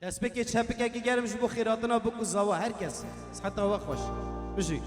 Despeki çepike ki gelmiş bu khiratına bu kuzava herkes. Hatta hava hoş. Müzik.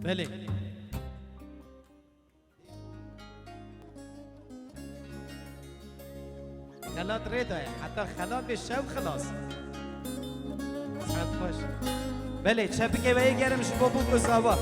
بله خلاط ريدا حتى خلاط الشاب خلاص خوش بله شبكه و گرم شو بو گزاوا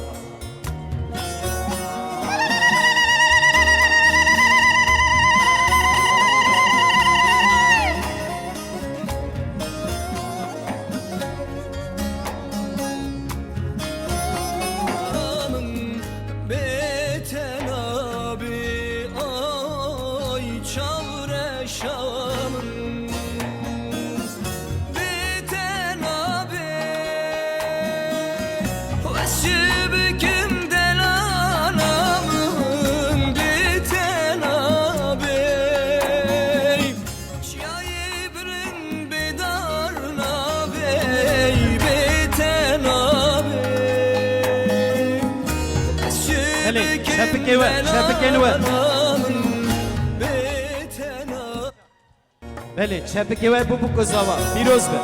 بله شبکه و بو گزاوا پیروز به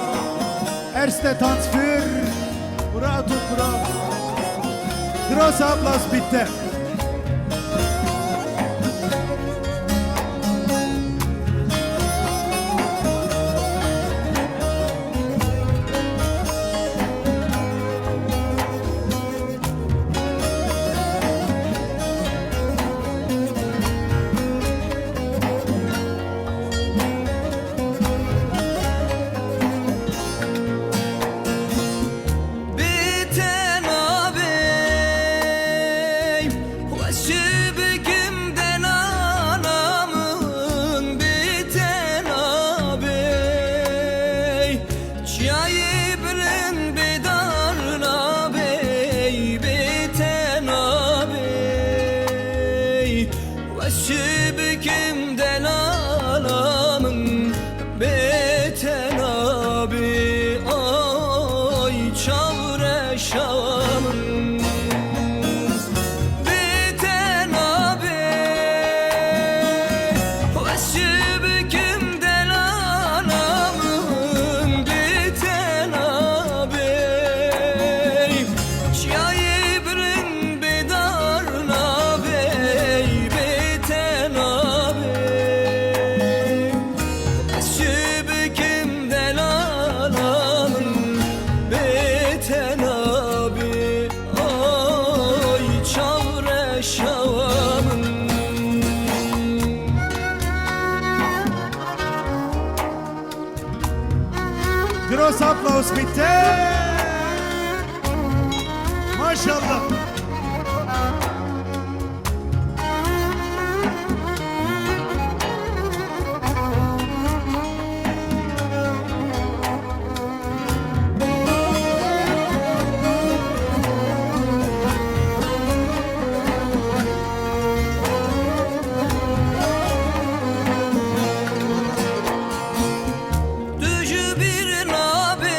Erste Tanz für Murat und Murat. Großer Applaus bitte. Großer Applaus bitte. Maşallah. Düjü bir nabe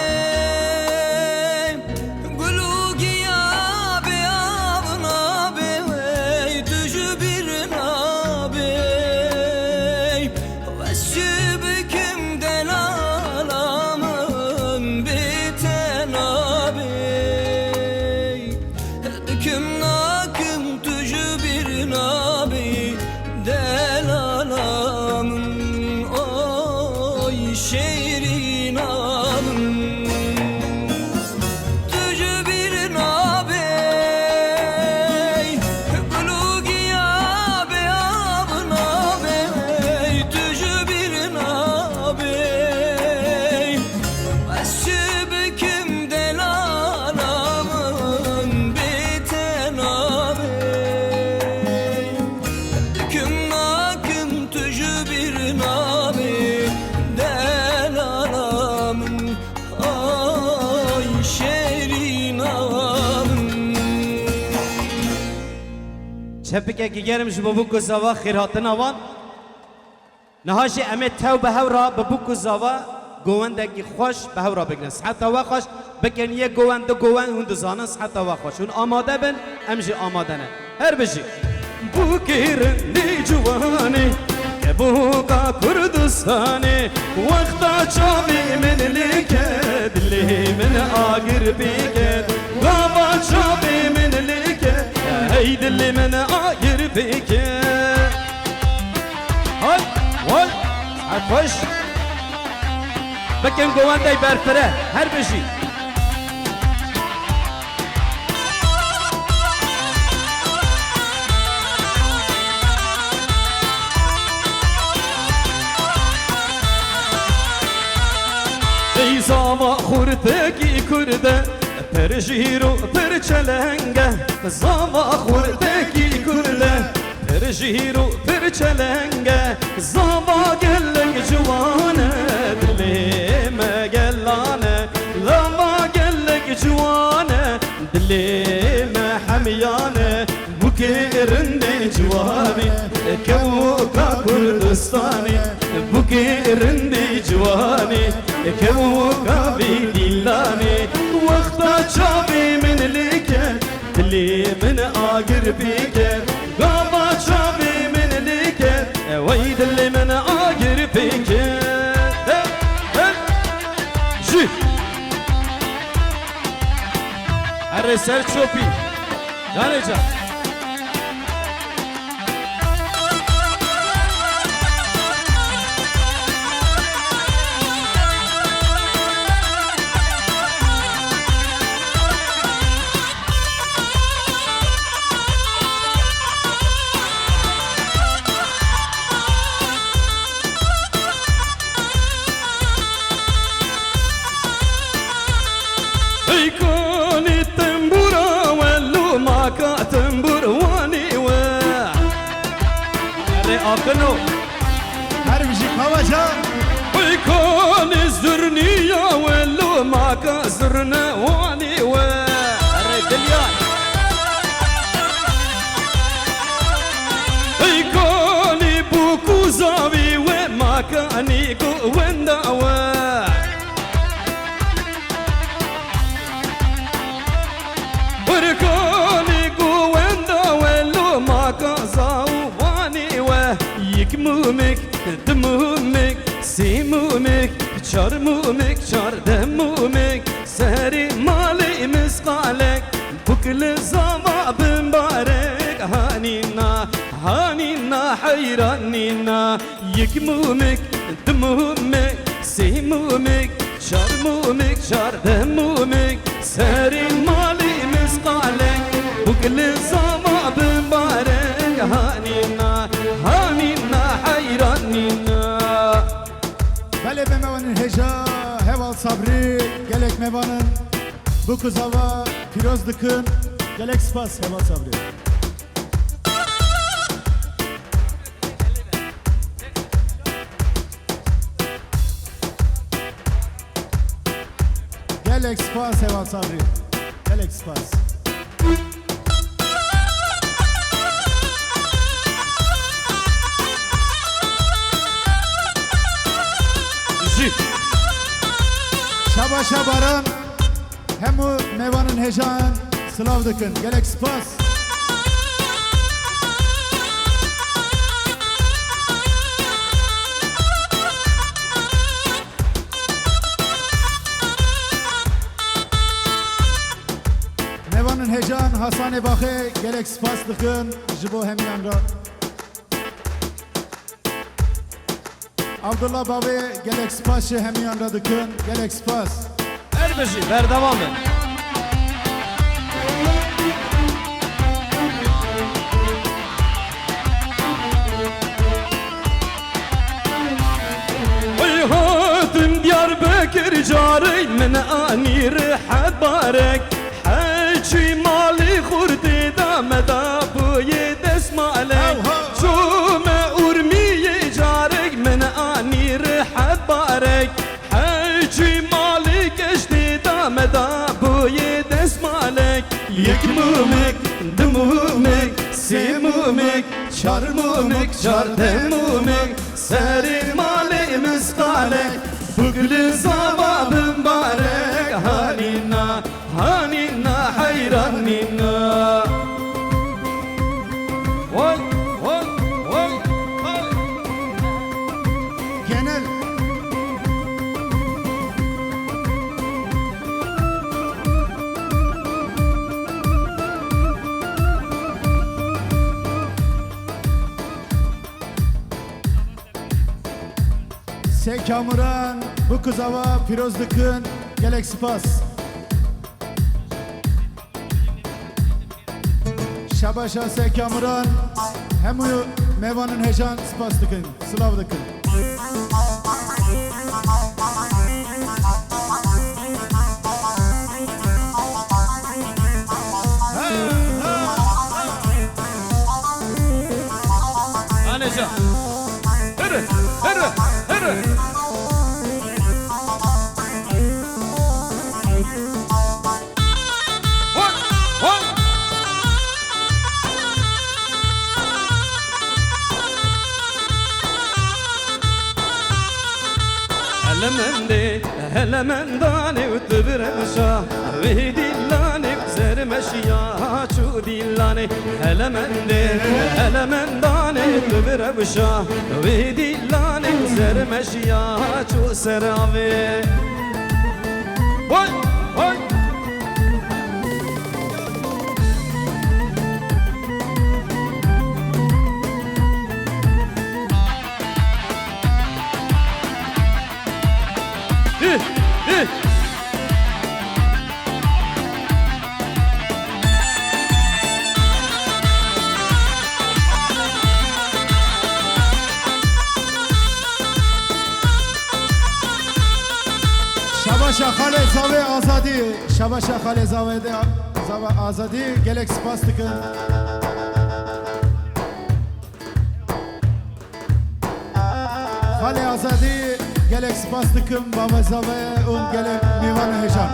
çepike ki gelmiş bu kuzava khiratına van. Nahaji emet tev behevra bu kuzava govendeki hoş behevra bignes. Hatta ve hoş beken ye govende goven hundu zanas hatta ve hoş. Hun amade ben emji amadene. Her beji. Bu kirindi cuvani Kebuka Kurdistani Vakta çabi min liket Dili min agir biket Gaba çabi min liket Hey dili min agir biket Hay Vay Hoş Bekin govandey berfere Her beşi Zava khurteki kurde per jiro per çelenge Zava khurteki kurde per jiro per çelenge Zava gellek cuvane dilime gellane Zava gellek cuvane dilime hamyane Bu kirinde cuvani Kevuka Kurdistani Bu kirinde cuvani Kevuka bidillani Vakta çabi min liket Dili min agir biket Gaba çabi min liket Vay dili min agir biket Jü Arre ser çopi Caneca Akıno Her bir şey kavaca Uykon zürniya Vellu maka zürne Vani ve Redilyan Uykon bu kuzavi Ve makani kuvenda ve Uykon kuvenda Vellu maka zavu Yıkmumik, dımumik, simumik, çarmumik, çardemumik Seri mali miskalek, bukli zama bimbarek Hanina, hanina hayranina Yıkmumik, dımumik, simumik, çarmumik, çardemumik Seri mali miskalek, bukli zama bimbarek Hanina, hanina hayranina Bele be mevanın heja Heval sabri Gelek mevanın Bu kuzava Piroz dıkın Gelek spas Heval sabri Gelek spas Heval sabri Gelek spas Şaba şabaran Hemu mevanın hejan Slav dıkın Gelek spas Mevanın hejan Hasan-ı Bakı Gelek spas dıkın Jibo hemyanra Abdullah Babi Gelek Spas'ı hem yanında dıkın Gelek Spas Her beşi ver devam et Hayatım Diyarbakır cari min ani rihat barek Haçi mali khurdi dameda bu ye desmalek Çume urmiye carek min ani rihat barek Haçi mali keşti dameda bu ye desmalek Yek mumek, dumumek سیمومک چارمومک چاردمومک سری مالی مسقالک بگل زواب مبارک هانینا هانینا حیرانینا Vay vay vay vay Genel Sekamuran bu kızava pirozlıkın gelek spas Şabaşa Sekamuran hem uyu mevanın hejan spaslıkın slavlıkın Aneca Hırı hırı hırı Vay vay Elemende elemendane utbiremşa ve dillane zermeşya çu dillane elemende elemendane utbiremşa ve dillane zermeşya çu serave Vay vay Şabaşa Khale Zave Azadi Şabaşa Khale Zave'de Zave Azadi gelek spaslıkın Khale Azadi gelek spaslıkın Baba Zave un gelek mivan hejan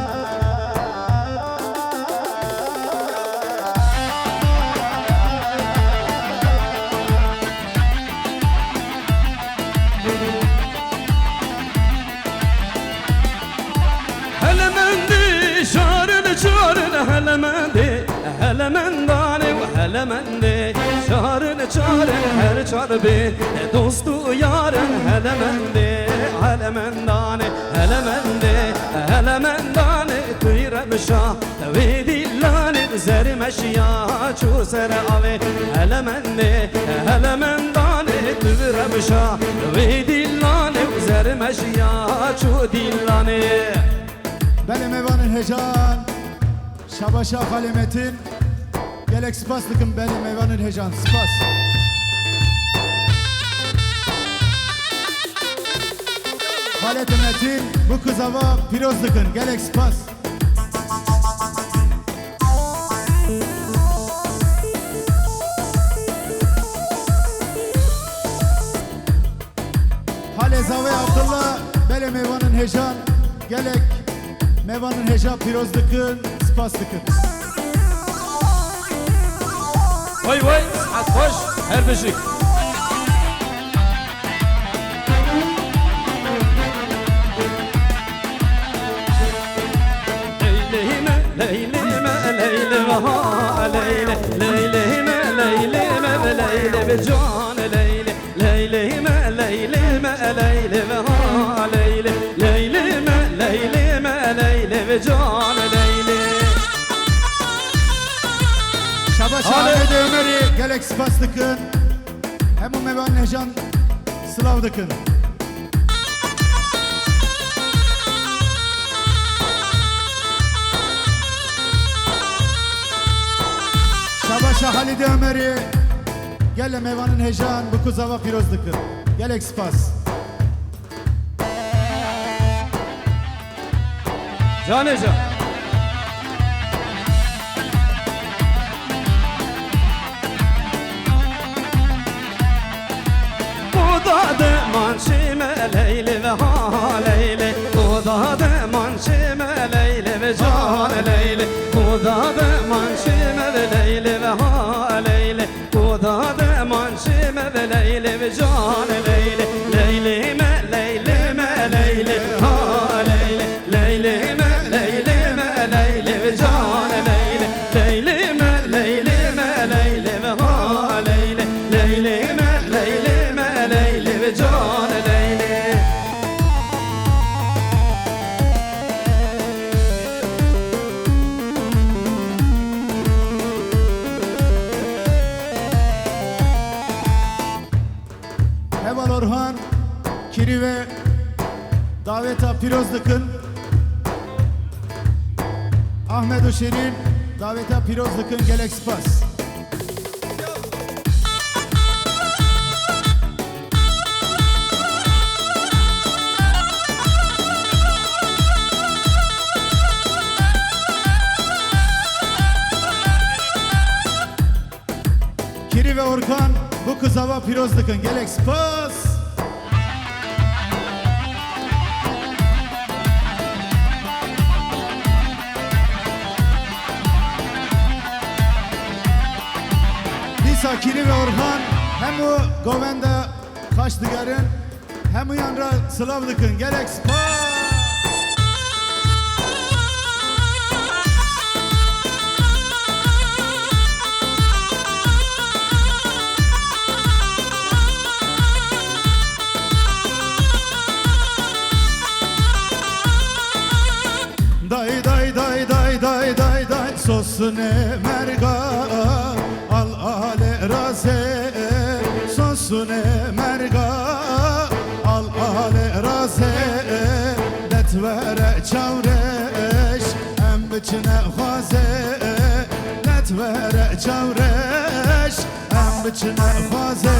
Helemendi şarını çarını helemendi Helemendane ve helemendi Şarını çarını her çarbi Dostu yarın helemendi Helemendane helemendi Helemendane tüyremişa Ve dillane zermeşya Çu serave Helemendi Helemendane tüyremişa Ve dillane zermeşya Çu dillane Benim evanın hecan Şabaşa Khale Metin gelek spaslıkın benim evanın hecan spas Khale Metin bu kızava pirozlıkın gelek spas Khale Zave Abdullah benim evanın hecan gelek mevanın heca pirozlıkın spaslıkın Vay vay sıhhat hoş her beşik Leylime leylime leylime ha leyle Leylime leylime leyle can leyle Leylime leylime leylime ha leyle Leylime leylime leyle can leyle Şabaşa Ahmet Ömer'i gelek spaslıkın hem o mevanın hecan slavdıkın Şabaşa Halide Ömer'i gele mevanın hecan bu kuzava pirozlıkın gelek spas Caneca Udadı manşime leyle ve ha leyle Udadı manşime leyle ve can leyle Udadı manşime ve leyle ve ha leyle daveta piroz dikın. Ahmet û Şirin daveta piroz dikın, gelek spas. Kiri ve Orkan bu kızava piroz dikın, gelek spas. Dîsa Kiri ve Orhan hem o govenda kaç digerin hem o yanra sılav dikın, gelek spas. Day day day day day day day sosune merga al ale raze sosune merga al ale raze netvere çavreş em biçine xaze netvere çavreş em biçine xaze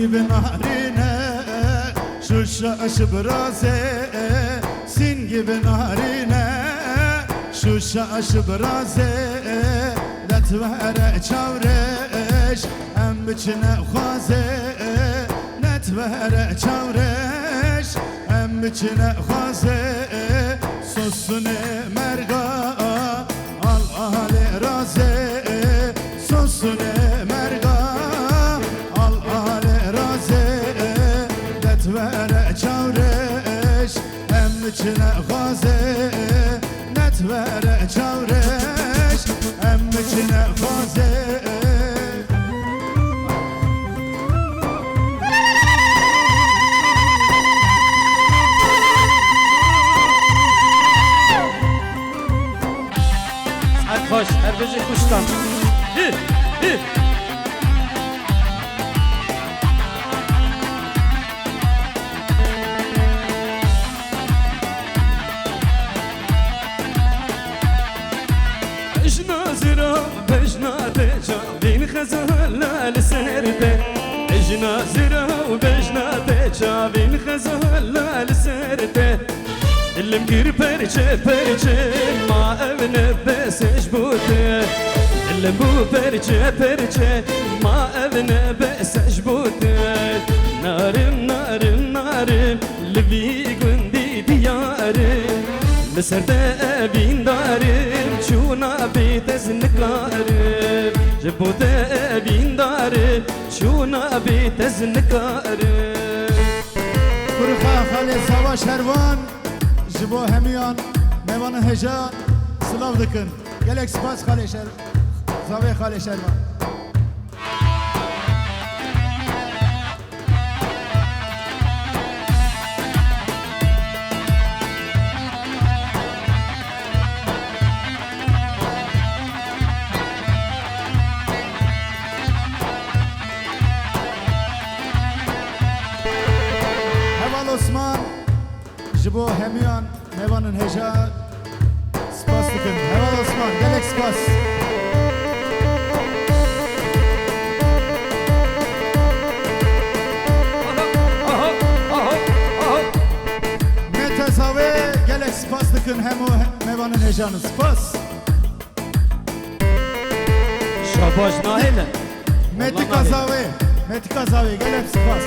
gibi narine şu şaşı braze sin gibi narine şu şaşı braze netvere çavreş em biçine xaze netvere çavreş em biçine xaze sosune merga al ale raze sosune merga netvere çavreş em içine xaze netvere çavreş em içine xaze Hadi hoş, her gece kuştan. Hi, hi. بين خزهلا لسرته اجنا زرا وبجنا بين خزهلا لسرته اللي مدير برجه برجه ما ابن بس جبوته اللي مو برجه برجه ما ابن بس جبوته نارم نارم نارم اللي بيقندي ديارم مسرده بين دارم شونا بتزنكارم جبوده بين دارم شونا بتزنكارم Kurxa xale sava şervan jibo hemiyan mevan heja sılav dikın, gelek spas xale şer zave xale şervan Osman jibo hemiyan mevanın heja spas dikın. Heval Osman, gelek spas. Metezave gelek spas dikın hemo mevanın hejanı spas. Şabaş nahile. Meti kazave gelek spas.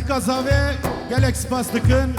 Kazave gelek spas dikın.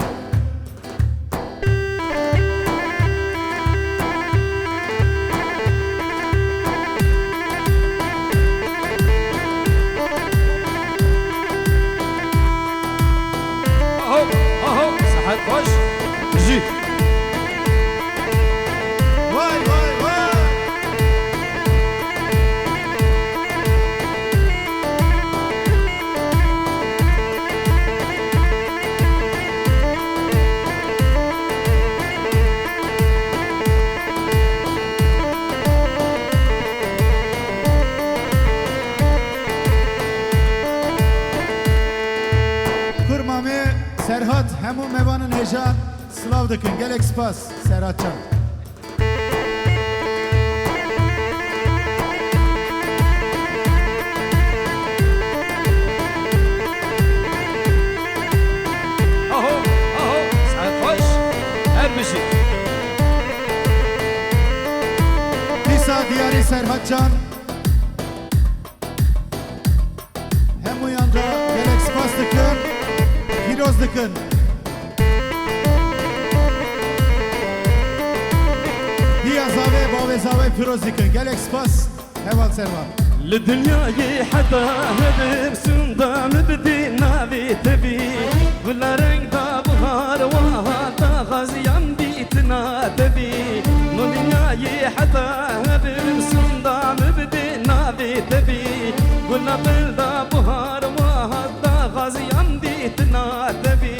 hemu mevanın hejan Slav dikın gelek spas Serhatcan. Aho, aho, sarhoş, her bir şey. Disa diyari Serhatcan. Hemu yanda gelek spas dikın. Firoz dikın. Diyazave bavezave Firoz dikın. Gelek spas heval servan. لدنياي حتى هدر سندام بدي نابي تبي ولا رنگ دا بهار وهاتا غزيان بيتنا تبي دنياي حتى هدر سندام بدي نابي تبي ولا بلدا بهار وهاتا غزيان بيتنا تبي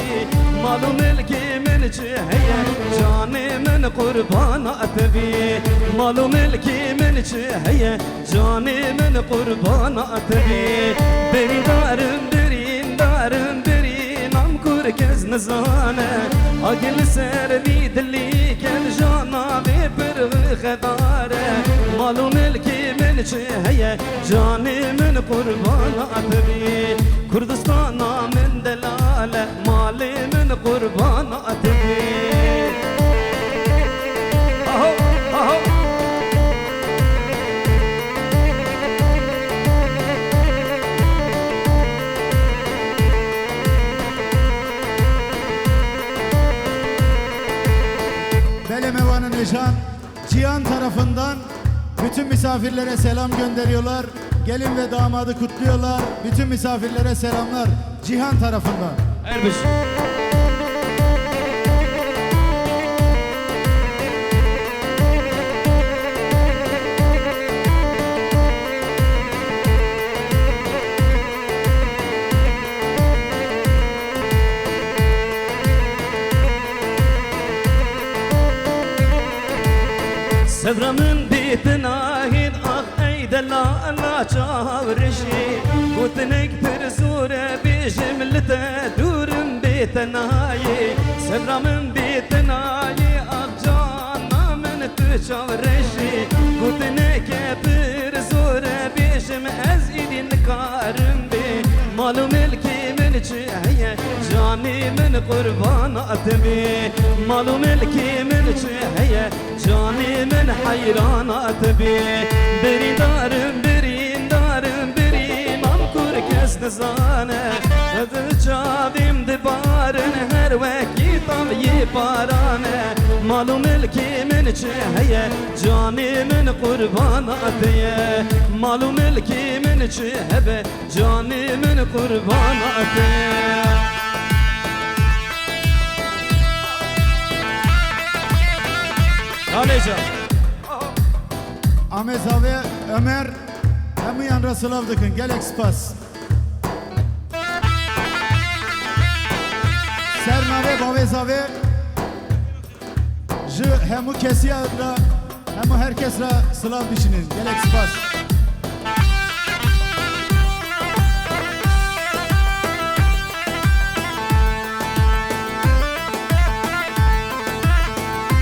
مالو ملكي من جهية جاني من قربان أتبي مالو ملكي من جهية جاني من قربان أتبي بري دارم برين دارم برين عم كركز نزانة أقل سر بيد اللي كان جانا ببرغ خدارة مالو ملكي من جهية جاني من قربان أتبي كردستانا من دلالة مالي من قربان أتبي أهو أهو Bele Mevan'ın Eşan Cihan tarafından bütün misafirlere selam gönderiyorlar. Gelin ve damadı kutluyorlar. Bütün misafirlere selamlar Cihan tarafından. her bir şey. سبرمن بيتناهين أخ أيدا لا لا شاورشي وتنك برزورة بجملة دورم بيتناهي سبرمن بيتناهي أخ جانا من تشاورشي وتنك برزورة بجم أزيدي نكارم بي مالو ملكي من جهية جاني من قربان أتبي مالو ملكي من جهية جاني من حيران أتبي بري دارم برين دارم برين عم كركز نزانة هذا جابيم دبارن هر وكي طم يبارانة مالو ملكي من جهية جاني من قربان أتبي مالو ملكي من جهبة جاني من قربان أتبي Aleycan. Ahmet Zave Ömer hemu yan Rasulav dikın gelek spas. Sernave bavezave Ji hemu kesiyadra hemu herkesra sılav dişinin gelek spas.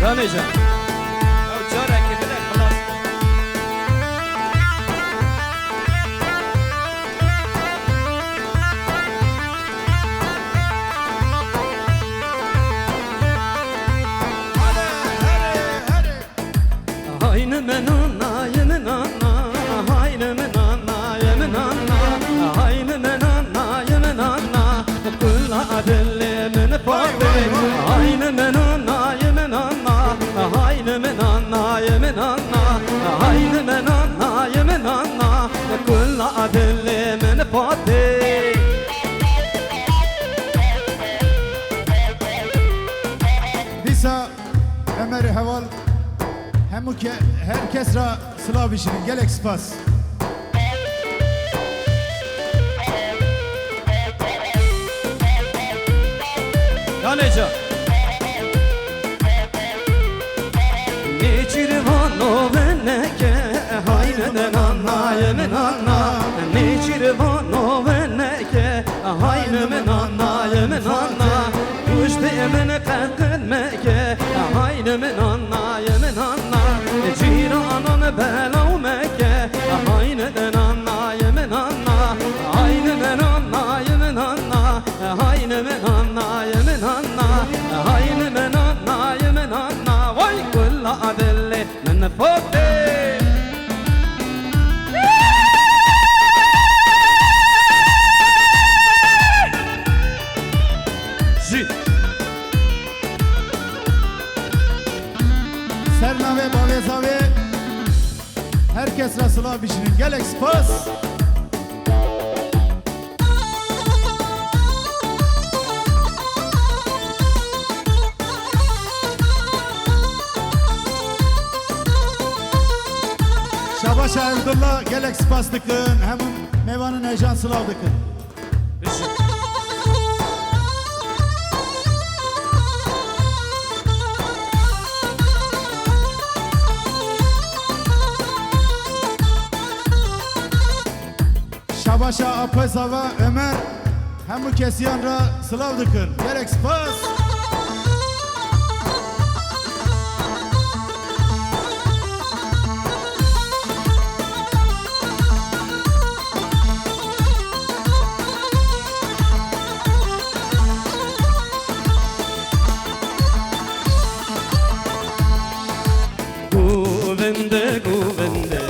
Aleycan. جارك كده خلاص هاين من انا يمن انا هاين من انا يمن انا هاين من انا يمن انا كل عدل من فاضي هاين من انا يمن انا هاين من انا يمن انا هاين من انا يمن انا كل عدل من فاضي Disa Ömer Heval hemu herkesra sılav dişinin gelek spas. Aleycan. Niçirvano veneke hayneden anayımın anna Niçirvano veneke haynımın anayımın anna gelek spas. Şabaş Abdullah gelek spas dıkın. Hem mevanın heyecan sılav dıkın. Şabaşa Apazava Ömer hem kesiyanra sılav dıkın. Gelek spas. Govende, govende,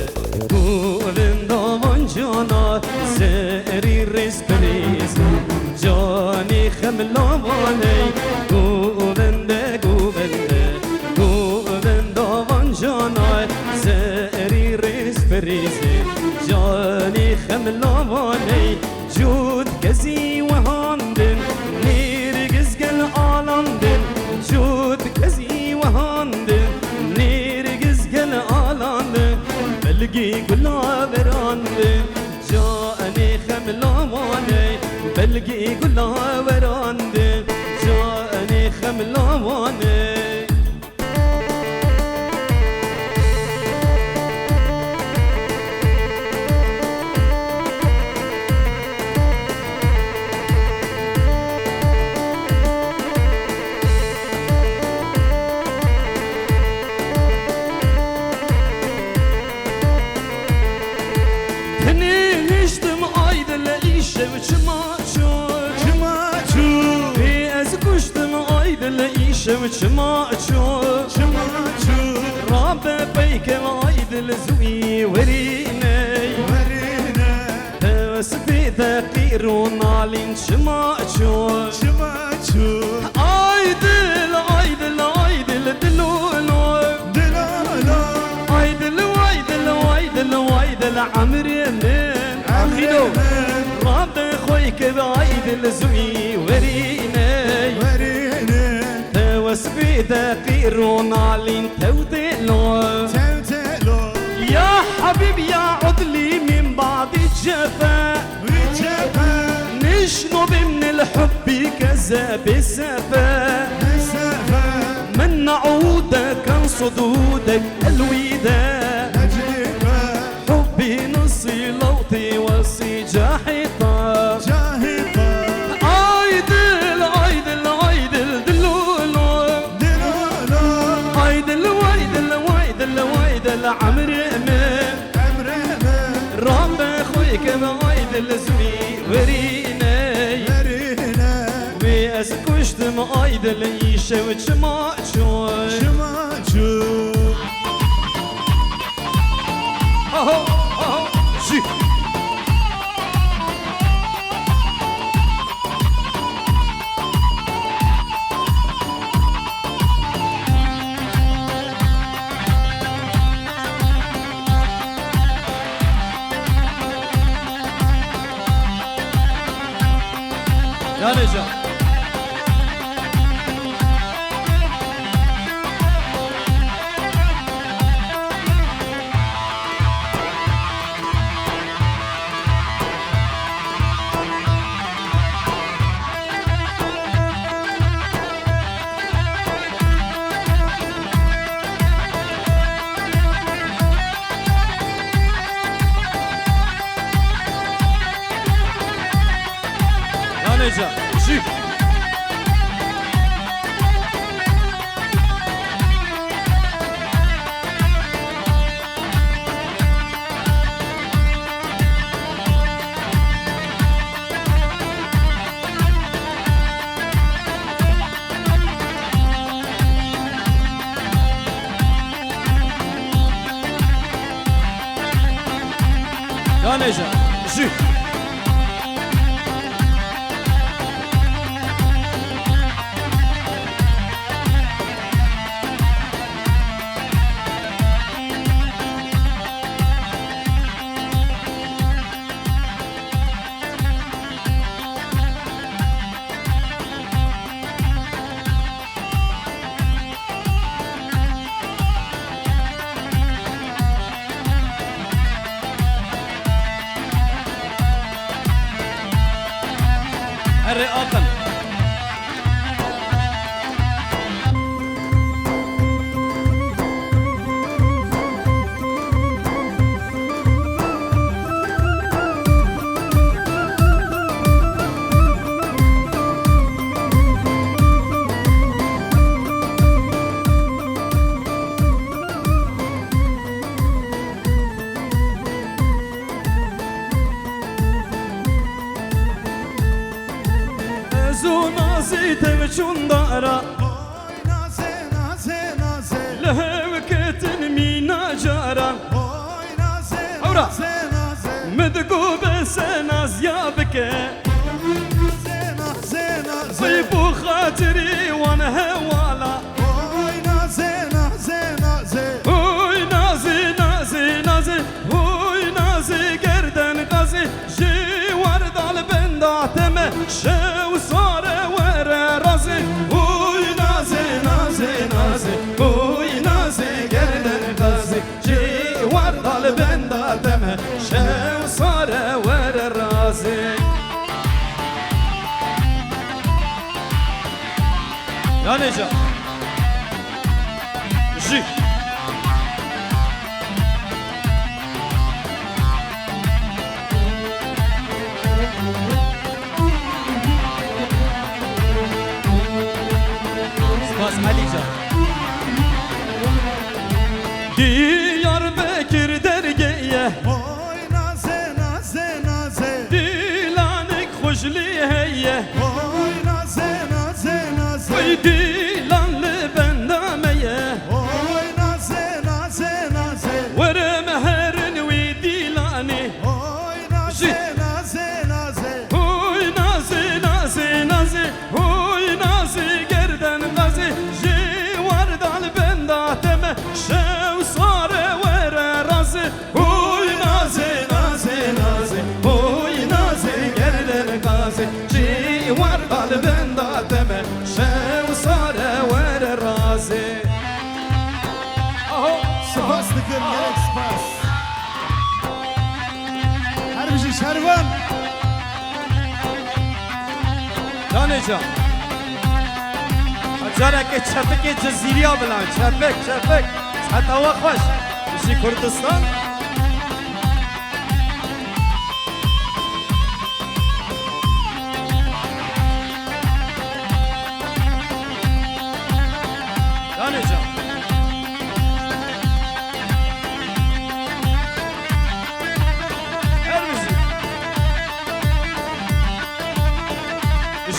govenda vanjana, zeri resperis, jani khemlavane. Govende, govende, govenda vanjana, zeri resperis, jani khemlavane. Jud kazi wahandin, nirgiz gel alandin, jud kazi wahandin. بلقي كل عبراني جاني خملاماني بلقي كل عبراني جاني خملاماني شما شو راب بيك وايد الزوي وريني تسبي ثقير ونالين شما شو عايدل عايدل عايدل دلولو عايدل وايدل وايدل وايدل عمرين اخيلو راب خويك وايد الزوي وريني وسبي ذاقير ونالين تودلو يا حبيبي يا عدلي من بعد الجفا نشنب من الحب كذا بسفا من نعودك عن صدودك الوداع حبي نصي لوطي وصي جاحطة عمر امين رام خويك بعيد الزوي وريني واسكشت معايد العيشه وشما اهو اهو شي يا نجا شي يا نجا شي سر آقل تمشون دارا Oy naze naze naze لهوكتن مينا جارا Oy naze Ora. naze naze مدقو بس ناز يا بكى Naze naze naze صيبو خاطري وانا هوالا Oy naze naze naze هوي نازي نازي نازي هوي نازي قردن غازي جي ورد على بنداتم شو صار ورا رازي هوي نازي نازي نازي هوي نازي قردن غازي جي ورد على بنداتم شو صار ورا رازي يا نجا جي سباس علي جان Diyarbakır dergeye Oy naze naze naze Dilanik hoşli heye Oy naze naze naze Oy dilanlı bendameye Oy naze naze naze Verem herin ve dilani Oy naze naze naze Oy nazi nazi nazi Oy nazi gerden gazi Jivar dal bendateme Şev sare vere razı Oy nazi nazi nazi Oy nazi gerden gazi Jivar dal bendateme Şev sare vere razı Aho Spas tıkır gerek spas Harbici şervan يا نجا أجارك تشفك جزيريا بلان شفك شفك حتى هو خوش شي كردستان يا نجا ارمزي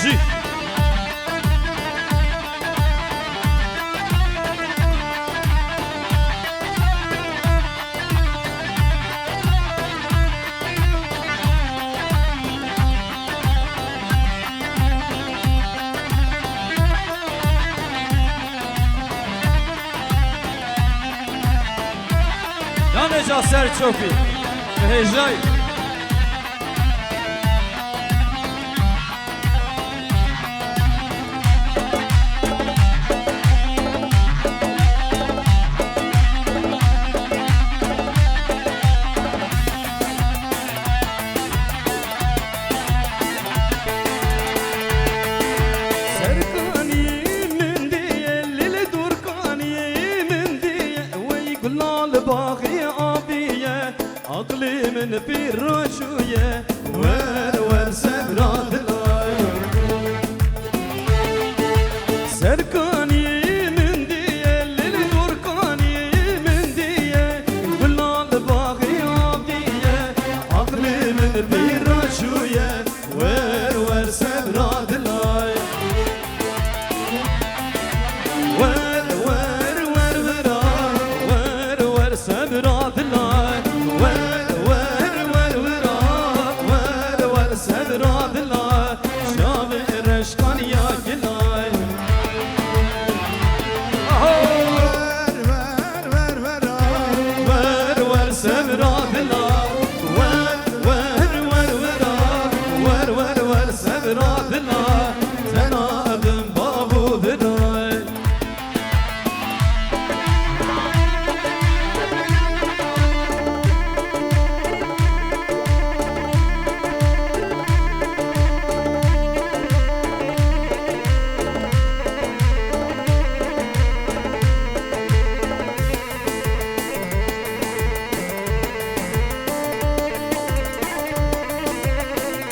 جي يا نجا سر تشوفي هجاي سركاني من دي اللي دركاني من دي ويقول الباغي أبيه عقلي من بير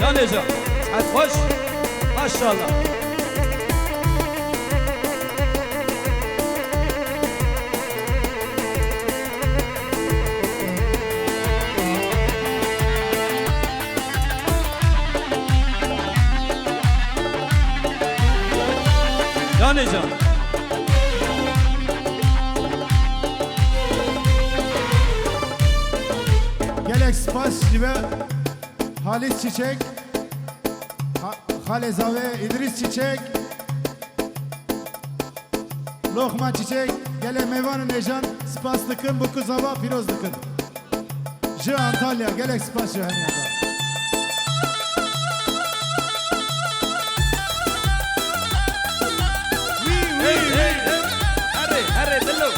جاني جان صحت خوش ما شاء الله. جاني جان Gelek Spas ve Halis Çiçek, Hale Zave, İdris Çiçek, Lokman Çiçek, Gele Mevanı Nejan, Spaslıkın, Buku Zava, Firozlıkın. Jı Antalya, Gelek Spas Jı Hanya'da. هري هري دلو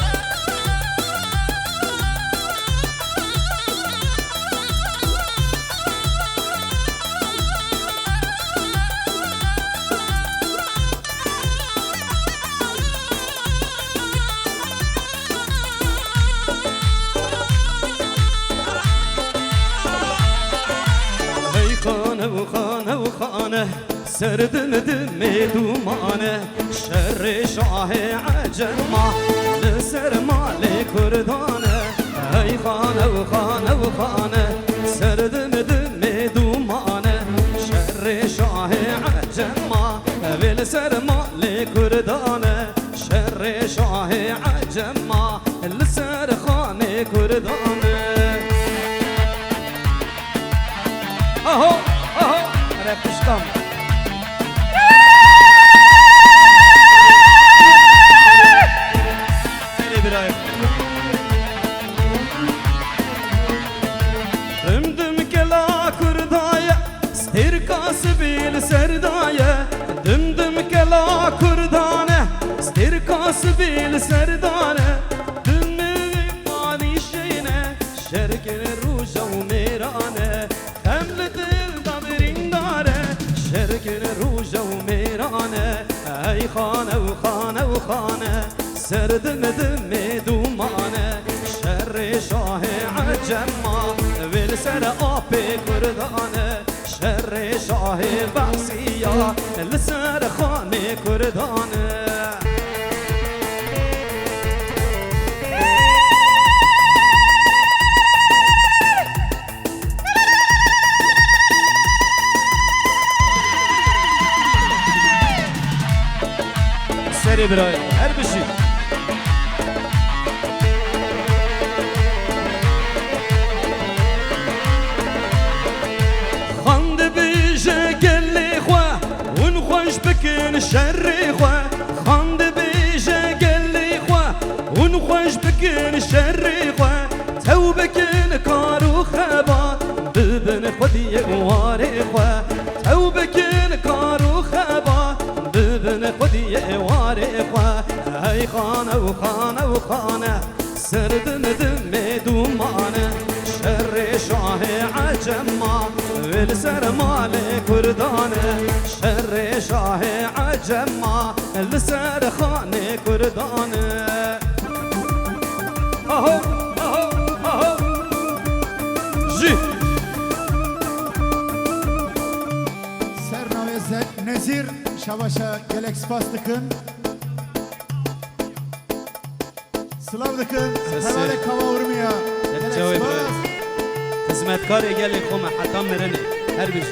هي خانه وخانه وخانه سردن دمي دومانه شر شاه عجمه لسر مالي كردانه هي خانه وخانه وخانه سردن دمي دومانه شر شاه عجمه لسر مالي كردانه شر شاه عجمه لسر خانه كردانه اهو اهو رفشتم دمدم كلا كردايا ستيركاس بيل سردايا دمدم كلا كردانه ستيركاس بيل سردانه دمي ماني شينه شركن روجا وميرانه حمل دل دابرين داره شركن روجا وميرانه اي خانه وخانه وخانه سردم دمي دومانه شر شاه عجمه بالسر آبی کردانه شر شاه بحثیه لسر خانه کردانه سری برای هر بشی بكن شر خوا خاند بيجا قال لي خوا ونخوش بكن شر خوا تو بكن كارو خبا ببن خدي واري خوا تو بكن كارو خبا ببن خدي واري خوا هاي خانه وخانه وخانه سردن دمي دومانه شر شاه عجمه والسر مالي كردانه شر شاه عجمه السر خانه كردانه اهو اهو اهو جي Sernave Nezir Şavaş'a Gelek Spaslıkın, Slavlıkın, Herale Kava Urmiya, Gelek Spas. خدمتکاری گلی خومه حتی مرنه هر بیش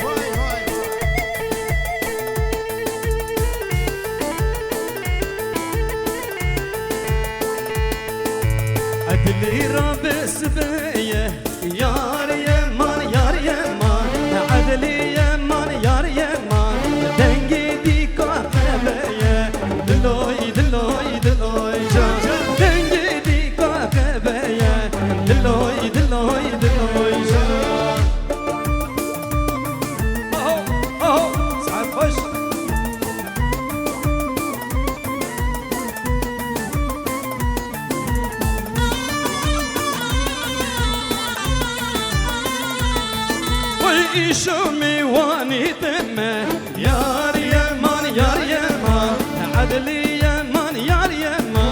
Vay vay. عدلی را بسبیه یار یمان یار یمان عدلی یمان یار یمان دنگی دی کاخبیه دلوی دلوی دلوی جان دنگی دی کاخبیه دلوی دلوی دلوی جان اهو اهو سعد خوش شومي واني تمه يار يمان يار يمان عدلي يمان يار يمان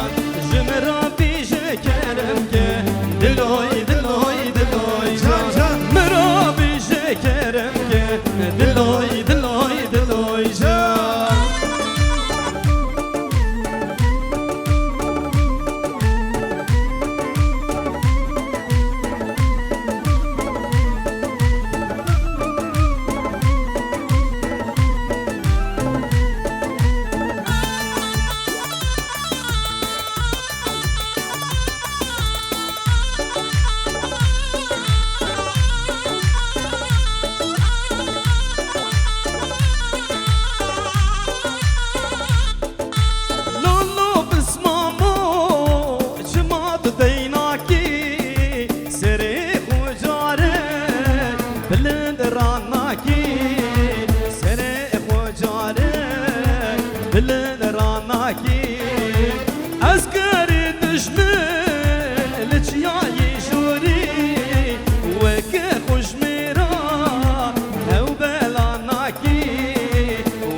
عسكري دشمن لچیای شوری وکه خوش میرا او بلا ناکی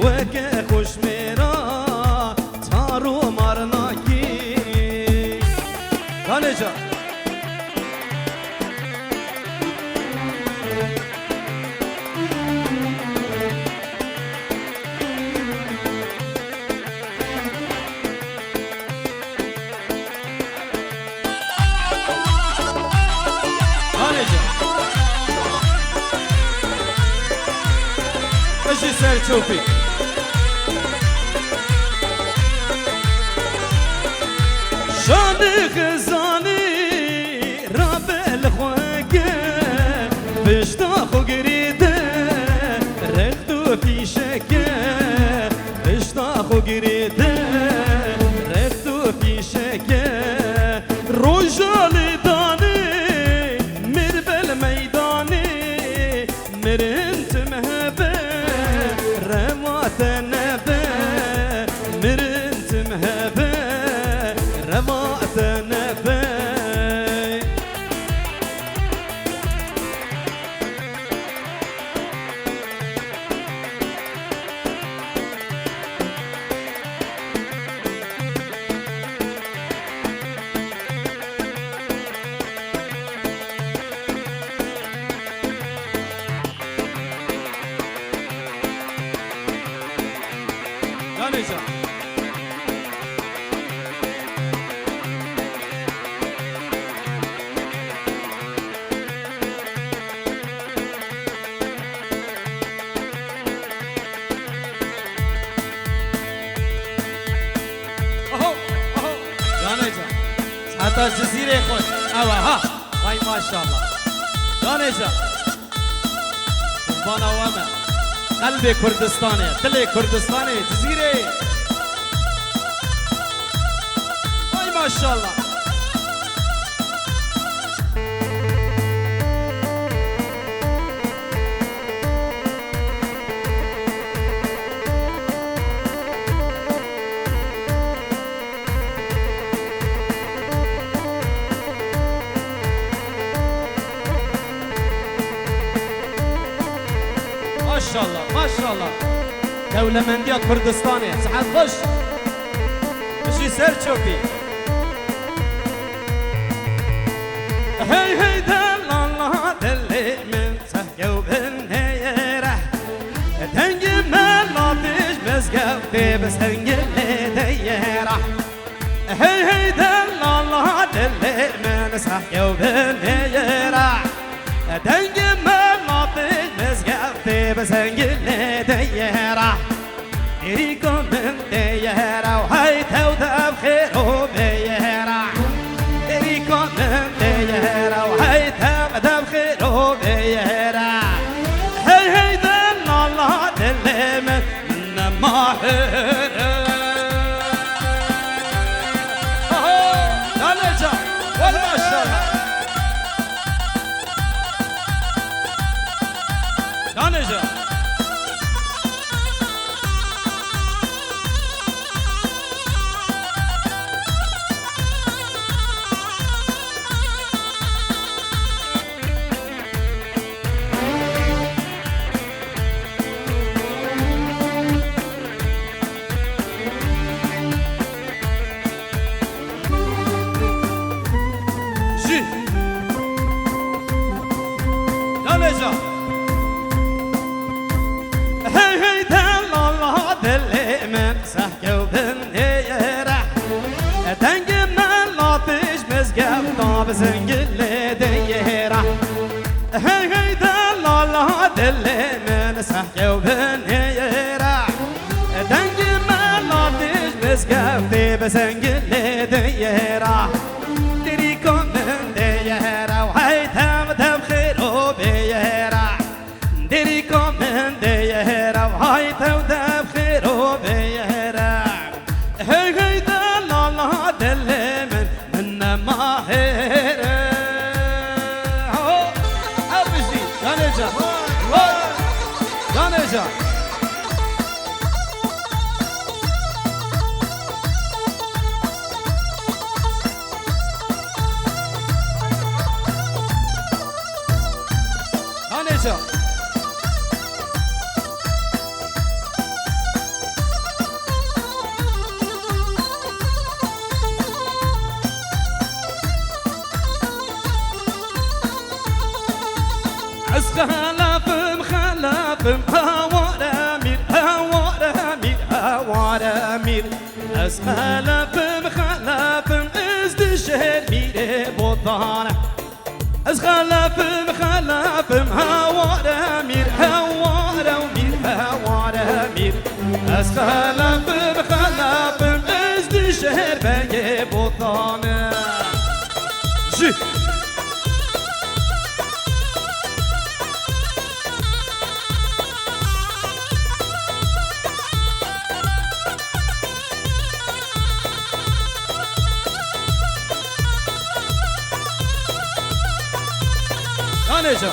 وکه خوش میرا تارو مار ناکی دانه جا بشي سير تشوفي شادي خزاني راب الخواقة بشتاخو قريدة رختو في شكة بشتاخو قريدة رختو في شكة رجالي داني مر بالميداني مرنت مهبة روات نبة مرنت مهبة روات نبة دانه جا اهو اهو دانه جا حتى جزيرة خوش اوا ها هاي ما شاء الله دانه جا بانا وانا قلب كردستاني دل كردستاني جزيرة هاي ما شاء الله ما شاء الله ما شاء الله دولة مندية كردستاني صحة خوش بشي سير تشوفي هي هي دل الله دلي من سهقو بالنيرة تنجي ملاتش مسقفتي بس تنجي ديرة هي هي دل الله دلي من سهقو بالنيرة تنجي ملاتش مسقفتي بس تنجي ديرة إيكو من ديرة وهي تودب خيرو بيرة إيكو من ديرة وهي تودب خيرو بيرة هي هي دل الله دل من ماهر دانه جا والما شاء الله دانه جا جي دانه جا هي هي دل الله دل من سهقو بالنيرة تنجي ملاتش مسقفتي بس تنجي ديرة هي هي دل الله دل من سهقو بالنيرة تنجي ملاتش مسقفتي بس تنجي ديرة تريكو من ديرة وهي تم خيرو بيرة تريكو من ديرة وهي تم خيرو بيرة هي هي دل الله دل من ماهر أبشي دانه جا دانه جا جا از خلافم خلافم هوار امیر هوار امیر هوار امیر از خلافم خلافم از شهر میره بودانه از خلافم خلافم هوار امیر هوار امیر هوار امیر از خلافم خلافم از شهر بگه بودانه جی نجا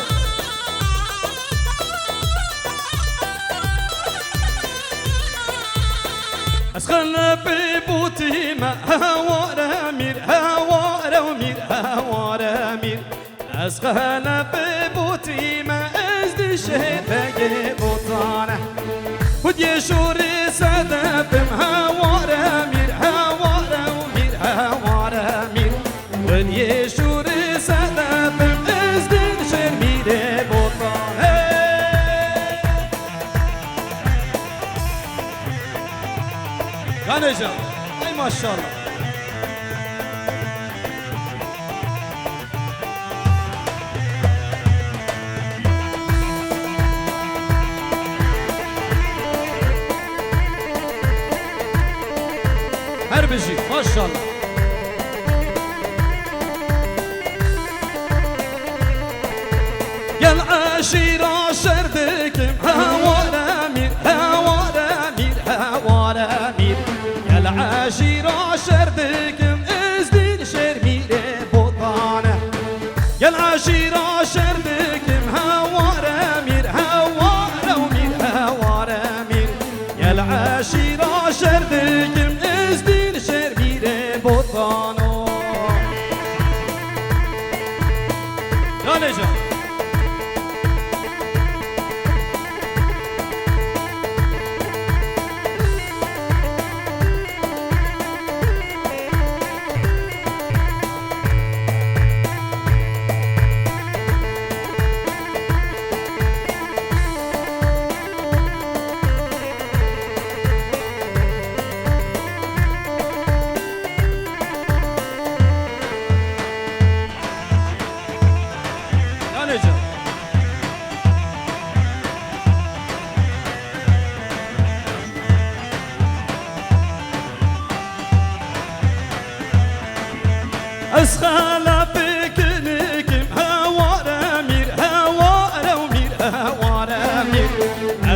أسخلنا ببوتي ما هوار أمير هوار أمير هوار أمير أسخلنا ببوتي ما أزد شهر بقي بوطانة ودي شوري سدفم هوار أمير هوار أمير هوار أمير ودي شوري سدفم أزد شهر ميري بوطانة نجا اي ما شاء الله هر بيجي ما شاء الله يا العشيرة شردكم هوار أمير هوار أمير هوار أمير يا العشيرة شردكم ازدين شرميري بوطانة يا العشيرة شردكم هوار أمير هوار أمير هوار أمير يا العشيرة شردكم ازدين شرميري بوطانة يا نجا يا نجا أسخال بكنكم هوار أمير هوار أمير هوار أمير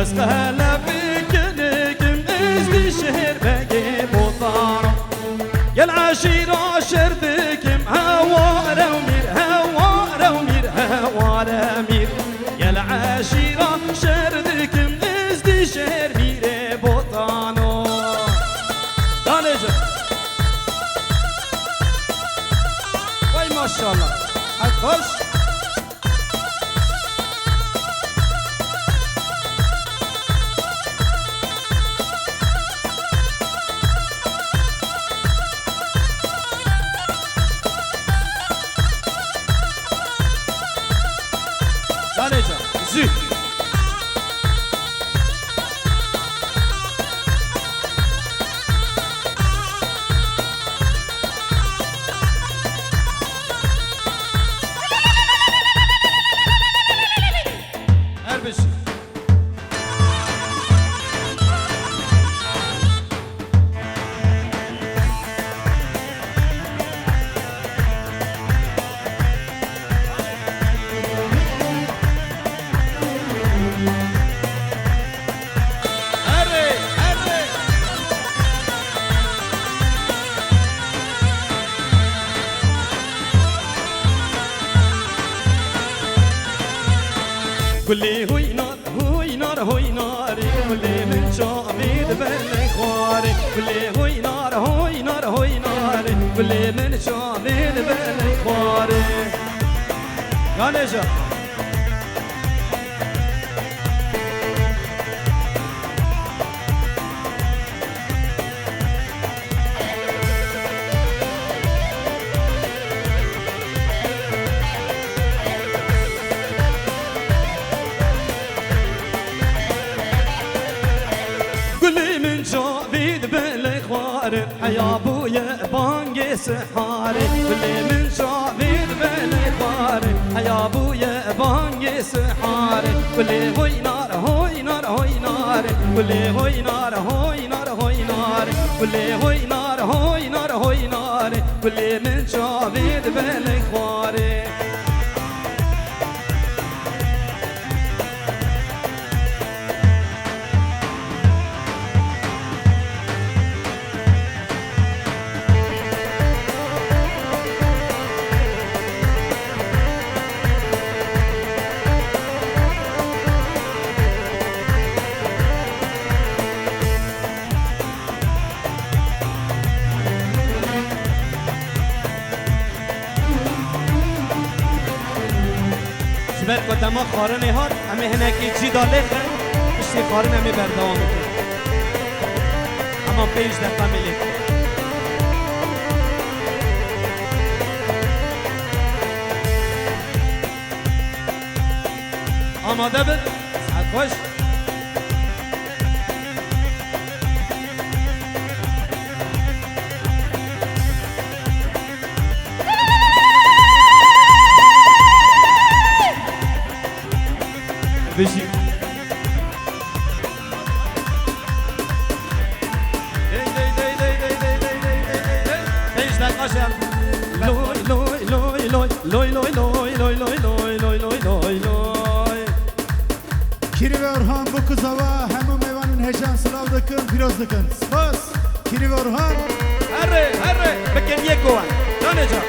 أسخال بكنكم إزدي شهر بقي بوطانة يا العشيرة شردكم هوار أمير هوار أمير هوار أمير يا العشيرة شردكم إزدي شهر ميري بوطانة يا نجا وي ما شاء الله هتخش يا نجا زي هر بشي هري هري كلي هوي نار هوي نار هوي نار كلي من شامي دبل خواري كلي هوي نار هوي نار هوي نار كلي من شامي دبل خواري يا نجا خوارم يا بويا بانجي سحاري واللي من شعبي بلي خوارم يا بويا بانجي سحاري واللي هوي نار هوي نار هوي نار واللي هوي نار هوي نار هوي نار واللي هوي نار هوي نار هوي نار واللي من شعبي بلي خواري جبر قدما خارنه هات همه هنکی جی داله خن اشتی خارن همه بردوام میکن اما 5 دقیقه ملیک آماده بد ساعت خوش بشی پیش دقیقه لوی لوی لوی لوی لوی لوی لوی لوی لوی لوی لوی لوی لوی لوی Kiri ve Orhan bu kız hava hemum evanın heyecan sınav dıkın piroz dıkın. Spas. Kiri ve Orhan. هره هره بکن یک گوان دانه جا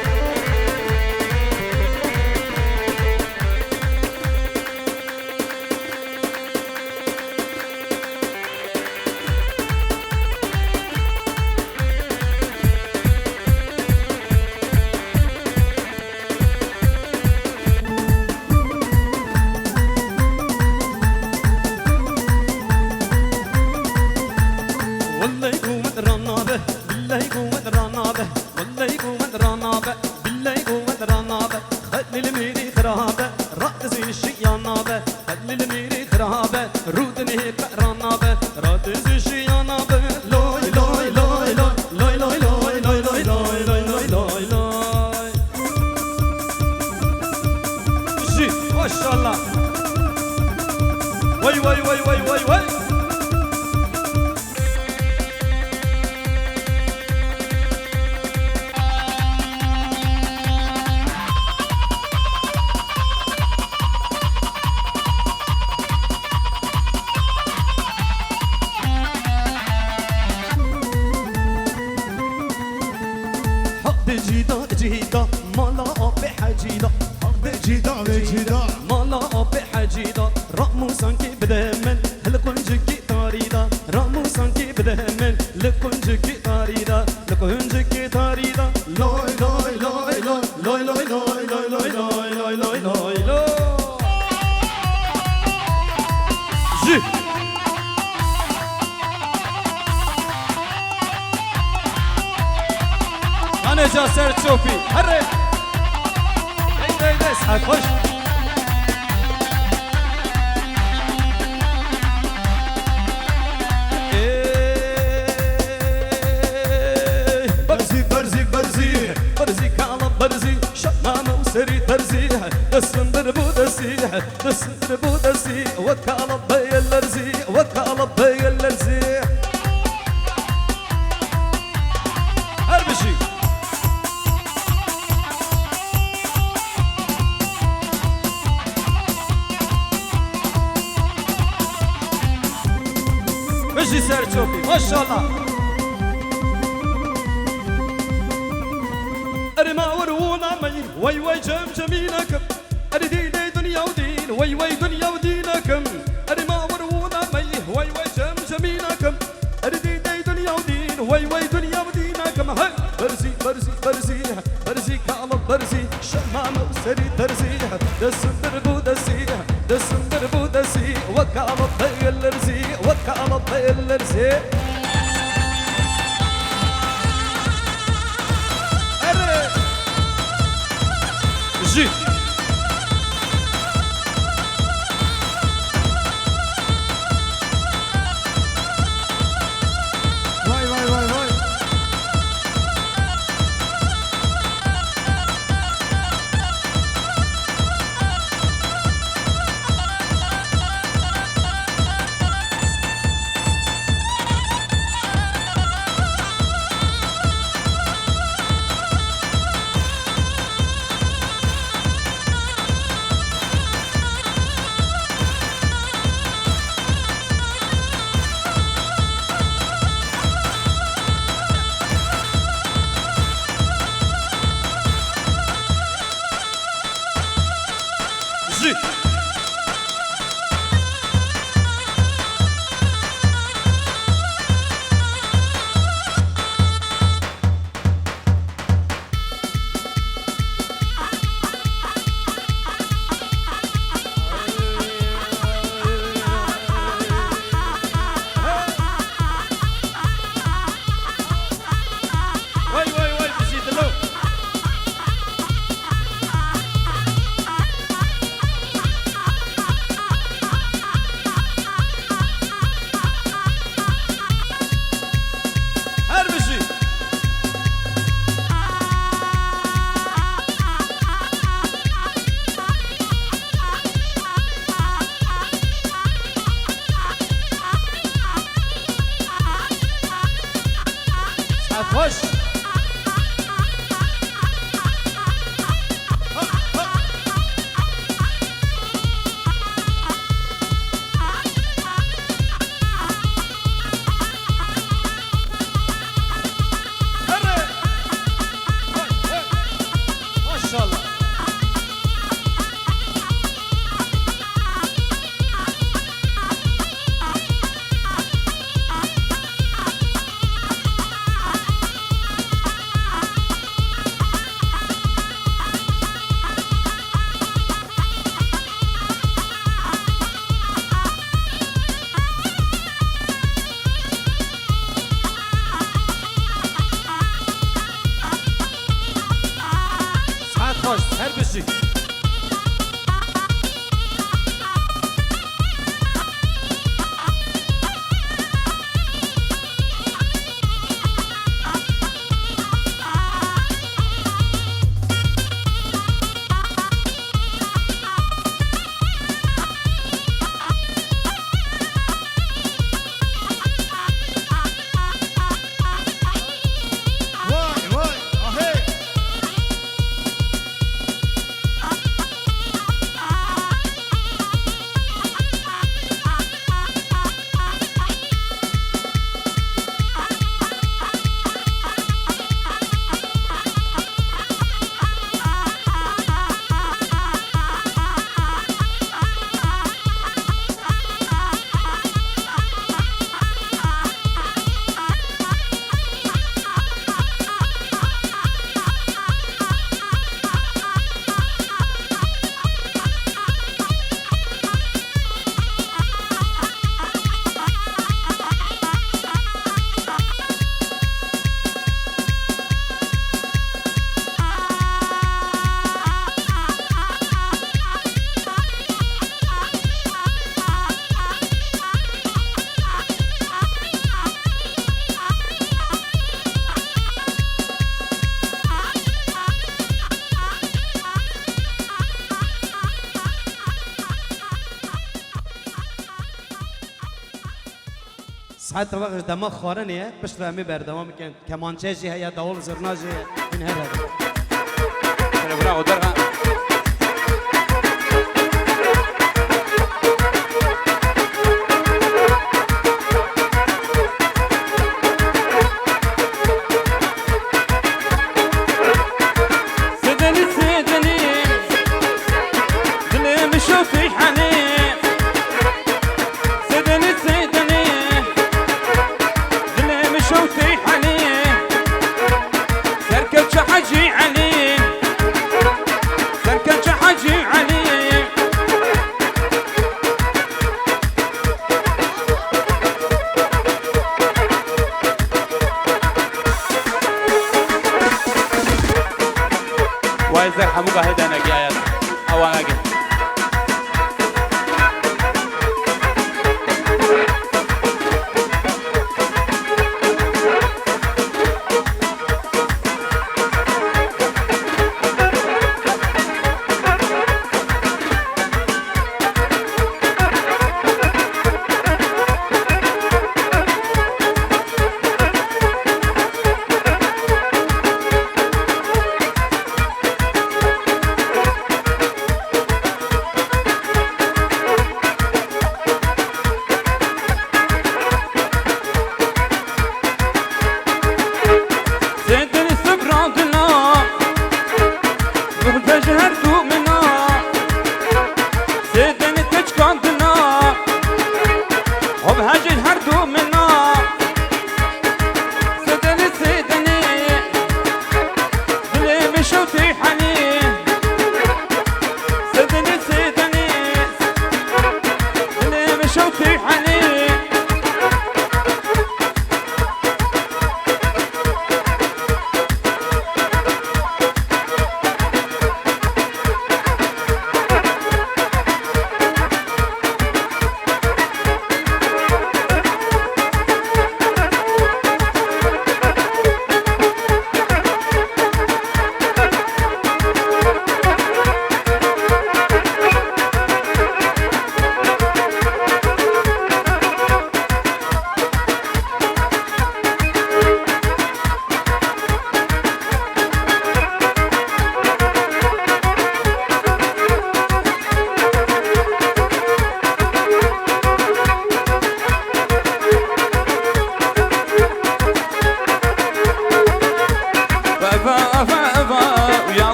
والله يقوم رنابه بالله يقوم رنابه والله يقوم رنابه بالله يقوم رنابه خلي الميري خرابه رأس الشيانابه خلي الميري خرابه رودني رنابه رأس الشيانابه لوي لوي لوي لوي لوي لوي لوي لوي لوي لوي لوي لوي لوي جی ما شاء الله وای وای وای وای وای وای حب جيدا جيدا مالا بحجيدا حب Cida ve cida. مالا بحجيدا رامو سانكي بدمن لكونجكي تاريدا رامو سانكي بدمن لكونجكي تاريدا لكونجكي تاريدا لوي لوي لوي لوي لوي لوي لوي لوي لوي لوي لوي لوي لوي جی دانه جا سر چوپی هره دی دی دی ساعت خوش برزي برزي برزي برزي كعلب برزي شمامة وسري ترزي دسندر بودسي دسندر بودسي وكعلب بي الارزي وكعلب بي الارزي هر بشی بشی سر چوپی ماشاءالله أري ما ورونا مي وي وي جم جميلكم أري دي دي دنيا ودين وي وي دنيا ودينكم أري ما ورونا مي وي وي جم جميلكم أري دي دي دنيا ودين وي وي دنيا ودينكم هاي برزي برزي برزي برزي كعلب برزي شمامة وسري ترزي دسندر بودسي دسندر بودسي وكعلب بي الارزي وكعلب بي الارزي جی Vay vay vay vay. هر بشي Vay vay ahey. ساعت وقت دماغ خارنیه پشت فهمی بردوام کن کمانچه جی هیا دول زرنا جی این هر هر برا ودرغا سدني سدني دلي مشوفي حنين سدني سدني دلي مشوفي حنين سركب شحجي علي سركب شحجي علي وايزر حموقة هدانا جايات أوانا جاي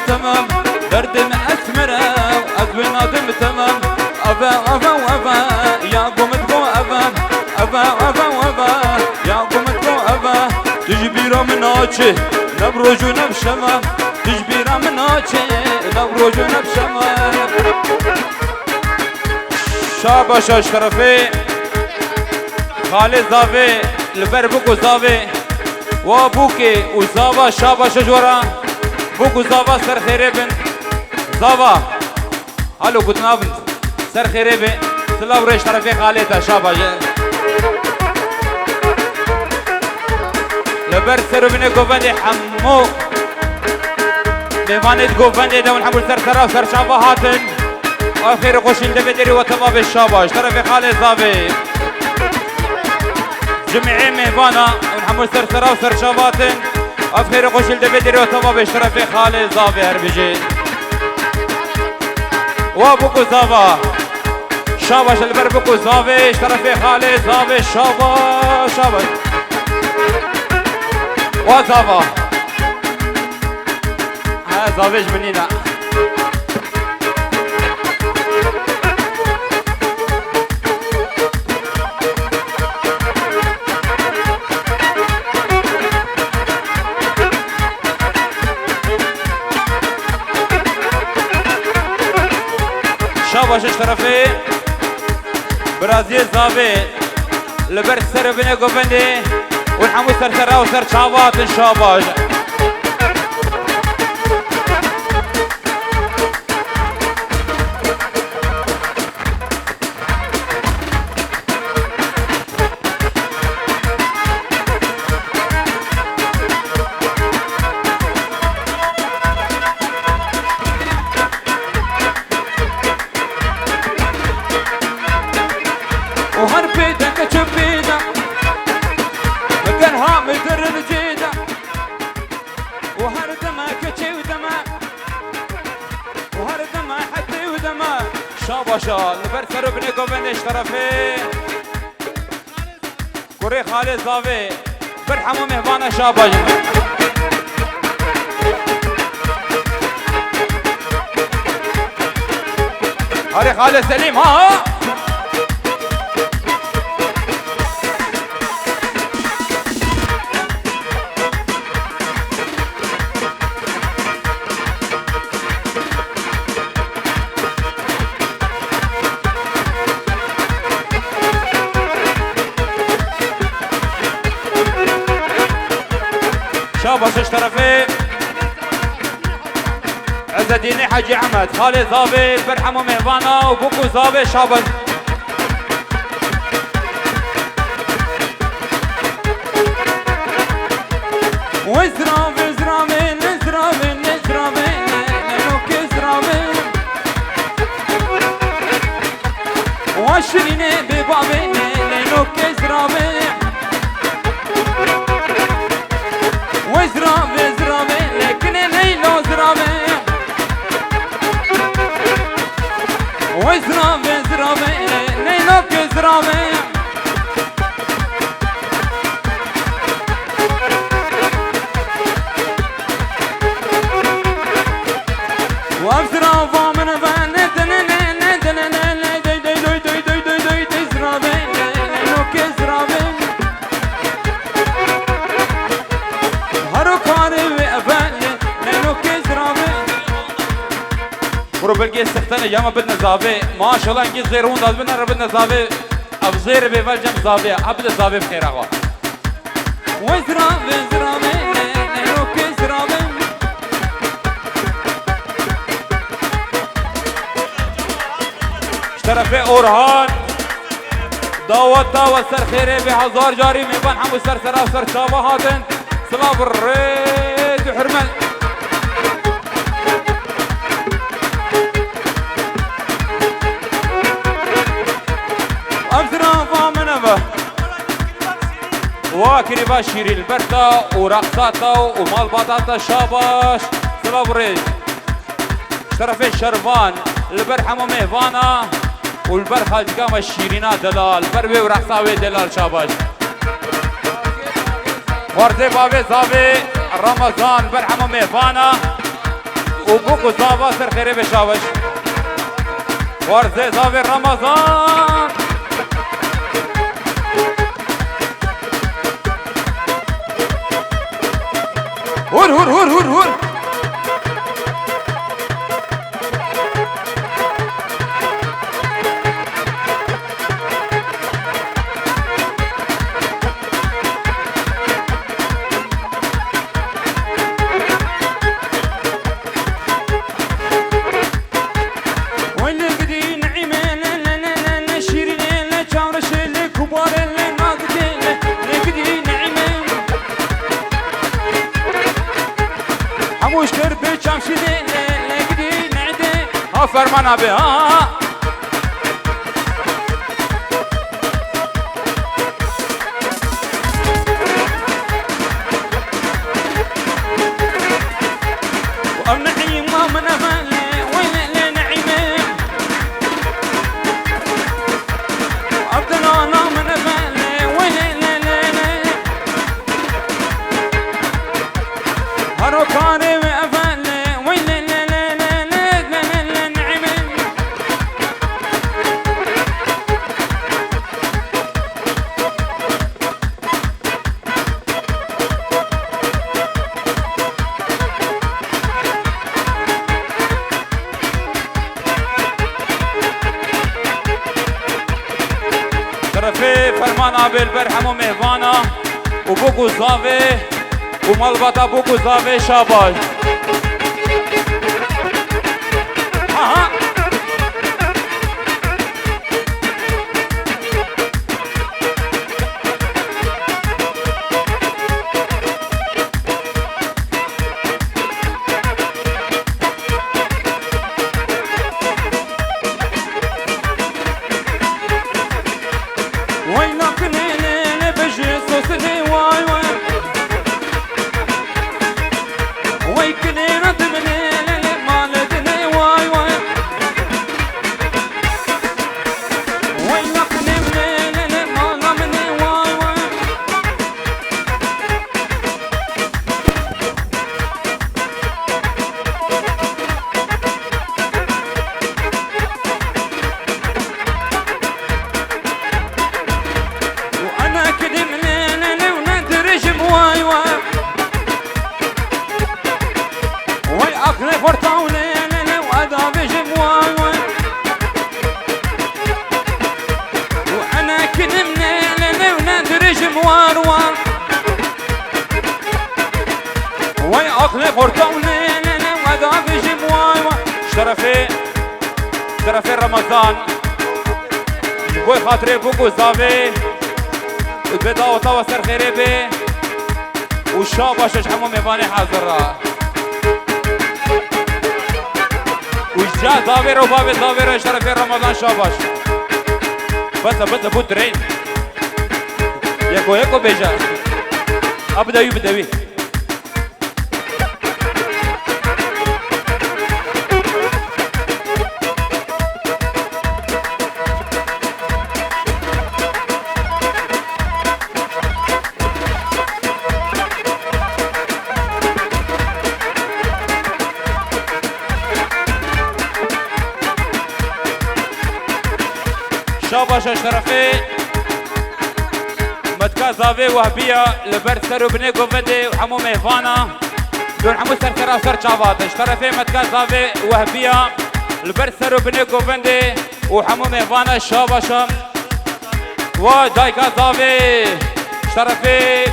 تمام دردم أسمرة أقبل نادم تمام أبا أبا أبا يا قومتكو أبا أبا أبا أبا يا قومتكو أبا تجبيرا من آچه نبروجو نبشما تجبيرا من آچه نبروجو نبشما شاباش اشرفي خالد زاوي لبر بوكو زاوي وابوكي وزاوا شاباش جورا بوكو زاوا سر خيري بن زاوا هلو قلنا بنت سر خيري بن سلاو ريش طرفي خالد شاباش لبر سر بن قوبندي حمو بيفانيت قوبندي دون حمو سر سراو سر شابا هاتن آخر خوشین دبیدری و تمام الشاباش طرف خالد زاوی جمعی مهوانا ونحمل سرسرا و سرشاباتن آخر خوشین دبیدری و تمام طرف خالد زاوی هر بجی و بکو زاوا شاباش البر بکو زاوی طرف خالد زاوی شاباش شاباش و زاوا ها زاویش منینا شاباش طرفي برازيل زاوي لبرت سر بني قوبندي ونحمو سرسرا وسر شابات شاباش وهر بيدك تشبينا مكان هامل در الجيدة وهر دمك تشي ودما وهر دما حتى ودما شاباشا البرسر بني قوبندي طرفي كوري خالد زاوي برحمو مهوانا شاباش هاري خالد سليم ها شاباش طرفي عز الدين حجي احمد خالد زاوي برحمو مهوانا وبوكو زاوي شاباش وزرامي زرامي زرامي زرامي نوك زرامي واشريني ببابي نوك زرامي وزرامي زرامي لكن ليلو زرامي وزرامي زرامي ليلو زرامي وابزرافا من بان زرامي ليلو زرامي برو بلقي استختنا جامع بدنا زاوي ما شاء الله انجز زيرون داد بدنا بدنا زاوي ابزير بيفال جنب زاوي ابدا زاوي بخير اغوا وزرامي زرامي نوكي زرامي اشترفي اورهان دعوة سر خيري بهزار جاري ميبان حمو سر سرا سر شابهاتن صلاة الريد وحرمل أبزرافا منبه وكريبا شيري البرتا ورقصاتا ومال بطاطا شاباش صلاة الريد شرفي الشرفان البرحمو مهوانا والبرخة القامة الشيرينا دلال بربي ورقصاوي دلال شاباش ورزي بابي زابي رمضان برحمو مهوانا وبوكو زافا سر خيري بشاوش ورزي زافي رمضان هور هور هور هور هور مش كربي شمشي لقدي نعدي فرمانا بها وأمنعي ما من أفعل وين نعيمي وأبدنا أنا من أفعل وين هرو كاني فرمانا بالبرحم ومهوانا وبوكو زافي وملبطة بوكو زافي شاباش ها شرفي رمضان بوي خاطري بوكو زافي البيضة وطاوة سر خيري بي والشابة شجحمو ميفاني حاضرة والجا زافير وبابي زافير شرفي رمضان شاباش بس بودرين يكو بيجا بدوي شاباش شرفي متكا زافي وهبية لبرد سرو بني قوفدي وحمو ميفانا دون حمو سر كرا سر شابات شرفي متكا زافي وهبية لبرد سرو بني قوفدي وحمو ميفانا شاباشا ودايكا زافي شرفي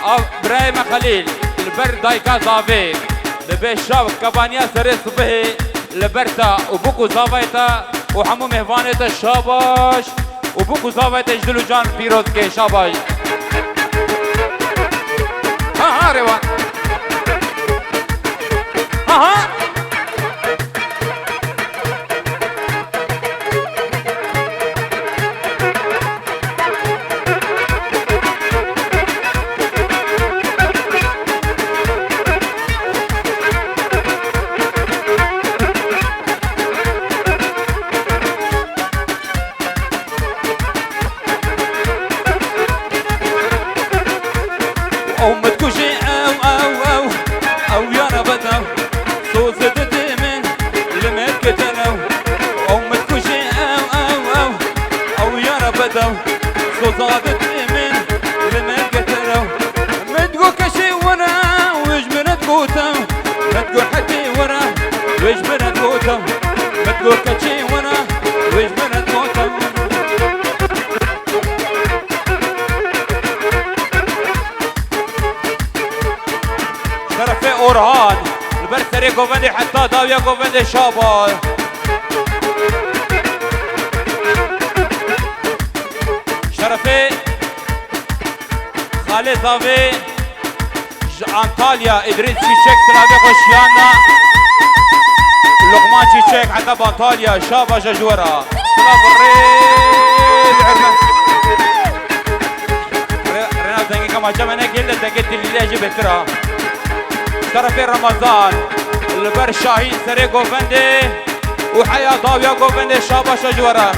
ابراهيم خليل البرد دايكا زافي لبي شاب كابانيا سري صبحي لبرتا وبوكو زافيتا وحمو مهوانت شاباش وبوكو زافيت جدلو جان بيروز كي شاباش ها روان ها أو متكوشي أو متقول حتي ورا ويش بنت موتم متقول كتشي ورا ويش بنت موتم شرفي أورهان البرسري قوفندي حتى داوية قوفندي شابال شرفي خالد زاوي انطاليا ادريس شيشك تلابي خوشيانا لقمان شيشك حتى بانطاليا شابا جاجورا تلاب الريد عرنا رنا زنگي كما جمعنا قلت دقيت اللي لاجي بترا شرفي رمضان البر شاهين سري قوفندي وحياة ضاوية قوفندي شابا جاجورا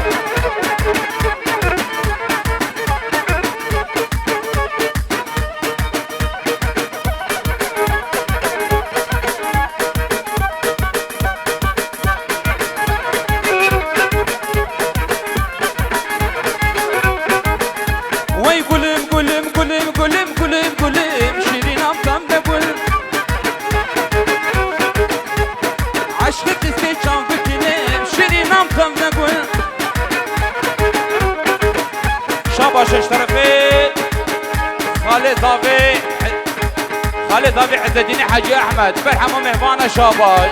خالد ضافي عز الدين حاجي احمد فرحه مهفانه شاباي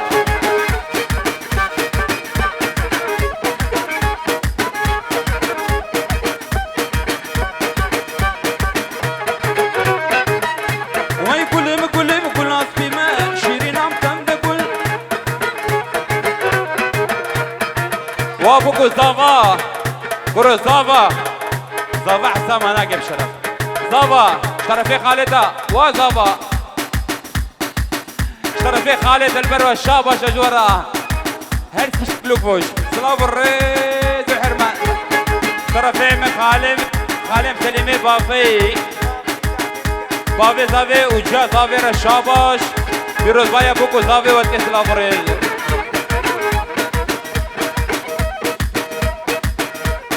وي كل ناس بما شيرين عم تنقل وابو زافا كرو زافا حسام انا جاب شرف زافا شرفي خالده وزافا شرفي خالد البر والشابه شجوره هرس لوكوش سلاف الريد وحرمان شرفي من خالم سليمي بافي زافي وجا زافي رشاباش بيروز بايا بوكو زافي واتكي سلاف الريد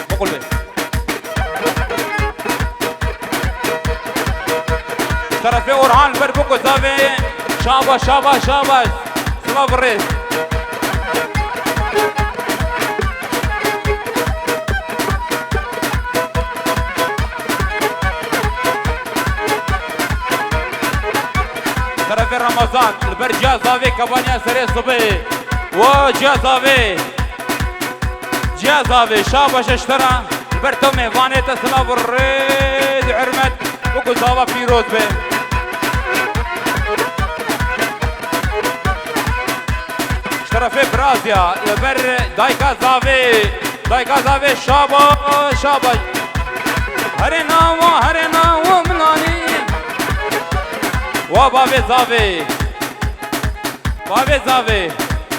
بقول بي شرفي اورهان البر بوكو زافي شاباش سلاف الريد شرفي رمضان البر جازافي كابانيا سري صبي جازافي شاباش اشترى البر تومي فانيتا سلاف الريد عرمت بوكو زافا فيروز بي شرفي برازيا البر دايكا زافي شاباش هرنا ومناني وبابي زافي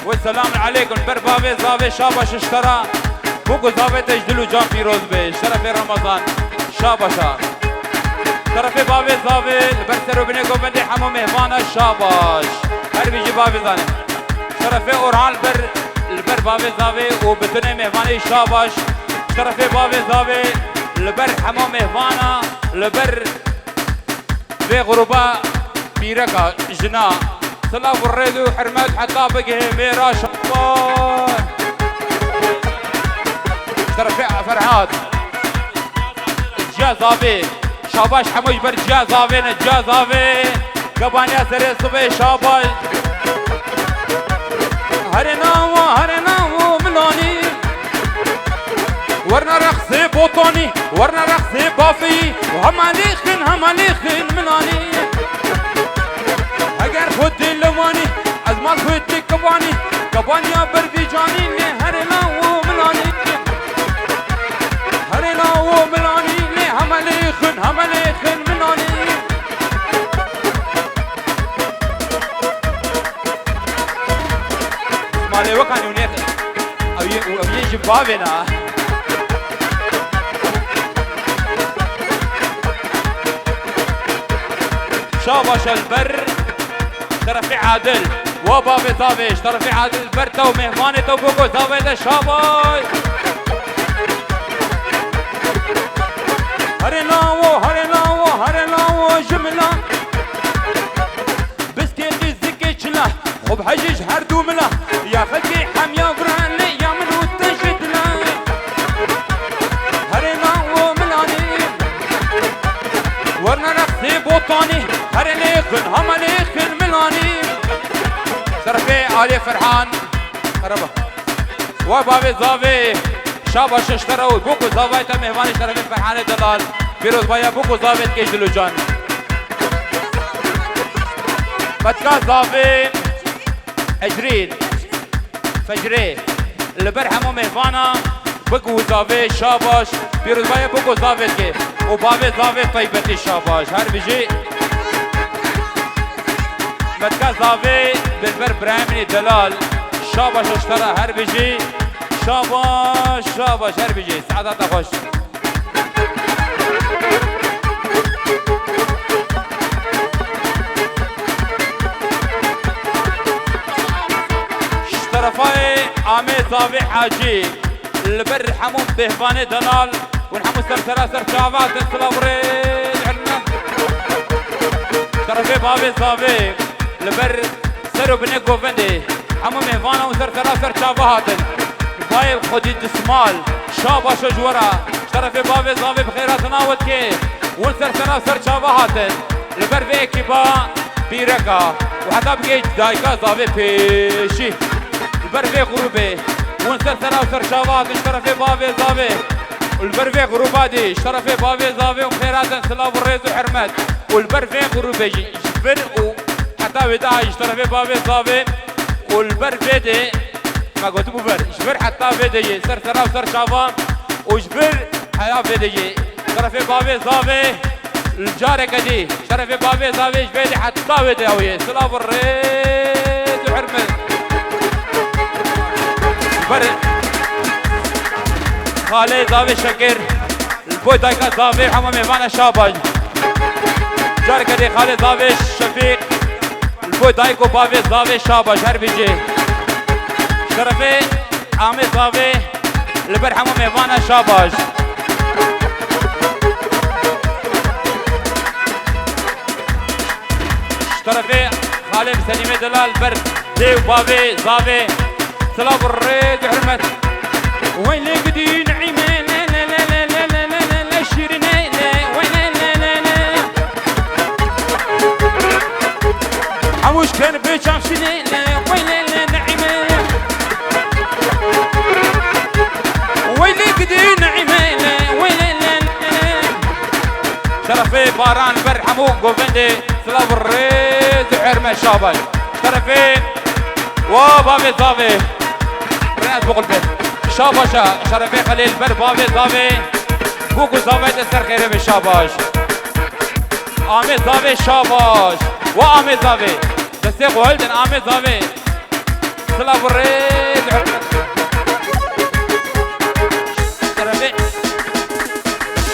والسلام عليكم بر بابي زافي شاباش اشترى بوكو زافي تجدلو جان فيروز بي شرفي رمضان شاباشا شرفي بابي زافي البر سروبني قوفندي حمو مهفانة شاباش هر بيجي بابي زاني شرفي اورهان البر بابي زافي وبتوني مهفاني شاباش شرفي بابي زافي البر حمو مهفانة البر في غرباء بيركا جنا سلاف الريد وحرمات حتى بقي ميرا شاباش شرفي فرحات جازافي شاباش حموش بر جازافي قبانيا سري صبي شاباش هرنا وملاني ورنا رقصي بوطوني ورنا رقصي بافي وهمالي خن ملاني اگر خود لواني ازمال خود كبانيا بربيجاني هرنا وملاني همالي خن ملاني مالي وكان يونيخ او يجي بابنا شاباش البر شرفي عادل وبابي زافي شرفي عادل البر تو مهماني تو بوكو زافي ده شاباش هرناو جملة بسكيتي زكيتشنا شرفي علي فرحان قربا وبابي زافي شاباش اشتروا بوكو زافي مهمان شرفي فرحان دلال فيروز بايا بوكو زافي كيش دلوجان متكا زافي اجرين فجري البرحمو مهوانا بوكو زافي شاباش فيروز بايا بوكو زافي كي وبابي زافي طيبتي شاباش هر بيجي متكا زافي بالبر برامني دلال شاباش اشترى هر بيجي شاباش شاباش هر بيجي سعادات خوش اشترفاي عامي زافي حاجي البر حموم بهباني دلال ونحمو سر شعبات الصلابري عنا شرفي بابي زافي البر سرو بني قوفندي حمو مهوانا وسر شعبات بايب خدي دسمال شابا شجورا شرفي بابي زافي بخيرات ناوت كي سر شعبات البر بيكي با بيركا وحتى بقيت دايكا زافي بيشي البر بي غروبي سر شعبات شرفي بابي زافي والبرفي غروبادي شرفي بابي زافي وخيرات سلاف الريز وحرمات والبرفي غروبي جبر وحتى وداع شرفي بابي زافي والبرفي دي ما قلت بوبر جبر حتى فيدي سر شافا وجبر حيا فيدي شرفي بابي زافي الجاري كدي شرفي بابي زافي جبيدي حتى فيدي سلاف الريز وحرمات خالي زافي شكر البوي دايكا زافي حمام مهمان شاباج جار كدي خالي زافي شفيق البوي دايكو بافي زافي شاباج هر بيجي شرفي عامي زافي البر حمام مهمان شاباج شرفي خالي مسلمي دلال بر ديو بافي زافي سلام الريد حرمت وين لقدي نعيمة لا لا لا لا لا لا لا لا لا شيرنا لا وين لا لا لا لا عموش كان بيشام شيرنا لا وين لا لا نعيمة وين لقدي نعيمة لا وين لا لا شرفي باران برحمو قوفندي سلام الريد حرمة شاباي شرفي وبابي زافي رنات بوق البيت شاباشا شرفي خليل بر بابي زافي بوكو زافي تسر خيري بالشاباش آمي زافي شاباش وآمي زافي دستيق وهلدن آمي زافي سلاف الريد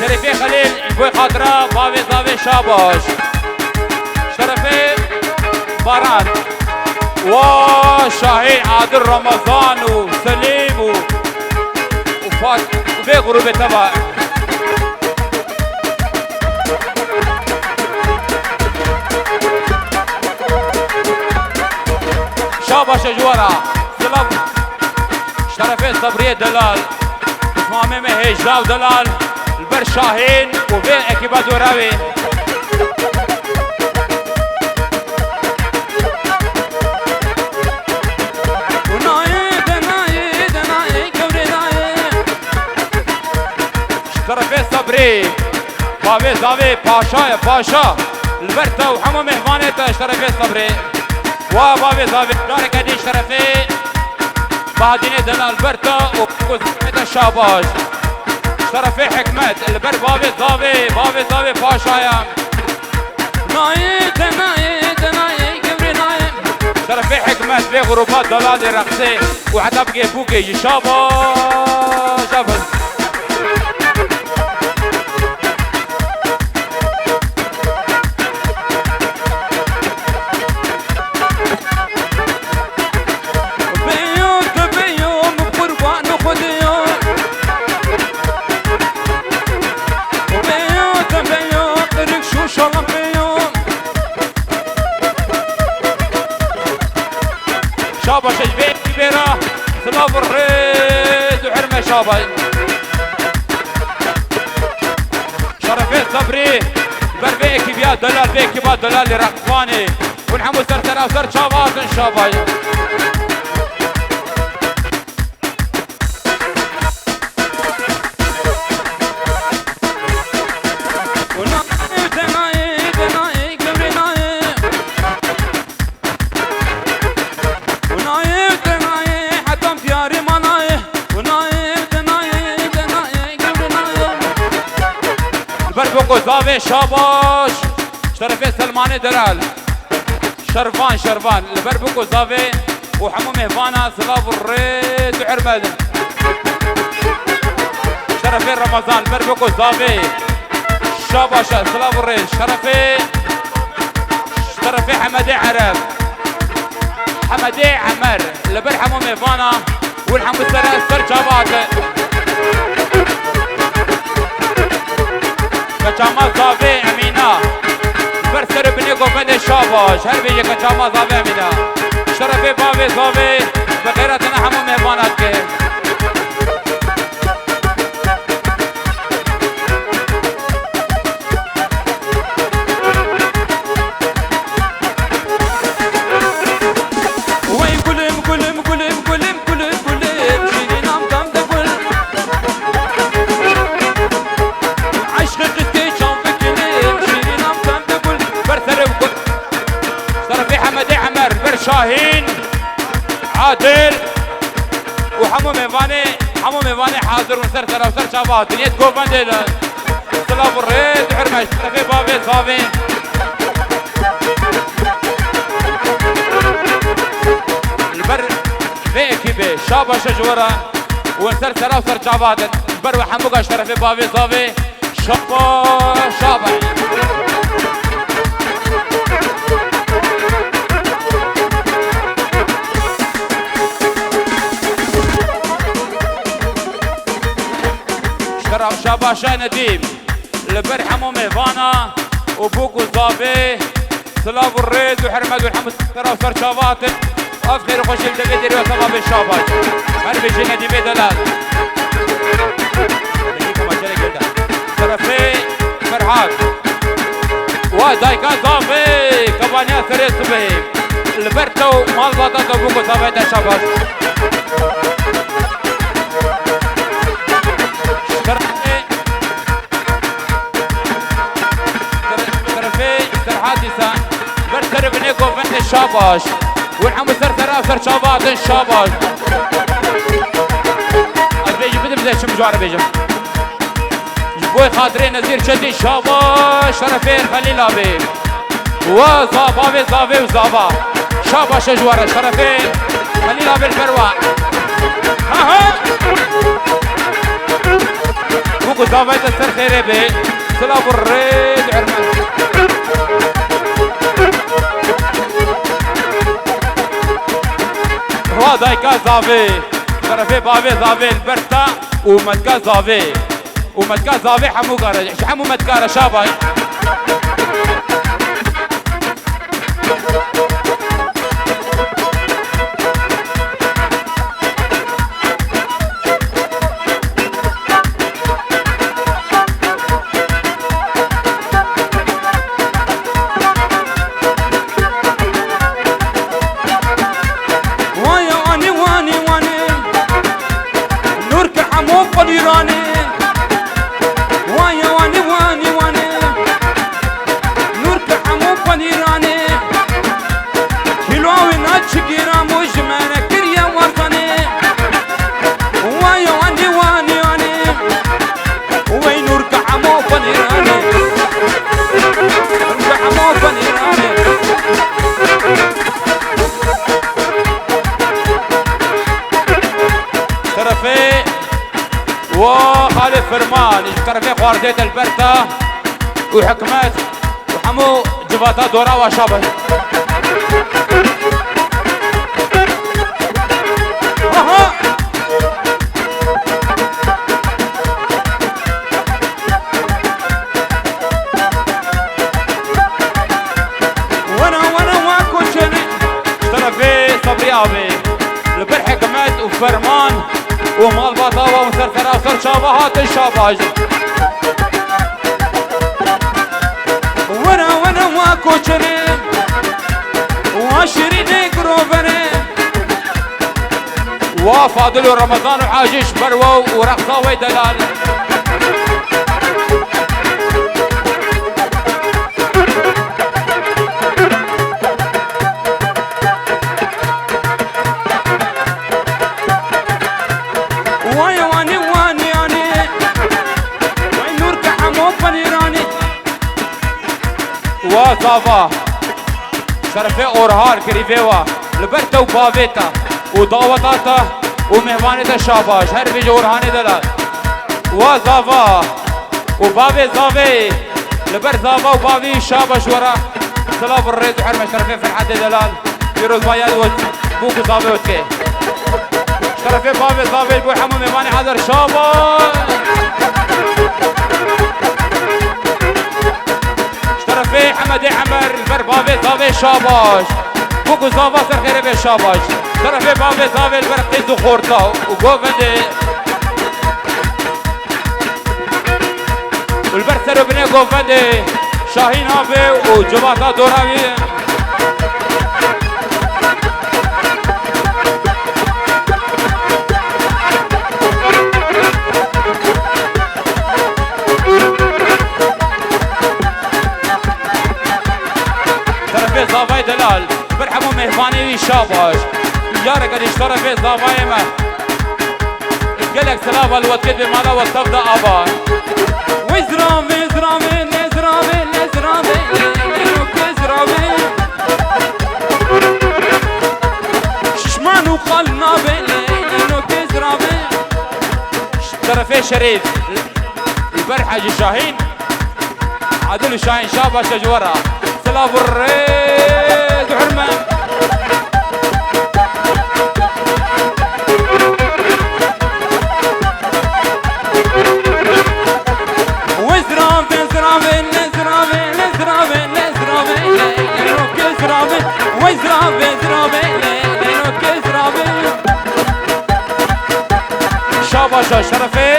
شرفي خليل بوي خاطرة بابي زافي شاباش شرفي باران وشاهين عادل رمضان وسليم وفات وبي غروبي تبع شابا شجورة سلام شرفي صبرية دلال اسمامي هيجاو دلال البر شاهين وبي اكيبات وراوي شرفي صبري بابي زافي باشا يا باشا البرتا وحمو مهمانيته شرفي صبري وبابي زافي دارك هدي شرفي بعدين دلال البرتا وكوزمته شاباش شرفي حكمت البر بابي زافي باشا يا نايت كبري نايت شرفي حكمت في غروبات دلال رقصي وحتى بقي بوكي شاباش شاباش شابا شجبين كبيرة سلاف الريد وحرمة شابا شرفي صبري بربيكي بيا دلال بيكي با دلال رقصاني ونحمو سر شابات شابا زاوي شاباش شرفي سلماني دلال شرفان البربكو زاوي وحمو مهفانا سلاف الريد وحرمد شرفي رمضان بربكو زاوي شاباش سلاف الريد شرفي حمدي عرب حمدي عمر لبر حمو مهفانا والحمو سر جابات كجامال زاوي امينه برسر بني قوفن شاباش هر بيجي كجامال زاوي امينه شرفي باوي زاوي بغيرتنا حمو مهفانات کے شاهين عادل وحمو ميفاني حاضر ونسر سر وسر شابات نيت كوفان ديلا سلاف الريد حرمش تفي بابي صافي البر في اكيبي شابا شجورة ونسر سر وسر شابات البر وحمو قاش ترفي بابي صافي شابا شاباشا نديم لبر حمو ميفانا وبوكو زافي سلاف الريد وحرمد والحمد ترى وصر شابات افخر وخش الدقيدري وصباب الشابات هل بيجي نديمي دلال شرفي فرحات ودايكا زافي كبانيا سري صبحي لبرتو مال باطا بوكو زافي دا شابات برسر بنيكو فن الشاباش والحمو سر شابات الشاباش البيجي بدم زي شم جوار بيجم جبوي خاطري نزير شدي شاباش شرفين خليل ابي وزافا زافي وزافا شاباش جوار شرفين خليل ابي الفروع ها بوكو زافا تسر خيري بي سلاف الريد عرمان دايكا زافي شرفي بافي زافي البرتا ومتكا زافي حمو قارج حمو متكارا شاباي وخالد فرمان شرفي خوارديت البرتا وحكمات وحمو جفاتا دورا وشابه وانا واكو شني شرفي صبريابي البر حكمات وفرمان ومال بطاوة ومسرسرة وسر شابهات الشاباج وانا واكو شرين واشرين قروفني وفاضل ورمضان وحاجيش بروو ورقصة ويدلال زافا شرفي اورهار كريفيوا لبرتا وبافيتا ودعوتاتا ومهمانيتا شاباش هر بيجي اورهاني دلال وزافا وبافي زافي لبر زافا وبافي شاباش ورا سلاف الريز وحرمة شرفي في الحد دلال فيروز مايال بوكو زافي وتكي شرفي بافي زافي البو حمو مهماني حضر شاباش شرفي حمدي عمر البر بافي زافي شاباش بوكو زافا سر خيري بي شاباش شرفي بافي زافي البر قيز وخورتا وقوفندي والبر سر بني قوفندي شاهين هابي وجباتا دوراوي شرفي زافاي دلال برحمو مهفاني شاباش يارك اللي اشترى في زافاي ما قالك سلافا الوتكت بمالا والصفدة ابا وزرامي زرامي نزرامي نزرامي نزرامي ششمان وقلنا بيني نزرامي شرفي شريف البرحة جي شاهين عدل شاهين شاباش جورا سلاف الريد وحرمة وزرامي زرامي نزرامي نزرامي نزرامي لينوك زرامي وزرامي زرامي لينوك زرامي شاباشا شرفي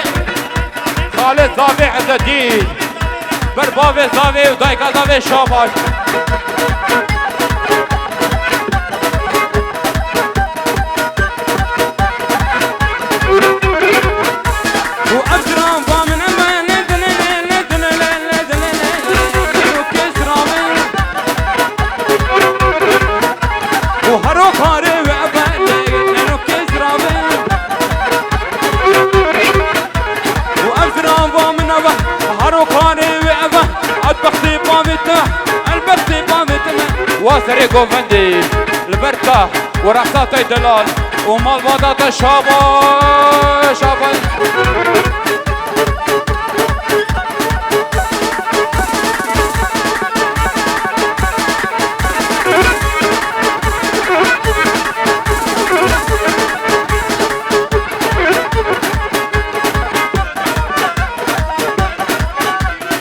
خالد زافي عز الدين بربابي زافي ودايكا زافي شاباش وأجرام بامن أمان وهرو خاري وعبالي كسرامي وأجرام بامن أمان هرو خاري وعبالي البختي بامته البختي بامته واسري قوفندي البرتا ورقصاتي دلال ومال بادات شابا شابا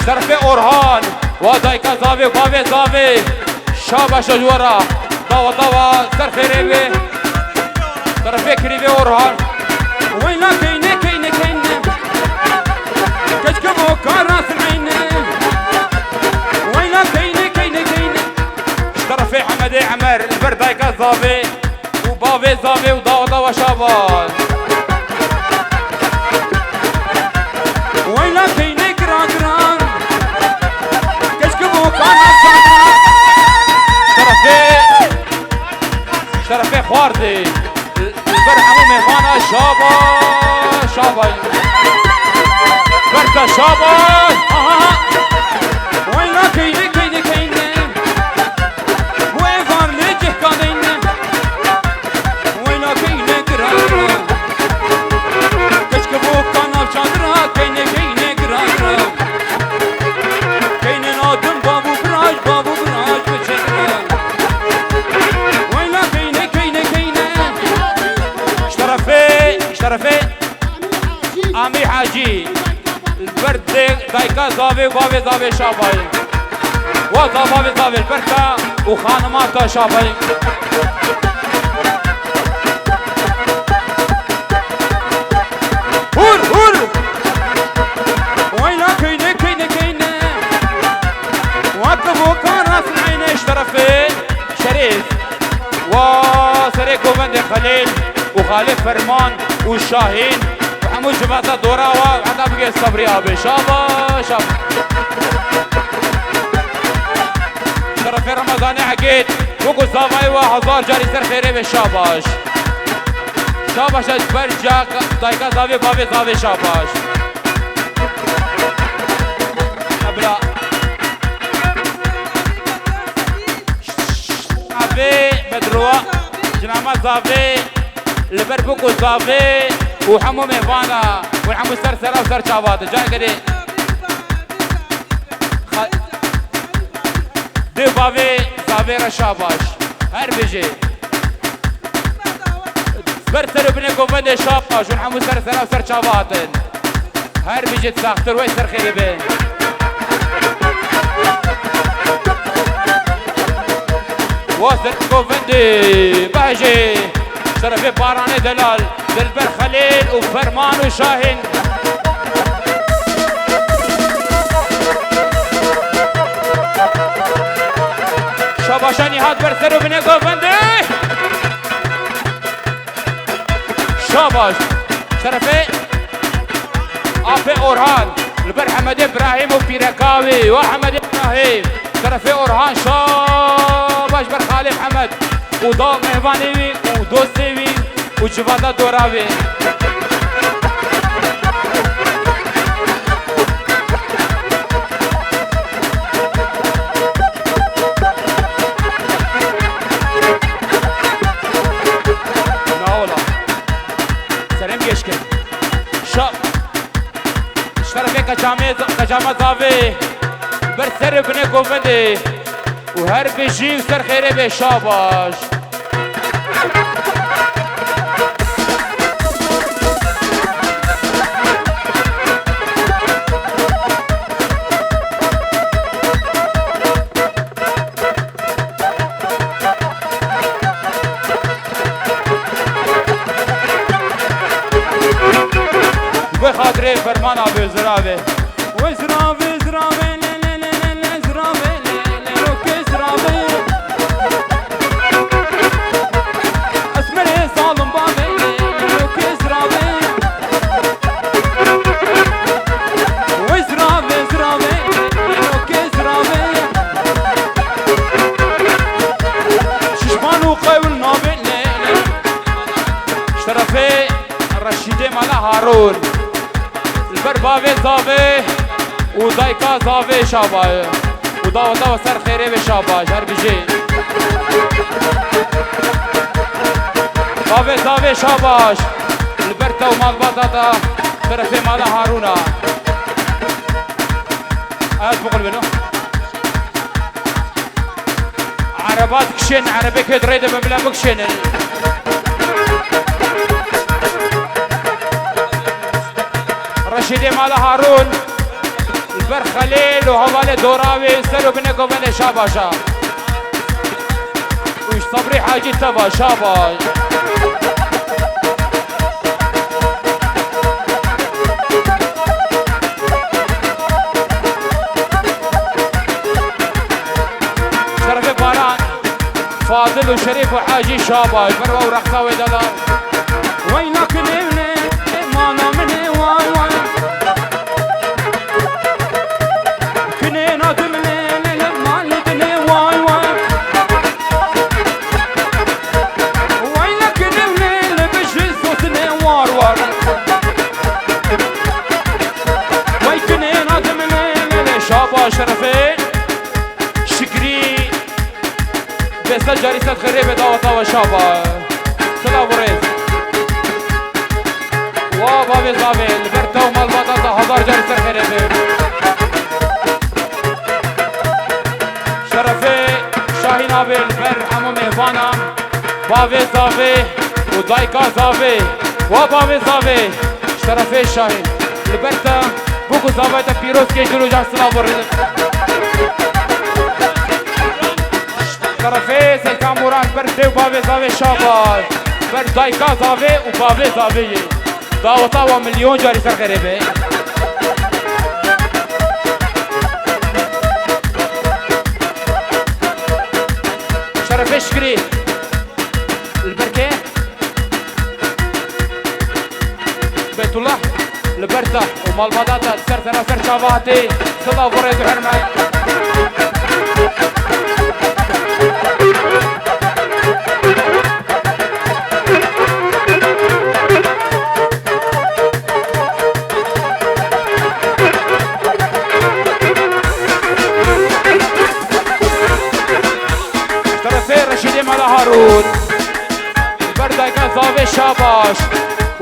شرفي اورهان ودايكا زافي وبافي زافي شابا شجورا دوا دوا سرفي ريبي شرفي كريبي اورهان ويلا كيني كيني كيني كشكبو كراس العيني ويلا كيني كيني كيني شرفي حمدي عمر البردايكا زافي وبافي زافي ودوا دوا شابا ويلا كيني كران كران شرفي خواردي البرحة مهمانة شابا شابا بركة شابا وينا كيني كيني كيني وين فار نجح كانيني وينا كيني كران كشكبو كان بشادرها كيني كيني كران كيني نادم بابو براج بشدرها شرفي امي حاجي البرد دايكا زافي وبافي زافي شاباي وزافي زافي البركة وخانماتا شاباي هور هور ويلا كيني كيني كيني وقفوا كان راس العين شرفي شريف وسري قوفندي خليل وخالد فرمان والشاهين وحمود جبهة دوراوة وعندها بقي الصبري أبي شابا شابا شرفي رمضاني عقيد وقو صافي وهزار جاري سر خيري بالشاباش شاباش برجاك دايكا زافي بافي زافي شاباش أبلا زافي بدروا جناما زافي لبربوكو زافي وحمو ميفانا والحمو سرسرة وسر شابات جاي كده دي بافي زافي رشاباش هر بيجي برسر بنكو فدي شاباش والحمو سرسرة وسر شابات هر بيجي تساختر ويسر خيري بين واسر كوفندي باجي شرفي باراني دلال دلبر خليل وفرمان وشاهين شاباشاني هات برسر وبني كوفندي شاباش شرفي افي اورهان البر حمد ابراهيم وبيركاوي وحمد ابراهيم شرفي اورهان شاباش بر خالد حمد وضاء مهواني وين ودوستي وين وجوادا دورا وين ناولا سلام يشكل شاب شرفي كجامة زافي برسر بني كوفندي وهر بيجي وسر خيري بشاباش بخاطري فرمان ابو زرابي وزرابي زرابي زرابي روكي زرابي اسمري صالم بابي روكي زرابي وزرابي زرابي روكي زرابي ششمان وقاول نابي شرفي الرشيدي مالا هارون البرباوي زافي ودايكا زافي شاباي وداوتا وسر خيري بشاباش هر بيجي زافي زافي شاباش البرتا ومال بطاطا طرفي مالا هارونا هات بقول بنو عربات كشن عربي كد ريده بملا بكشن رشيدي مال هارون البر خليل وهوالي دوراوي سلو بنكو بني شاباشا وش صبري حاجي تبا شاباش شرفي باران فاضل وشريف وحاجي شاباش مروا ورقصاوي دلال وينك نبني مانا مني واي واي شرفي شكري بس جاريسات خريبة دعوة وشابا سلام وريز وبابي زابي البرتا ومال بطاطا هزار جاريسات خريبة شرفي شاهين ابي البر حمو مهوانا بابي زابي ودايكا زابي وبابي زابي شرفي شاهين البرتا بوكو زابايتا بيروز كيجلو جان سلام وريز طرفي سلطان مراد برده وبابي زاوي شاباش بر دايكا زاوي وبابي زاوي دعوتا ومليون جاري سر غريبه شرفي شكري البركة بيت الله البرتا ومالماداتا سر سر شاباتي صلاة وريد وحرمي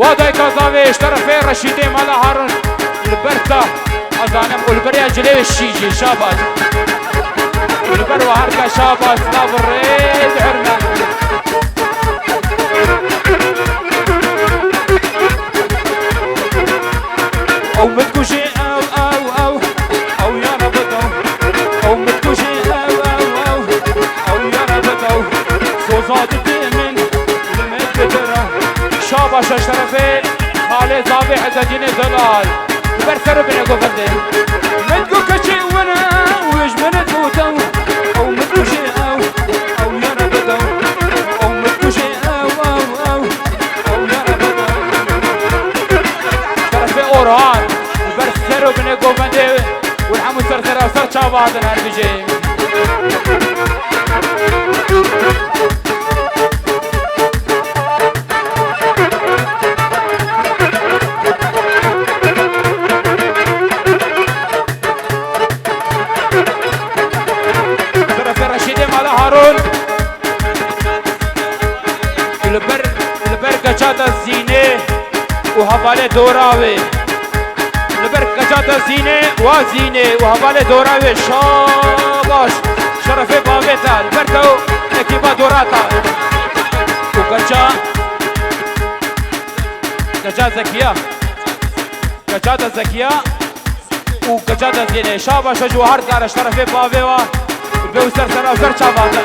وادای کازاویش طرف رشیده مالا هارون البرتا ازانم البریا جلوی شیجی شاباش البر و هرکا شاباش لا برید حرمه او متكوشي او يا ربطو او متكوشي او يا ربطو صوصات من المتكترة شاباش اشترفي خالد زابي عزدين زلال برسر بنيكو فردي متكو كشي وانا ويش من تفوتو او متكوشي او يا ربطو او متكوشي او يا ربطو اشترفي اوران برسر بنيكو فردي والحمو سرسر وسر شابات الهربجي وهفاله دوراوي لبركة زينة وزينة وهفاله دوراوي شاباش شرفي بابتا البركة اكيبا دوراتا وكجا زكية كجا زكية وكجا زينة شاباش جوهر كار شرفي بابوا بيوسر سر وسر شاباتا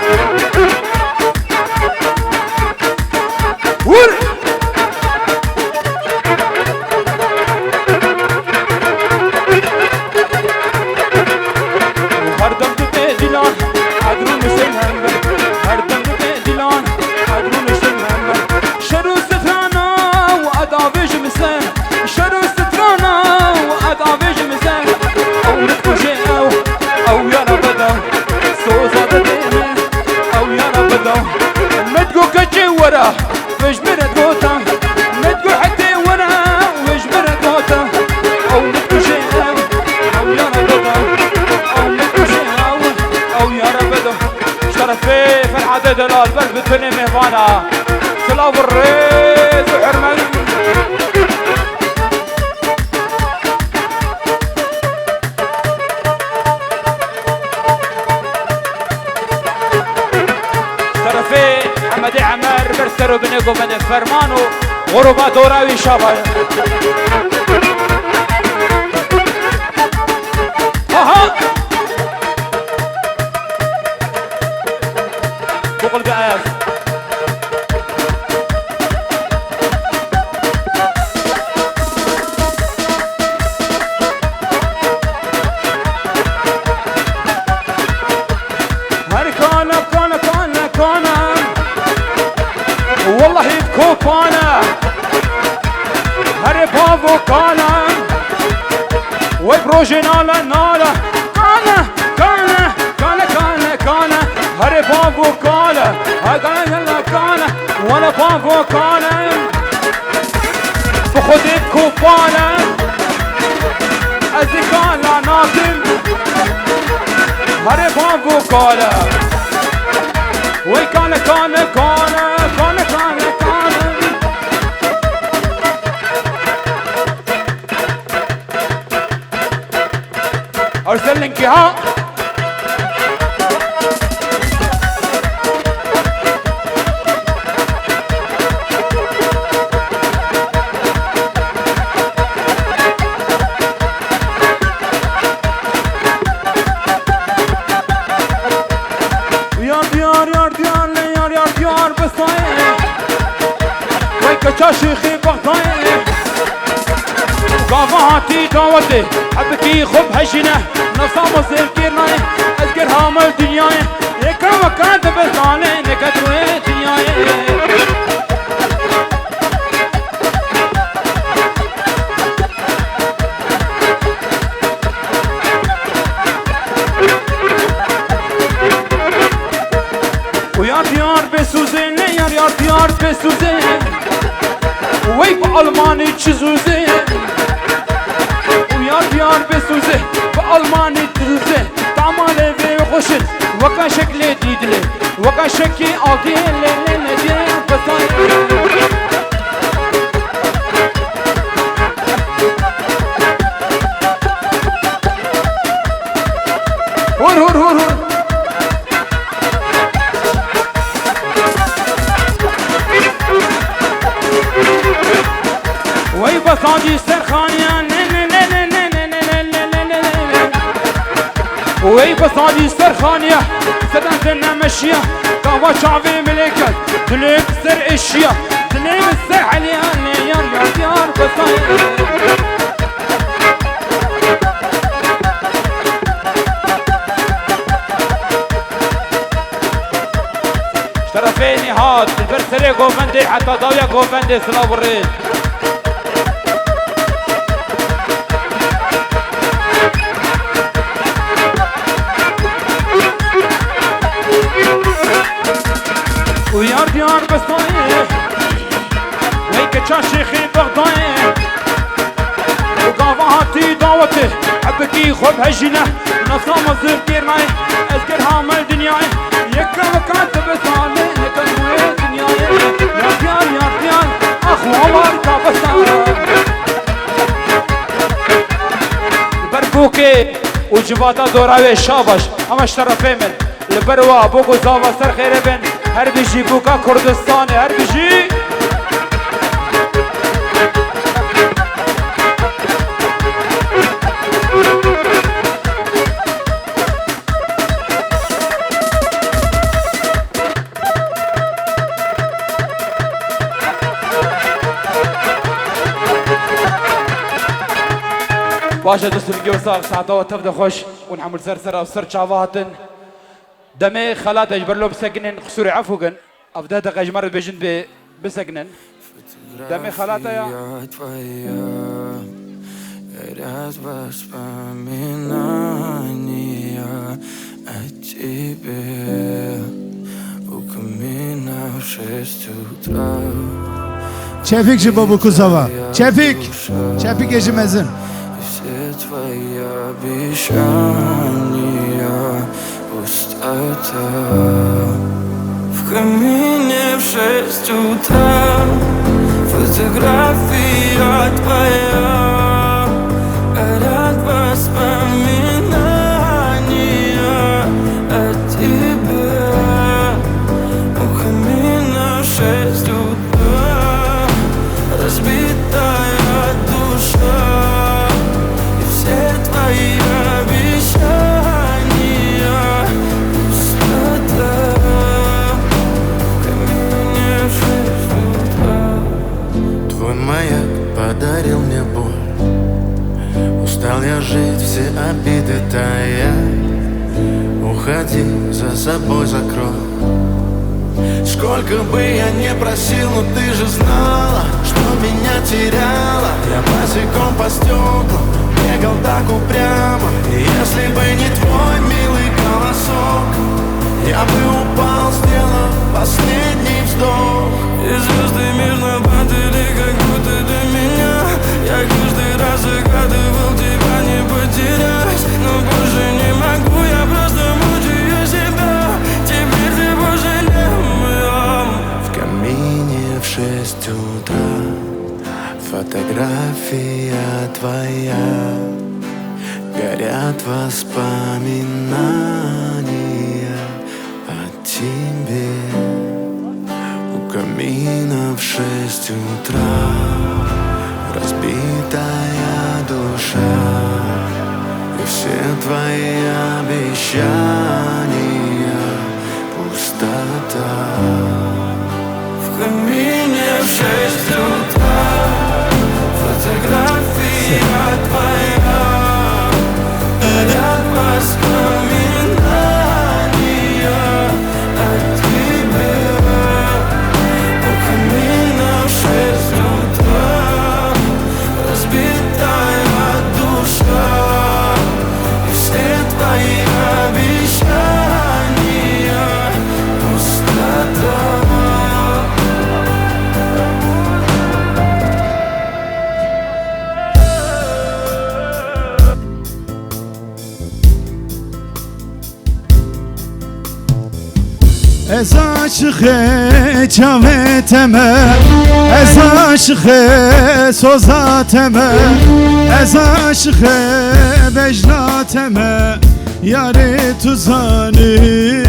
وجبرت غوتا متقو حتى وانا وجبرت غوتا او متقو شيء او يا ربدا او متقو شيء او يا ربدا شرفي في العدد الالبرد بتبني مهفانا سلاو الريز وحرمان شرفي حمدي عمر برسرو بنيكو من فرمانو غربا دوراوي شابا اها بقول بقاس والله بكوبانا هري بافو كانا وبروجينالا نالا كانا هري بافو كالا هكذا كانا ولا بافو كانا بخد بكوبانا ازيكالا ناكل هري بافو كالا ويكانا كانا ارسل الانكهاء يار بصايع ويكا شيخي بغضايع قافاتي داوتي حبكي خب هجنه نصام وزيركيرناي اذكر هامل دنياي يكا وكاد بزاني نكدوي دنياي ويا ديار بسوزين يا ديار بسوزين ويب ألماني تشزوزين ويا ديار بسوزين بألماني تزوزين تعمالي في خوشن وكا شكلي ديدلي وكا شكي عالدين لين ندين بصاين وي بصادي سرخانية سرنا نمشية كوا شعبي ملكت دليم سر اشياء دليم السر عليا يار يار يار بصادي شرفيني هات البرسري قوفندي حتى ضوية قوفندي سلام الريد ويار ديار بسطاية ويك تشاشيخي بغضاية وقافا هاتي دعوته حبكي خب هجنة نصام الزير دير معي اذكر هامل دنياي يكا وكانت بسالي يكا نوي دنياي يا ديار اخو عمر كابسان بربوكي وجباتا دوراوي شابش همش طرفي من البروا بوكو زاوا سر خير بن هر بيجي بوكا كردستان هر بيجي باشا دستو نجيو ساق ساعتا وتفد خوش ونحمل سرسرة وسر شعباتن دمي خلات اجبر له بسكنن خسوري عفوقن افدا دقا اجمر بجن بسكنن دمي خلاتا يا Eras воспоминания о тебе, упоминал 6 утра. Çevik Jibo Kuzava. Çevik. Çevik Ejimezin. Все твои обещания, пустота. В камине в 6 утра, фотография твоя. Горят воспоминания о тебе. У камина в 6 утра, разбитая душа. И все твои обещания пустота. В камине в 6 утра. Твой маяк подарил мне боль. Устал я жить, все обиды тая. Уходи, за собой закрой. Сколько бы я не просил, но ты же знала, что меня теряла. Я босиком по стеклам бегал так упрямо. И если бы не твой милый голосок, я бы упал, сделав последний вздох. И звезды мирно падали, как будто до меня. Я каждый раз загадывал тебя не потерять, но больше не могу, я просто мучаю себя. Теперь ты пожалел моем. В камине в 6 утра, фотография твоя. Горят воспоминания о тебе. У камина в 6 утра, разбитая душа. И все твои обещания пустота. В камине в 6 утра, фотография твоя. Горят воспоминания о тебе. У камина в 6 утра, разбитая душа. И все твои обещания пустота. Ez aşıkhe çaveteme, ez aşıkhe sozateme, ez aşıkhe vecdateme, yari tuzani.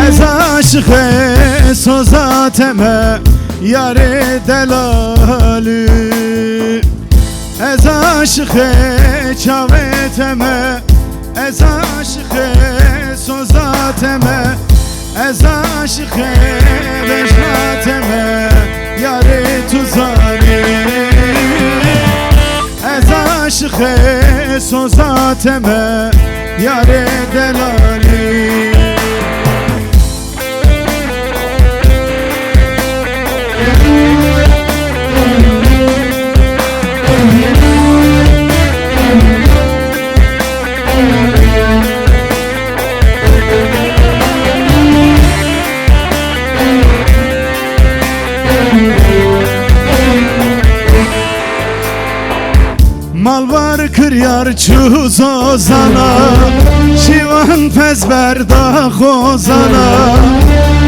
Ez aşıkhe sozateme, yari delali. Ez aşıkhe çaveteme, Ez aşıkı sozateme, ez aşıkı beşrateme, yare tuzani. Ez aşıkı sozateme, yare delali. Mal var kıryar çuzozana, şivan pezberda khozana.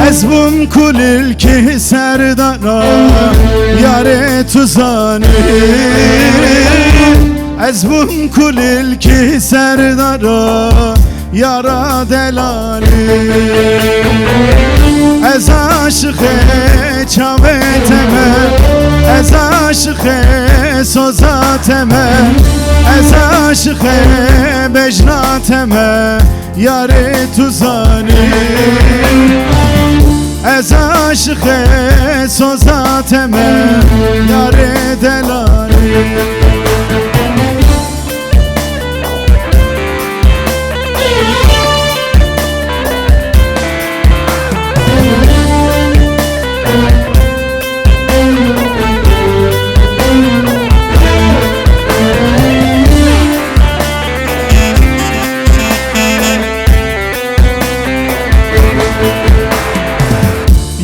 Ez bum kulil ki serdana, yare tuzani. Ez bum kulil ki serdana, yara delali. Ez aşıkı çaveteme, ez aşıkı sozateme, ez aşıkı bejrateme, yare tuzani. Ez aşıkı sozateme, yare delali.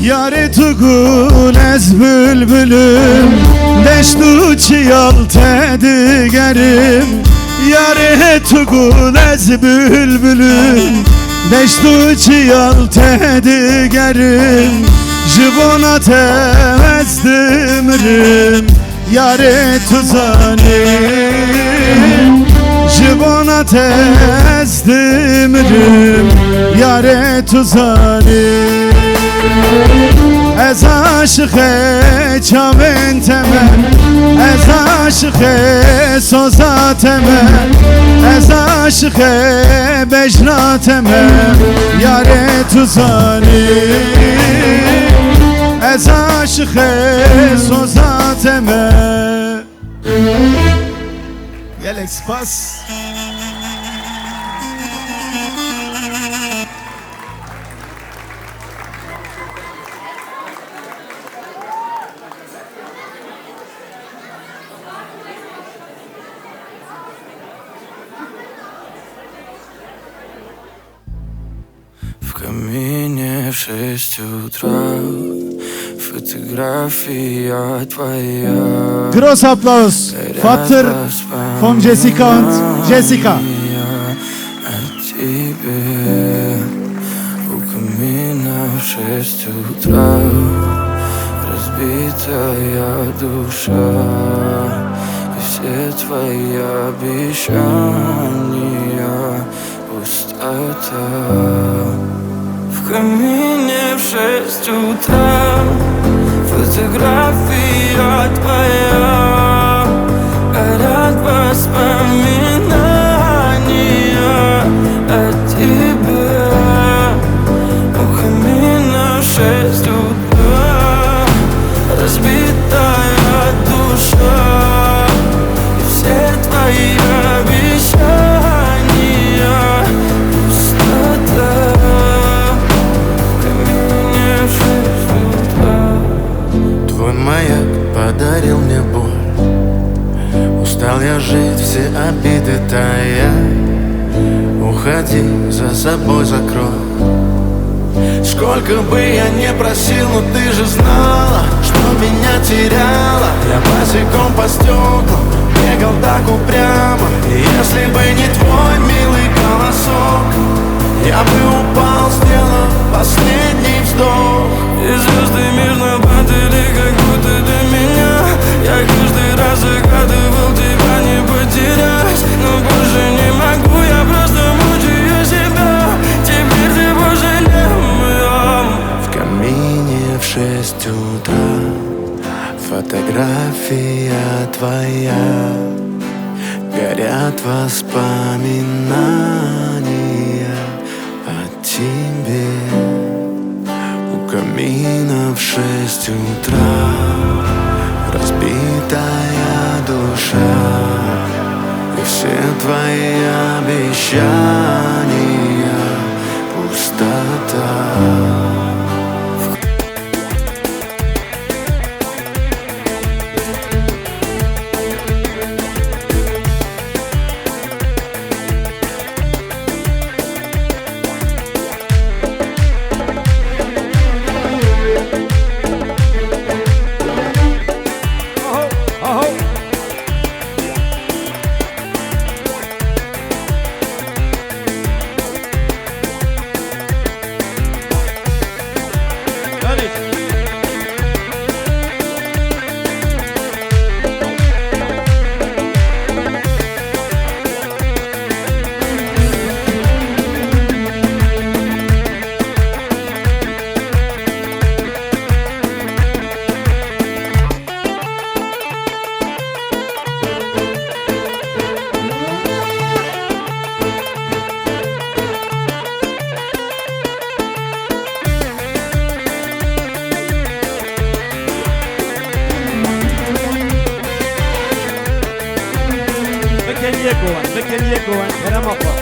Yare tugul ez bülbülüm, deştu çiyal tedigerim. Yare tugul ez bülbülüm, deştu çiyal tedigerim. Jibona temezdimrim, yare tuzani. Jibona tezdimrim, yare tuzani. Ez aşıkı çaventeme, ez aşıkı sozateme, ez aşıkı bejrateme, yare tuzani. Ez aşıkı sozateme. Gel Expas. В камине в 6 утра фотография твоя. Gross Applaus Vater von Jessica und Jessica. От тебе у камина в 6 утра разбитая душа, и все твои обещания пустота. В камине в 6 утра фотография твоя, горят воспоминания о тебе. У камина в 6 утра разбитая душа, и все твои обещания пустота. Твой маяк подарил мне боль, устал я жить, все обиды тая. Уходи, за собой закрой. Сколько бы я не просил, но ты же знала, что меня теряла. Я босиком по стеклам бегал так упрямо, и если бы не твой милый голосок, я бы упал, сделав последний вздох. И звезды мирно падали, как будто до меня. Я каждый раз загадывал тебя не потерять, но больше не могу, я просто мучаю себя. Теперь ты пожалел меня. В камине в 6 утра фотография твоя, горят воспоминания о тебе. У камина в 6 утра разбитая душа, и все твои обещания пустота. بكن يكوان كرم أقوى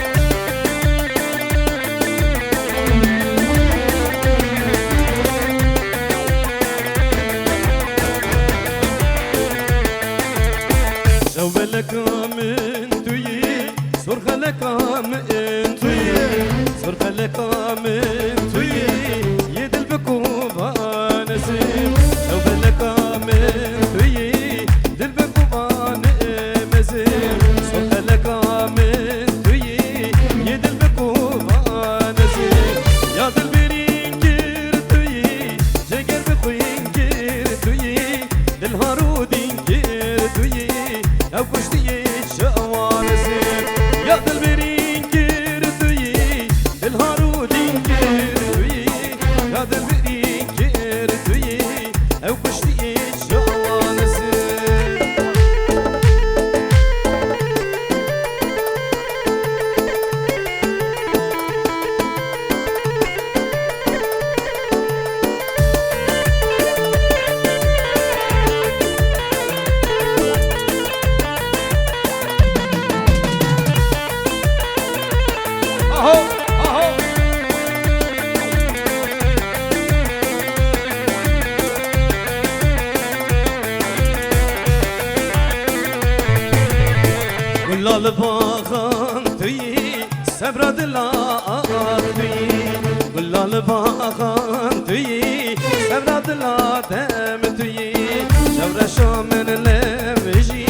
شوف لك من توي صرخ لك من توي صرخ لك من توي يد البكوبة نسيم شوف لك من توي دل بكوبة نمزيم صرخ لك من توي يد البكوبة نسيم يا دل برينكر توي جگر بخوينكر توي دل هارودينكر توي أو كشتي شوان زين يا دل برينكر توي دل هارودينكر توي يا دل برينكر توي أو كشتي شوان زين أهو أهو ولا الباغان توي سبرا دلات توي ولا الباغان توي سبرا دلات دم توي شورا شامن لمجي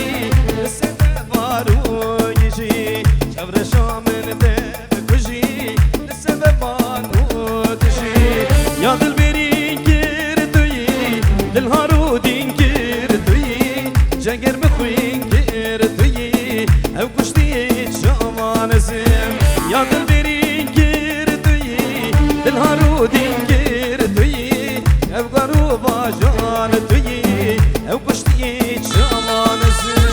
السنة بارو يجي شورا شامن دم كجي السنة بارو تجي يا دل برينكر توي دل هارودينكر توي جگر بخوينكر توي أو كشتي شامان زين يا دل برينكر توي دل هارودينكر توي أو قروبا جان توي أو كشتي شامان زين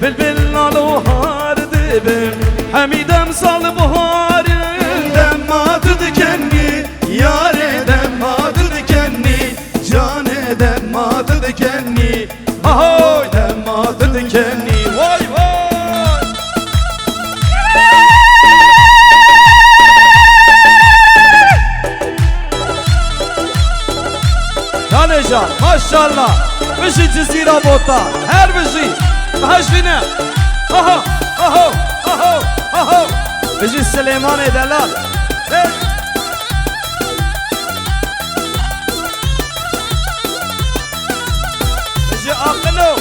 بالبل نالو دمات دکنی آهای دمات دکنی وای وای دانه جان ماشالله بشی جزیره بوتا هر بشی بهش بینه آها آها آها آها بجي سليمان دلال بجي آقلو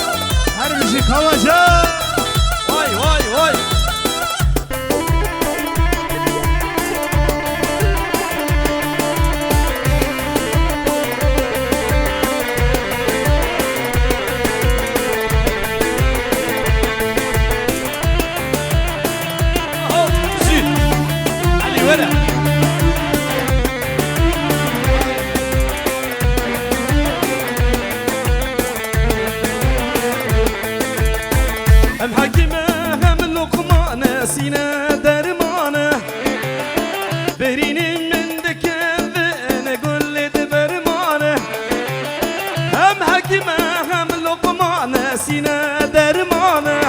هر بشی کواجا وای وای وای ولا هم حكيمة هم لقمانة سينا درمانة بريني من دكذن قول دبرمانة هم حكيمة هم لقمانة سينا درمانة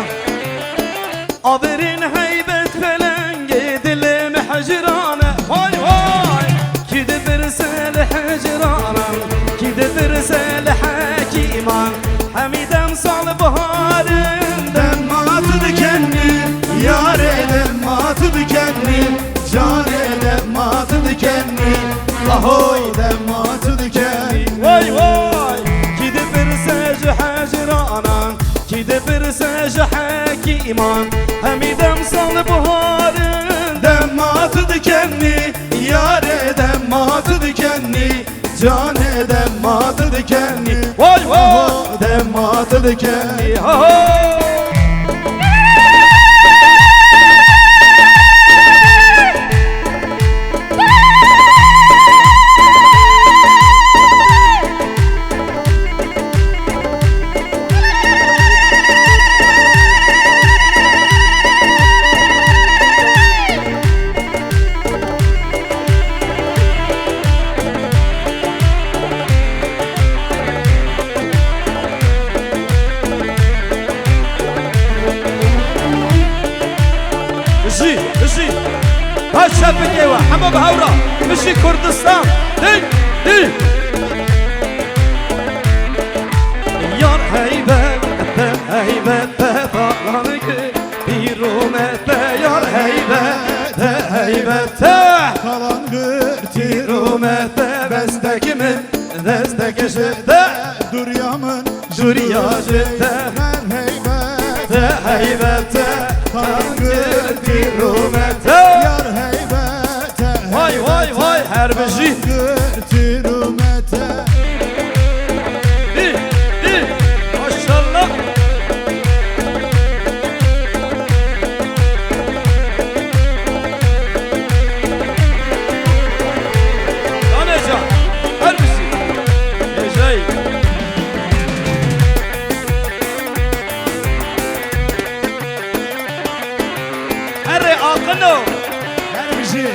أضرين هيبة فلنج دل محجرانة واي واي كده برسل حجرانا كده برسل حكيمان حميدم صال بهار دمات دکنی یار دمات دکنی جان دمات دکنی آهای دمات دکنی واي واي كده برسل حجرانا كده برسل حكيمان حميدم صال بهار دمات دکنی یار دمات دکنی جان دمات دکنی واي واي آها دمات دکنی مشي مشي هالشاب ايوه حمى بهورة مشي كردستان دي دي يار هيبة هيبة طالانك بيرومة يار هيبة هيبة kalan gırti بيرومة بستك من دستك شدة dur yamın جوريا جدة ben heybet هيبة kalan gırti بيرومة yar heybet Vay vay vay her beşi gırti rumete Di di Maşallah Daneca her beşi Ecey Her akıllı her bir şey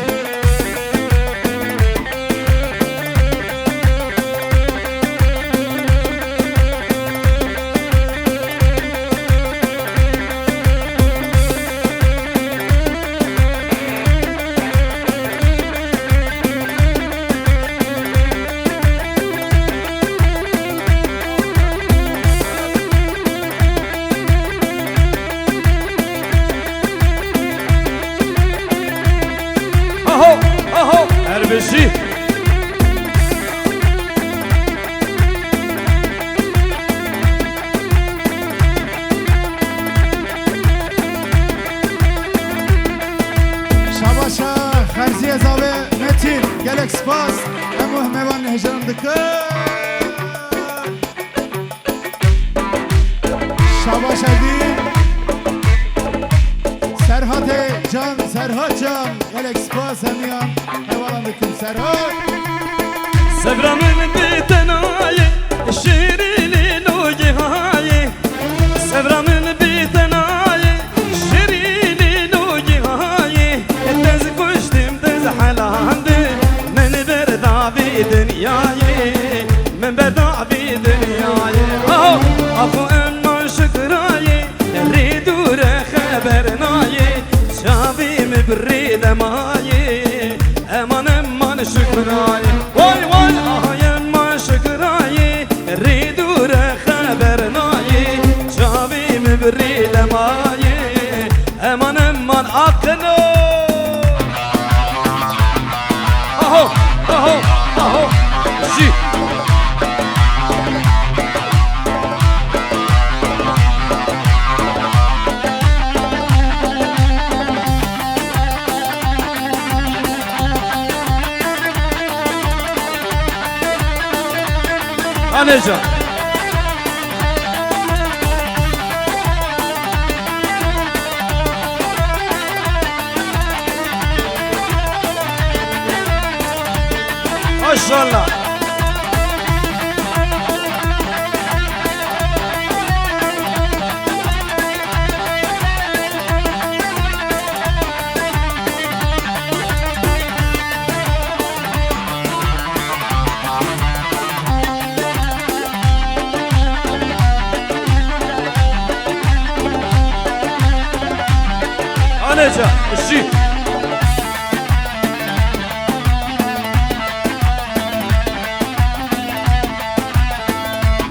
Aho aho her beşi Şabaşa Xərziyə Zavə Metin Gələk Spas Əmuh Mevan Hecandıkı Şabaşa Din Serhat Can Serhat Can Gələk Spas Əmiyan Hevalandıkım Serhat Sevramın bitenayı şirinin o gihayı Sevramın bitenayı şirinin o gihayı Tez koştum tez halandı Men berdavi dünyayı Men berdavi dünyayı دمایه امان امان شکرایه وای وای آهای امان شکرایه ری دور خبر نایه جاوی مبری دمایه امان امان آقنو آهو آهو آهو جی Aneca. Maşallah. Aneca. Şi.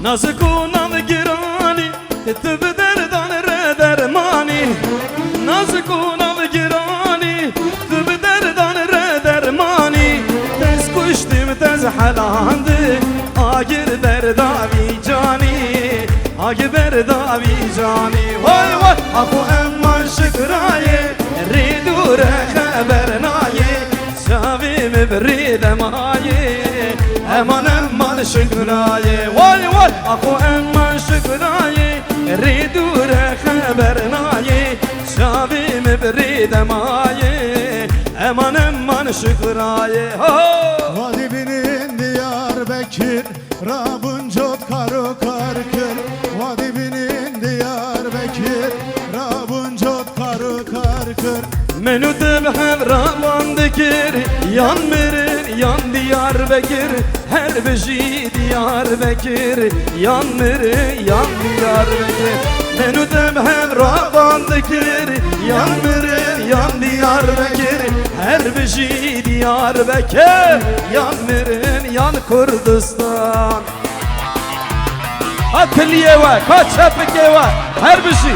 Nazıkunan girani tüb derdan re dermani Nazıkunan girani tüb derdan re dermani Tez kuştum tez halandı Agir berdavi cani Agir berdavi cani Vay vay Aku emman şıkraye Ridure haber naye Şavim bri demaye Eman eman şükraye Vay vay Aku eman şükraye Ridure haber naye Şavim bri demaye Eman eman şükraye Vadi binin Diyarbakır Rabuncot karu karkır Vadi binin Diyarbakır Rabuncot karu karkır Menü tebhev ravan dikir Yan mirin yan Diyarbakır Her beji Diyarbakır Yan mirin yan Diyarbakır Menü tebhev ravan dikir Yan mirin yan Diyarbakır Her beji Diyarbakır Yan mirin yan Kurdistan Atliye var, kaç hepike var Her beji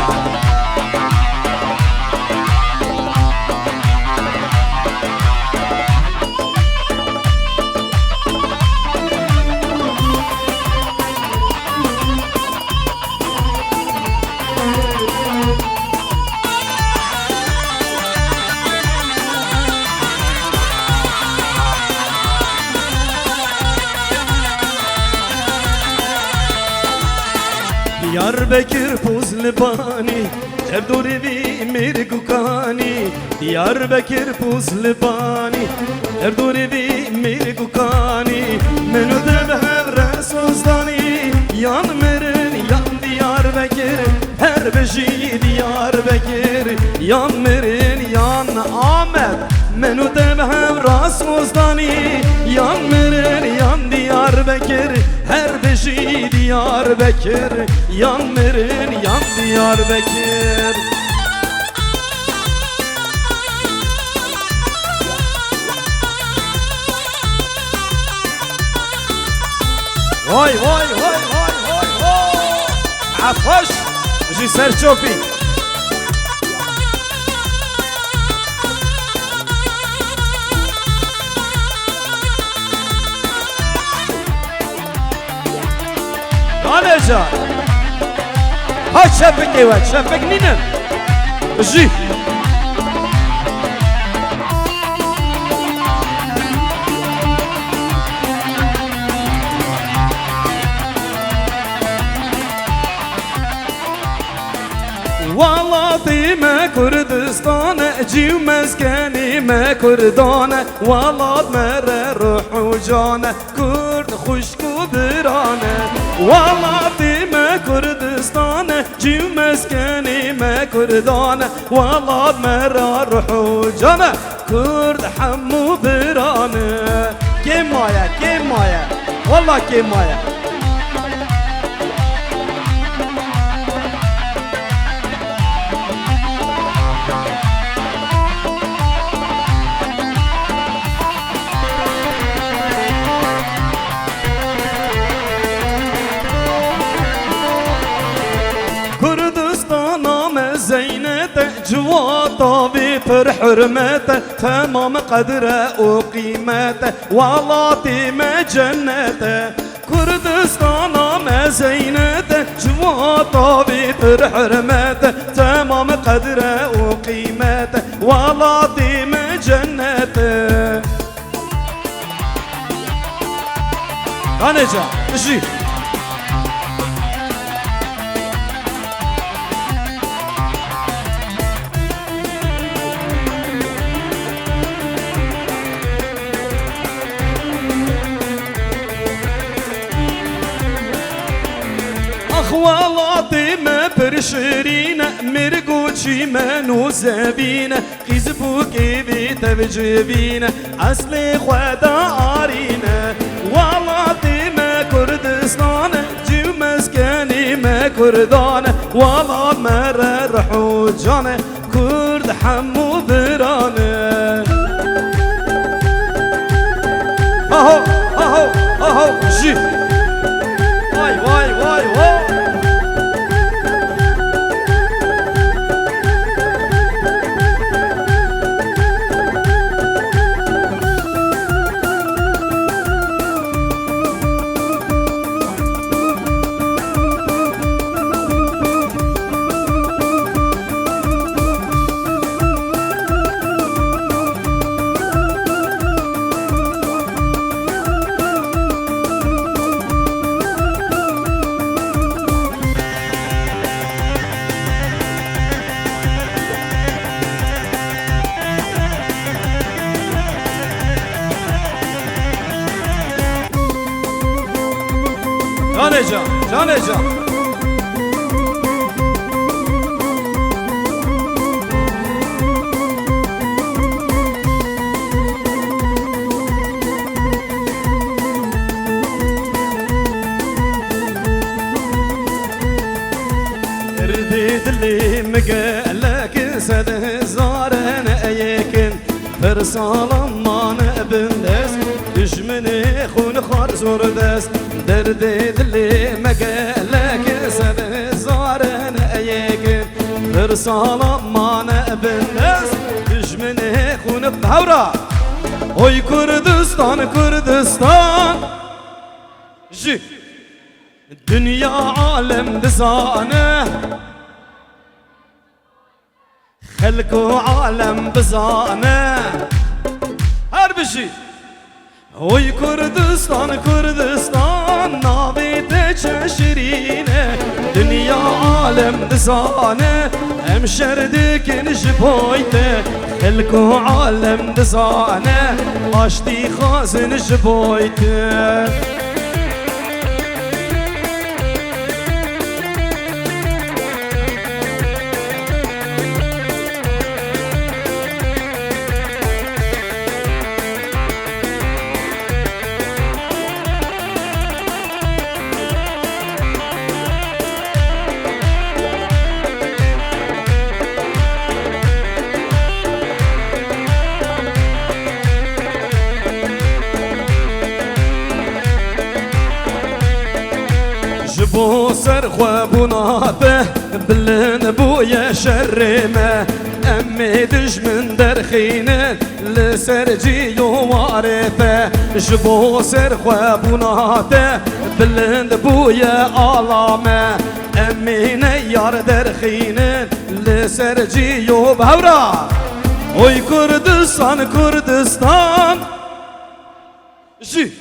Diyarbakır Puzlibani Evduri vi mirgukani Diyarbakır Puzlibani Evduri vi mirgukani Menü debhev resosdani Yan mirin yan Diyarbakır Her beji Diyarbakır Yan mirin yan Ahmet Menü debhev resosdani Yan mirin yan Diyarbakır Her beji Diyarbakır Yan mirin yan Diyarbakır Vay vay vay vay vay vay Afaş Ji serçopi Aneca Ha şefek evet şefek ninem Ji Vallahi me Kurdistan Civ meskeni me Kurdan Vallahi mere ruhu cane Kurd xuşku birane Vallahi me Kurdistan Civ meskeni me Kurdan Vallahi mere ruhu cane Kurd hammu birane Kemaya kemaya Vallahi kemaya طابي پر حرمته تمام قدره وقيمته والله ما جنته كردستان ما زينته جوا طابي پر حرمته تمام قدره وقيمته والله ما جنته هنجا اجي أخوالاتي ما برشرينا مرقوشي ما نوزبينا خيزبوكي بيتا بجبينا أصلي خوادا عارينا والاتي ما كردستان جيو مسكني ما كردان والله ما رحو جانا كرد حمو برانا أهو أهو أهو جي واي واي واي واي جانجا رديت اللي مقالك سد هزارن ايكن فرصال ما نبن دس دشمني خون خار زور دس درديت اللي مقالك سد هزارن ايكن فرصال ما نبن دس دشمني خون بهورا oy Kürdistan Kürdistan Jü Dünya alem dizane Halku alem bizane Her bir şey oy Kürdistan Kürdistan Nabite çeşirine Dünya alem dizane Hemşerdikin jiboyte Halku alem dizane Başti khazin jiboyte بو سرخوا بناته بلن بويا شرمه امي دجمن درخينه لسرجي وارثه جبو سرخوا بناته بلن بويا علامه امي نيار درخينه لسرجي بهورا oy Kürdistan Kürdistan جي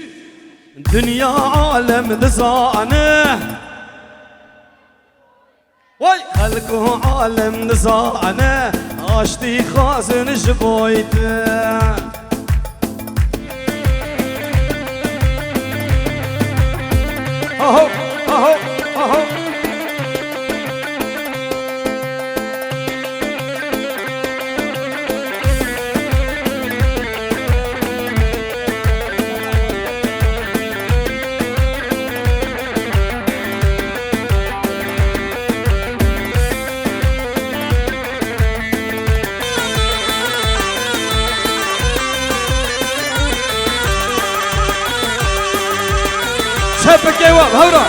Dünya alem dizane Vay halku alem dizane Açtı khazın jiboyte Aho aho aho شبك ايوه هورا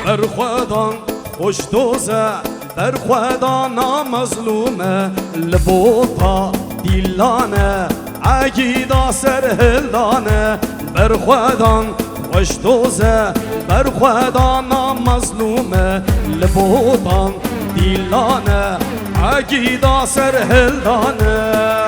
برخوادان خوش دوزه برخودانا مظلومه لبوتا دیلانه عگیدا سر هلدانه برخودان خوش دوزه برخودانا مظلومه لبوتان دیلانه عگیدا سر هلدانه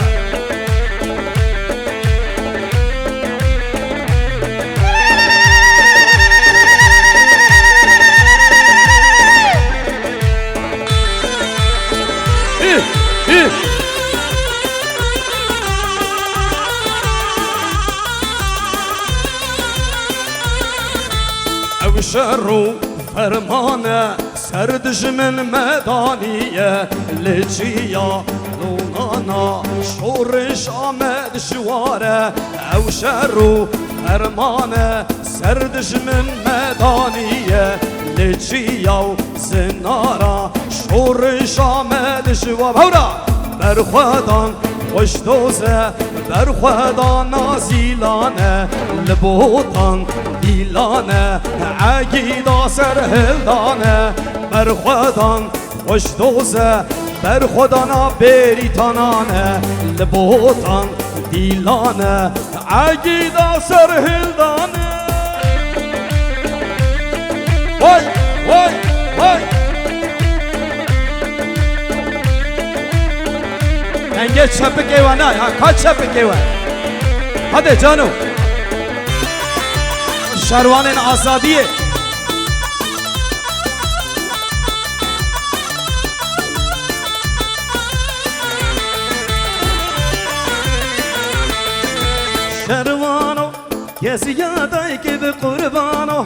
او شرو فرمانه سردش من مدانیه لجیا لونانا شورش آمد شواره او شرو فرمانه سردش من مدانیه لجیا زنارا شورش آمد شواره برخودان خوش دوزه برخودان نازیلانه لبوتان دیلانه عگیدا سر هلدانه برخودان خوش دوزه برخودانا بریتانانه لبوتان دیلانه عگیدا سر هلدانه وای وای وای دنگه چپ کیوان نه کاç چپ کیوان hadi canım şervanın azadiye şervano geziyadayı gibi kurbanı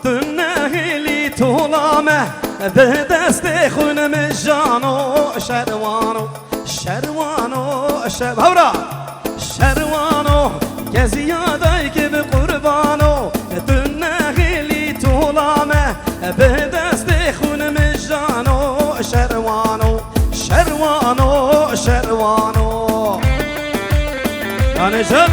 tünnehili tulame de deste khunme jano şervano şervano şevra şervano geziyadayı gibi kurbanı tünnehili tulame de deste khunme jano şervano şervano şervano yani sen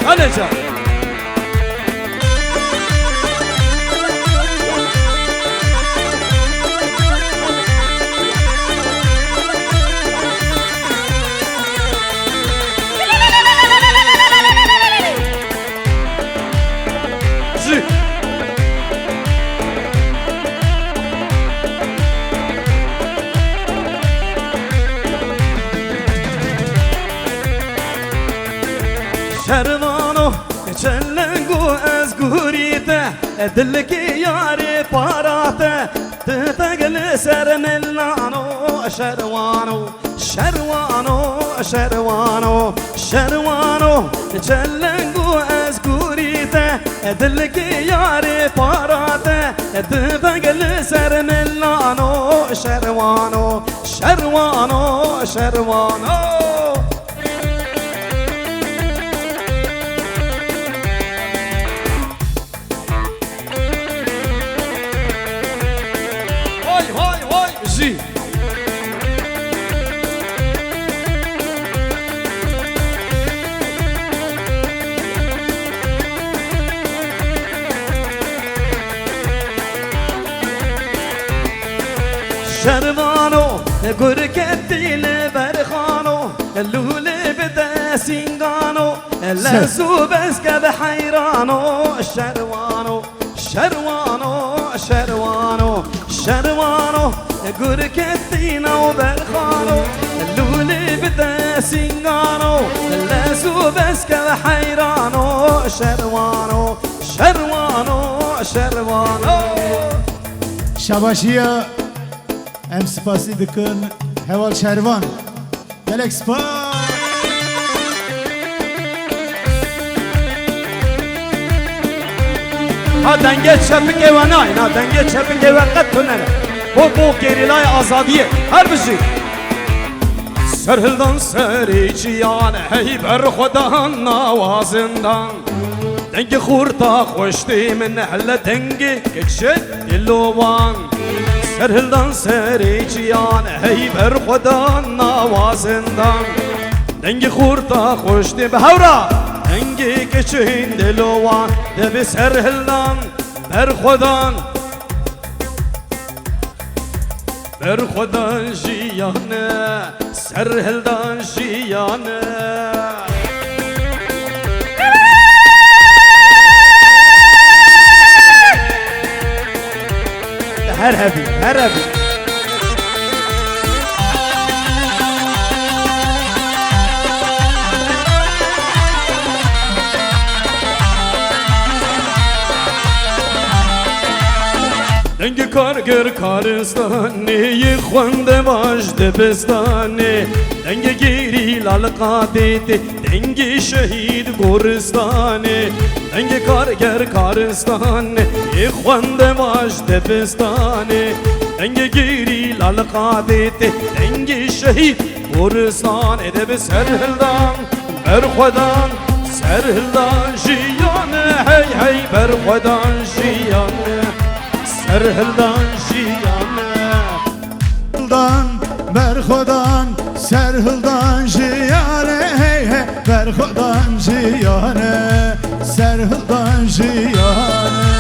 Aleca. Şervano çellengu ez gurite dilki yari parate ttegli ser mellano şervano şervano şervano şervano çellengu ez gurite dilki yari parate ttegli ser mellano şervano şervano şervano شربانو گرکتیل برخانو لوله بده سینگانو لزو بس که به حیرانو شروانو شروانو شروانو شروانو گرکتینو برخانو لوله بده سینگانو لزو بس که به حیرانو شروانو شروانو شروانو Şabaşiya em spasi dikin heval şervan gelek spa ha denge çepik evan ay ha denge çepik evan kat tünere bu gerilay azadiye her bir şey Serhildan sericiyan hey berxudan navazından Dengi xurta xoşdi min helle dengi kekşet illovan Serhildan sericiyan hey berxudan navazından Dengi xurta xoşdi behevra دنگی کچین دلوان دب سر هلدان بر خودان بر خودان جیانه سر هلدان جیانه هر هبی هر هبی دنگ کارگر کارستانی خونده باش دبستانی دنگ گیری لالقادیتی دنگ شهید گورستانی دنگ کارگر کارستانی خونده باش دبستانی دنگ گیری لالقادیتی دنگ شهید گورستانی دب سرهلدان بر خودان سرهلدان جیانه هی هی بر خودان جیانه سرهلدان جیانه Hıldan, berhodan, serhıldan jiyane hey hey berhodan jiyane, serhıldan jiyane.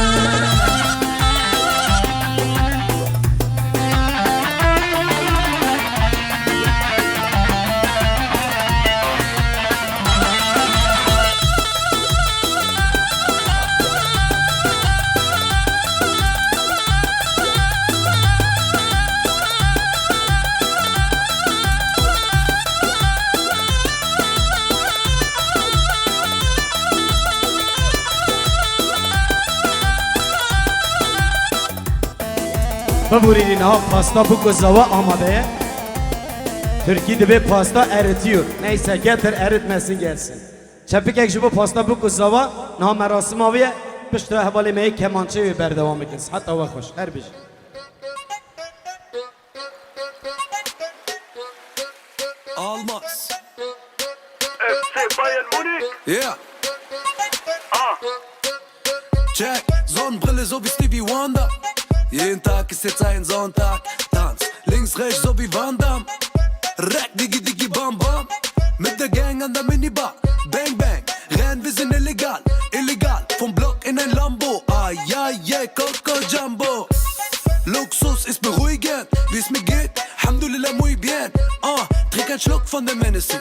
ببورید ها پاستا بکو زوا آماده ترکی دبی پاستا eritiyor neyse getir eritmesin gelsin çepik ekşi bu pasta bukو زوا نه مراسم آویه پشت حوالی می کمانچه و بردوام بکنس حتی و خوش هر بیش Almaz. FC Bayern Munich. Yeah. Check, Sonnenbrille so wie Stevie Wonder. Jeden Tag ist jetzt ein Sonntag. Tanz, links, rechts so wie Van Damme. Rack, Digi, Digi, Bam, Bam. Mit der Gang an der Minibar. Bang, bang, rennen, wir sind illegal. Illegal, vom Block in ein Lambo. Ah, ja, yeah, Coco Jumbo. Luxus ist beruhigend, wie es mir geht. Alhamdulillah, muy bien. Trink einen Schluck von dem Hennessy.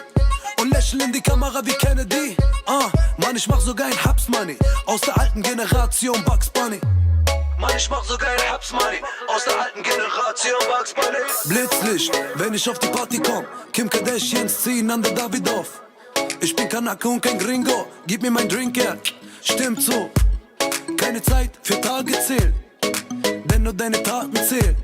Und lächeln in die Kamera wie Kennedy. Mann, ich mach sogar ein Haps Money. Aus der alten Generation Bugs Bunny. Mann, ich mach sogar ein Haps Money. Aus der alten Generation Bugs Bunny. Blitzlicht, wenn ich auf die Party komm. Kim Kardashians ziehen an der Davidoff. Ich bin Kanake und kein Gringo. Gib mir mein Drink her. Stimmt so. Keine Zeit für Tage zählen. Denn nur deine Taten zählen.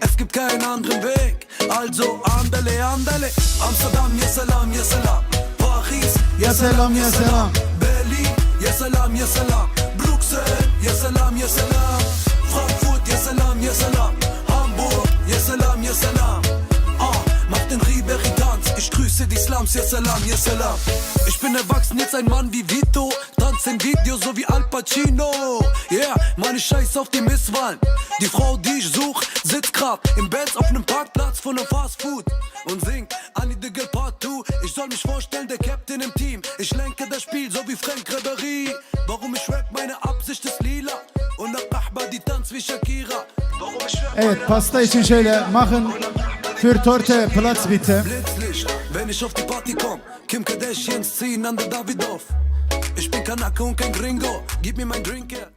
Es gibt keinen anderen Weg. Also andale, andale. Amsterdam, ya salam, ya salam. Paris, Ya selam, ya selam. Berlin, ya salam, ya salam. Bruxelles, ya salam, ya salam. Frankfurt, ya salam, ya salam. Hamburg, ya salam, ya salam. Mach den Ribéry-Tanz. Ich grüße die Slums, ya salam, ya salam. Ich bin erwachsen, jetzt ein Mann wie Vito. Tanz im Video, so wie Al Pacino. Yeah, Mann, ich scheiß auf die Misswahlen. Die Frau, die ich such, sitzt grad im Benz auf nem Parkplatz von nem Fast Food und singt Annie the Girl Part 2. Ich soll mich vorstellen, der Captain im Team. Ich lenke das Spiel, so wie Frank Ribéry. Warum ich rap, meine Absicht ist lila. Und ab Ahba, die tanzt wie Shakira. Warum ich rap, Evet, pasta için şöyle machen. Für Torte Platz bitte. Blitzlicht, wenn ich auf die Party komm. Kim Kardashians ziehen an der Davidoff. Ich bin Kanake und kein Gringo. Gib mir mein Drink her.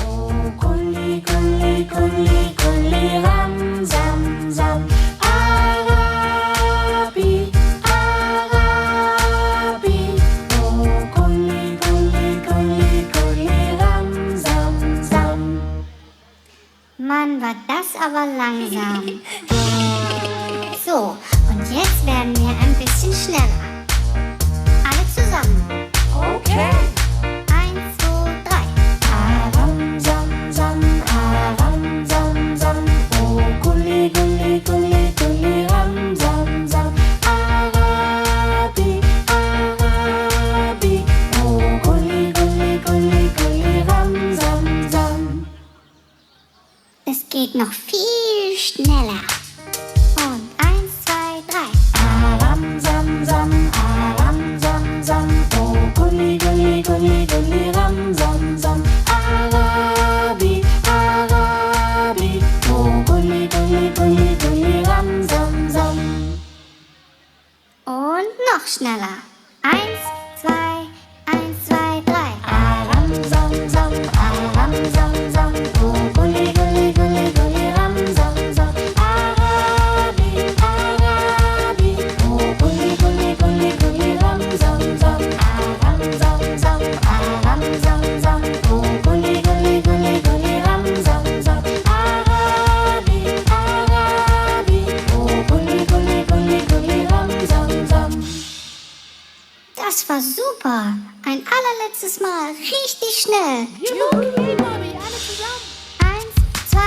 Oh, kulli, kulli, kulli, kulli, ram, zam, zam. Arabi, Arabi. Oh, kulli, kulli, kulli, kulli, ram, zam, zam. Mann, war das aber langsam. So, und jetzt werden wir ein bisschen schneller. Alle zusammen. Okay. 1, 2, 3. Aram, zam, zam, aram, zam, zam. Oh, kulli, kulli, kulli, kulli, ram, zam, zam. Arabi, Arabi. Oh, kulli, kulli, kulli, kulli, ram, zam, zam. Es geht noch viel schneller. Und 1, 2, 3. Aram, zam, zam, aram, zam, zam. schneller. 1, 2, 1, 2, 3. Aram, sam, sam, aram, sam, sam. Oh, gulli, gulli, gulli, gulli, ram, sam, sam. Arabi, Arabi. Oh, gulli, gulli, gulli, gulli, ram, sam, sam. Aram, sam, sam, aram, sam, sam. Oh, gulli, gulli, gulli, gulli, ram, sam, sam. Arabi, Arabi. Oh, gulli, gulli, gulli, gulli, ram, sam, sam. Das war super. Ein allerletztes Mal. Richtig schnell. Okay, Bobby, alle zusammen. 1, 2,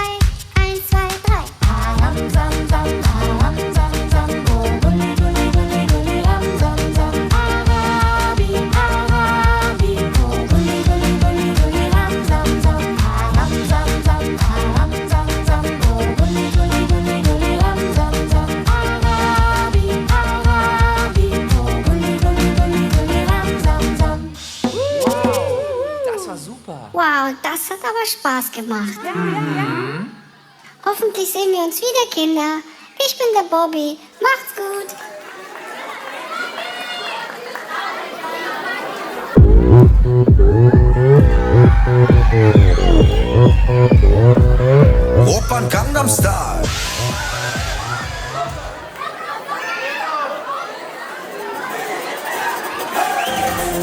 1, 2, 3. Aram, sam, sam, aram, sam, sam. Oh, gulli, gulli, gulli, gulli, ram, sam, sam. Arabi, Arabi. Oh, gulli, gulli, gulli, gulli, ram, sam, sam. Aram, sam, sam, aram, sam, sam. Oh, gulli, gulli, gulli, gulli, ram, sam, sam. Arabi, Arabi. Oh, gulli, gulli, gulli, gulli, ram, sam, sam. Das war super. Wow, das hat aber Spaß gemacht. Ja. Hoffentlich sehen wir uns wieder, Kinder. Ich bin der Bobby. Macht's gut. Oppan Gangnam Style.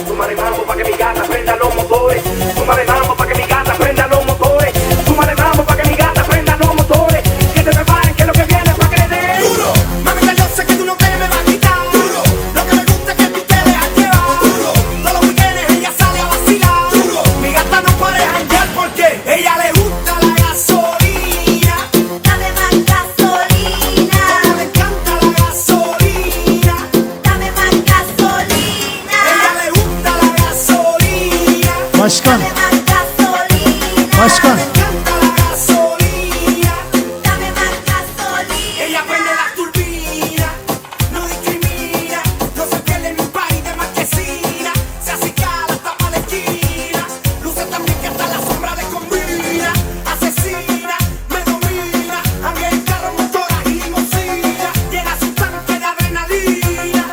Súmale mambo pa' que mi gata prenda los motores. Súmale mambo pa' que mi gata prenda los motores. Súmale mambo pa' que mi gata prenda los motores. Que se preparen que lo que viene es pa' que le den. Duro, mamita, yo sé que tú no te me vas a quitar. Duro, lo que me gusta es que tú te dejas llevar. Duro, todos los weekends ella sale a vacilar. Duro, mi gata no puede janguear porque ella le gusta la gasolina. Dame más gasolina. Como le encanta la gasolina. Dame más gasolina. Ella le gusta la gasolina. Başkan, Más gasolina. başkan. Le encanta la gasolina. Dame más gasolina. Ella prende las turbinas, no discrimina, no se pierde en un país de marquesina, se acicala hasta pa' la esquina, luce también que hasta la sombra le combina, asesina, me domina, a mí el carro, motoras y limosina, llena su tanque de adrenalina,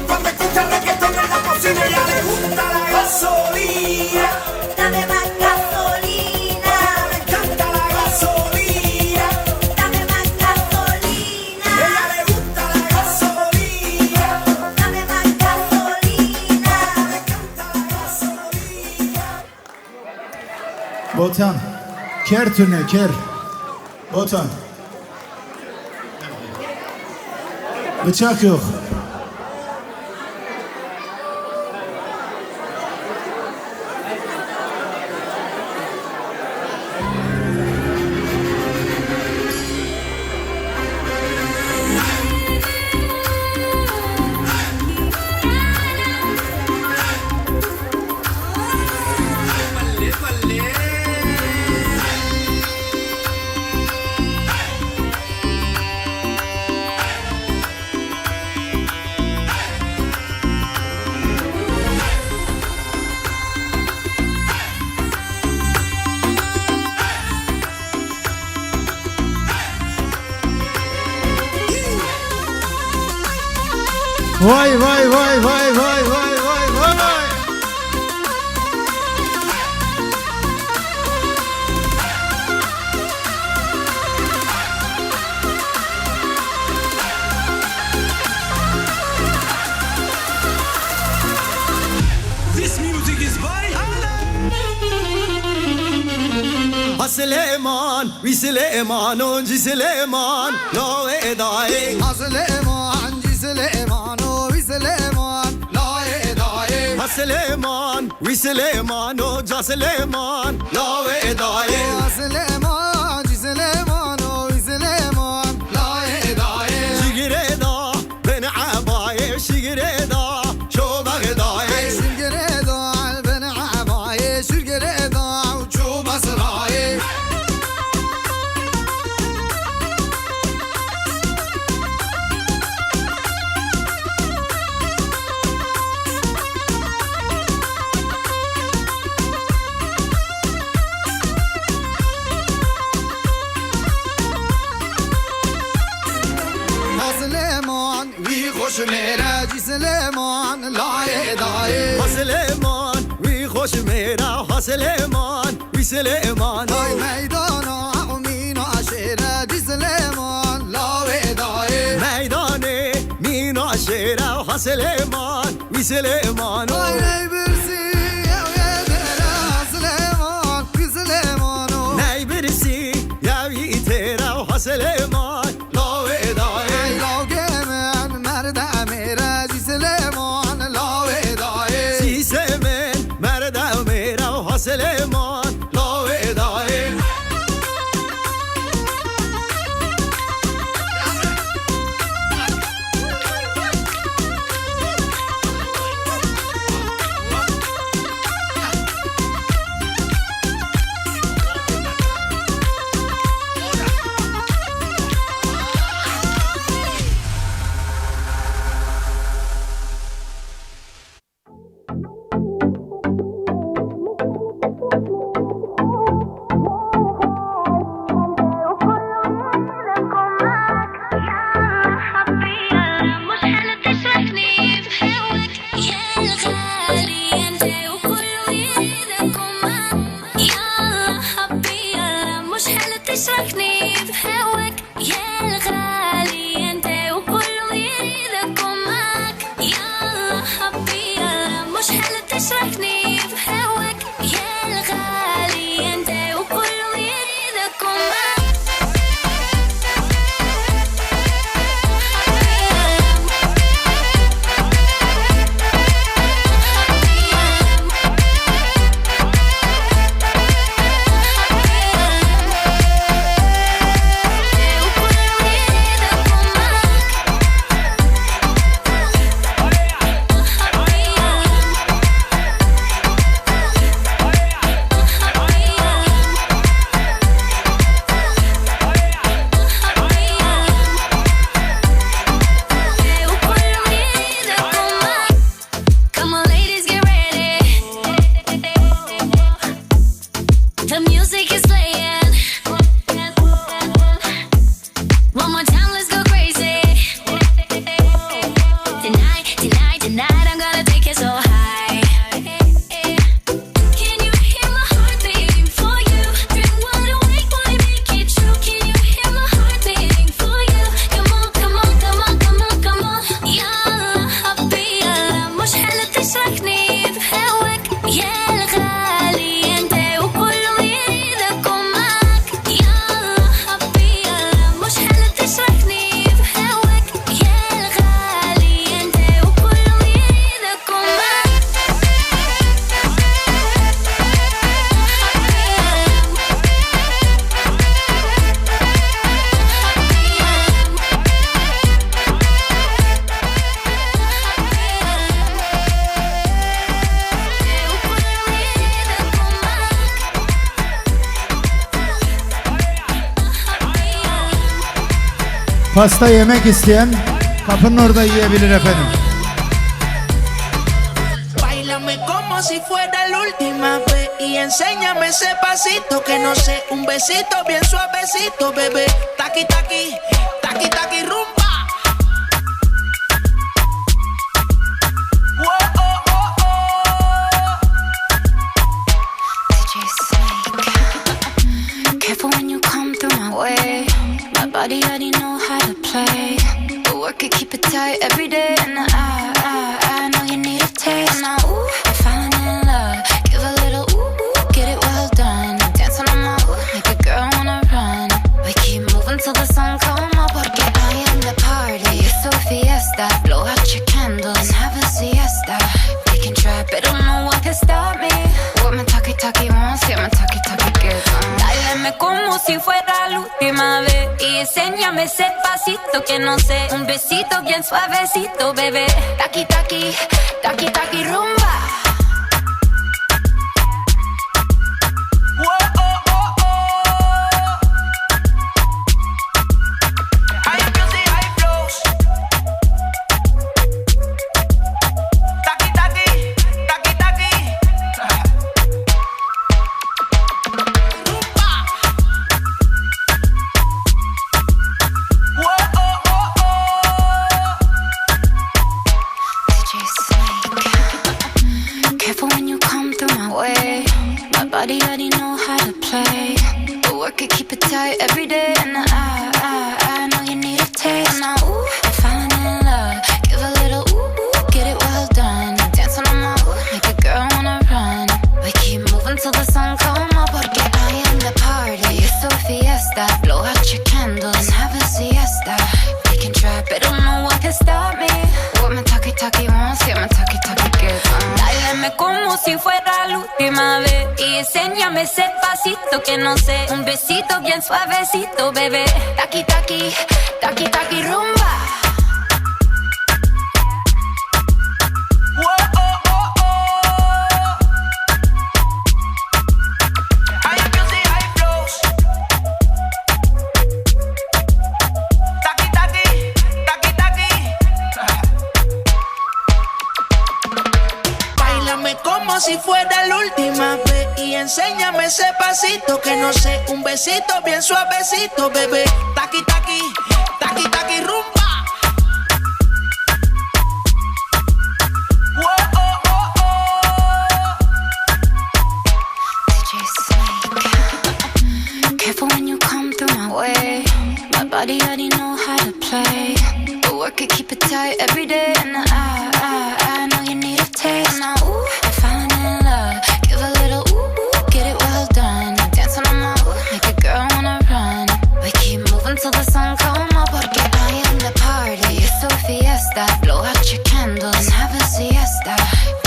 cuando escucha reggaetón en la cocina, ella le gusta la gasolina, Dame más gasolina. le encanta la gasolina, Dame más gasolina. ella le gusta la gasolina. Dame más gasolina. Botan. Ker tüne, ker. Botan. Bıçak yok. Vay vay vay vay vay vay vay vay. This music is by Süleyman, vi Süleyman, onci Süleyman, no edai. Süleyman, Süleyman, o Süleyman, la edai. Süleyman, vi Süleyman, onca Süleyman, no edai. Süleyman, Süleyman, o Süleyman, la edai. Şigireda, beni abaye, şigireda, şo bagdai. Şirgereda, beni abaye, şirgereda, uçu basraye. خوش میره جی سلیمان لایه دایه سلیمان وی خوش میره ها سلیمان وی سلیمان های میدان امین و عشیره جی سلیمان لایه دایه میدان مین و عشیره ها سلیمان وی سلیمان های نیبرسی سلیمان وی سلیمان نیبرسی یوی تیره ها سلیمان لایه دایه لاگه من مرد امیره جی سلیمان لایه دایه سیسه من مرد امیره ها سلیمان لایه دایه Pasta yemek isteyen kapının orada yiyebilir efendim. Báilame como si fuera la última vez y enséñame ese pasito que no sé, un besito bien suavecito, bebé. Taqui taqui, taqui taqui rumba. Whoa, oh, oh, oh. DJ Snake. Careful when you come through my way. My body already know how to play. But work it, keep it tight every day. And I know you need a taste. Now, ooh, I'm falling in love. Give a little ooh, get it well done. Dance on my ooh, make a girl wanna run. We keep moving till the sun come up. Porque I am the party. It's a fiesta. Blow out your candles and have a siesta. We can try, but don't know what can stop me. What my talkie wants, yeah, my talkie gets on. Báilame como si fuera la última vez y enséñame ese pasito que no sé, un besito bien suavecito, bebé. Taqui taqui, taqui taqui rumba. Whoa, oh, oh, oh. High music, high flows. Taqui taqui, taqui taqui. Rumba. Whoa, oh, oh, oh. body already know how to play. But work it, keep it tight every day. And I know you need a taste. Now, ooh, I'm falling in love. Give a little ooh, get it well done. Dance on my ooh, make a girl wanna run. We keep moving till the sun come up. Porque I am the party. It's a fiesta. Blow out your candles and have a siesta. We can try, but no one can stop me. What my talkie wants, get my talkie gets. Dáleme como si fuera la última vez. Y enséñame ese pasito que no sé. Un besito bien suavecito, bebé. Taki, taki, taki, taki, rumba. Como si fuera la última vez y enséñame ese pasito que no sé, un besito bien suavecito, bebé. Taki, taki, taki, taki, rumba. DJ Snake. Careful when you come through my way. My body already know how to play. But work it, keep it tight every day. And I know you need a taste. Now, ooh, I'm falling in love. Give a little ooh, get it well done. Dance on my ooh, make a girl wanna run. We keep moving till the sun come up. Porque I am the party. It's a fiesta. Blow out your candles and have a siesta.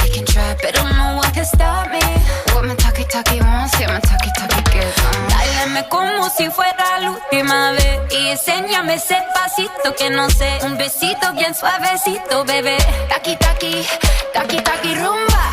We can try, but no one can stop me. What my talkie wants, get my talkie gets. Dáleme como si fuera la última vez. Y enséñame ese pasito que no sé. Un besito bien suavecito, bebé. Taki, taki, taki, taki, rumba.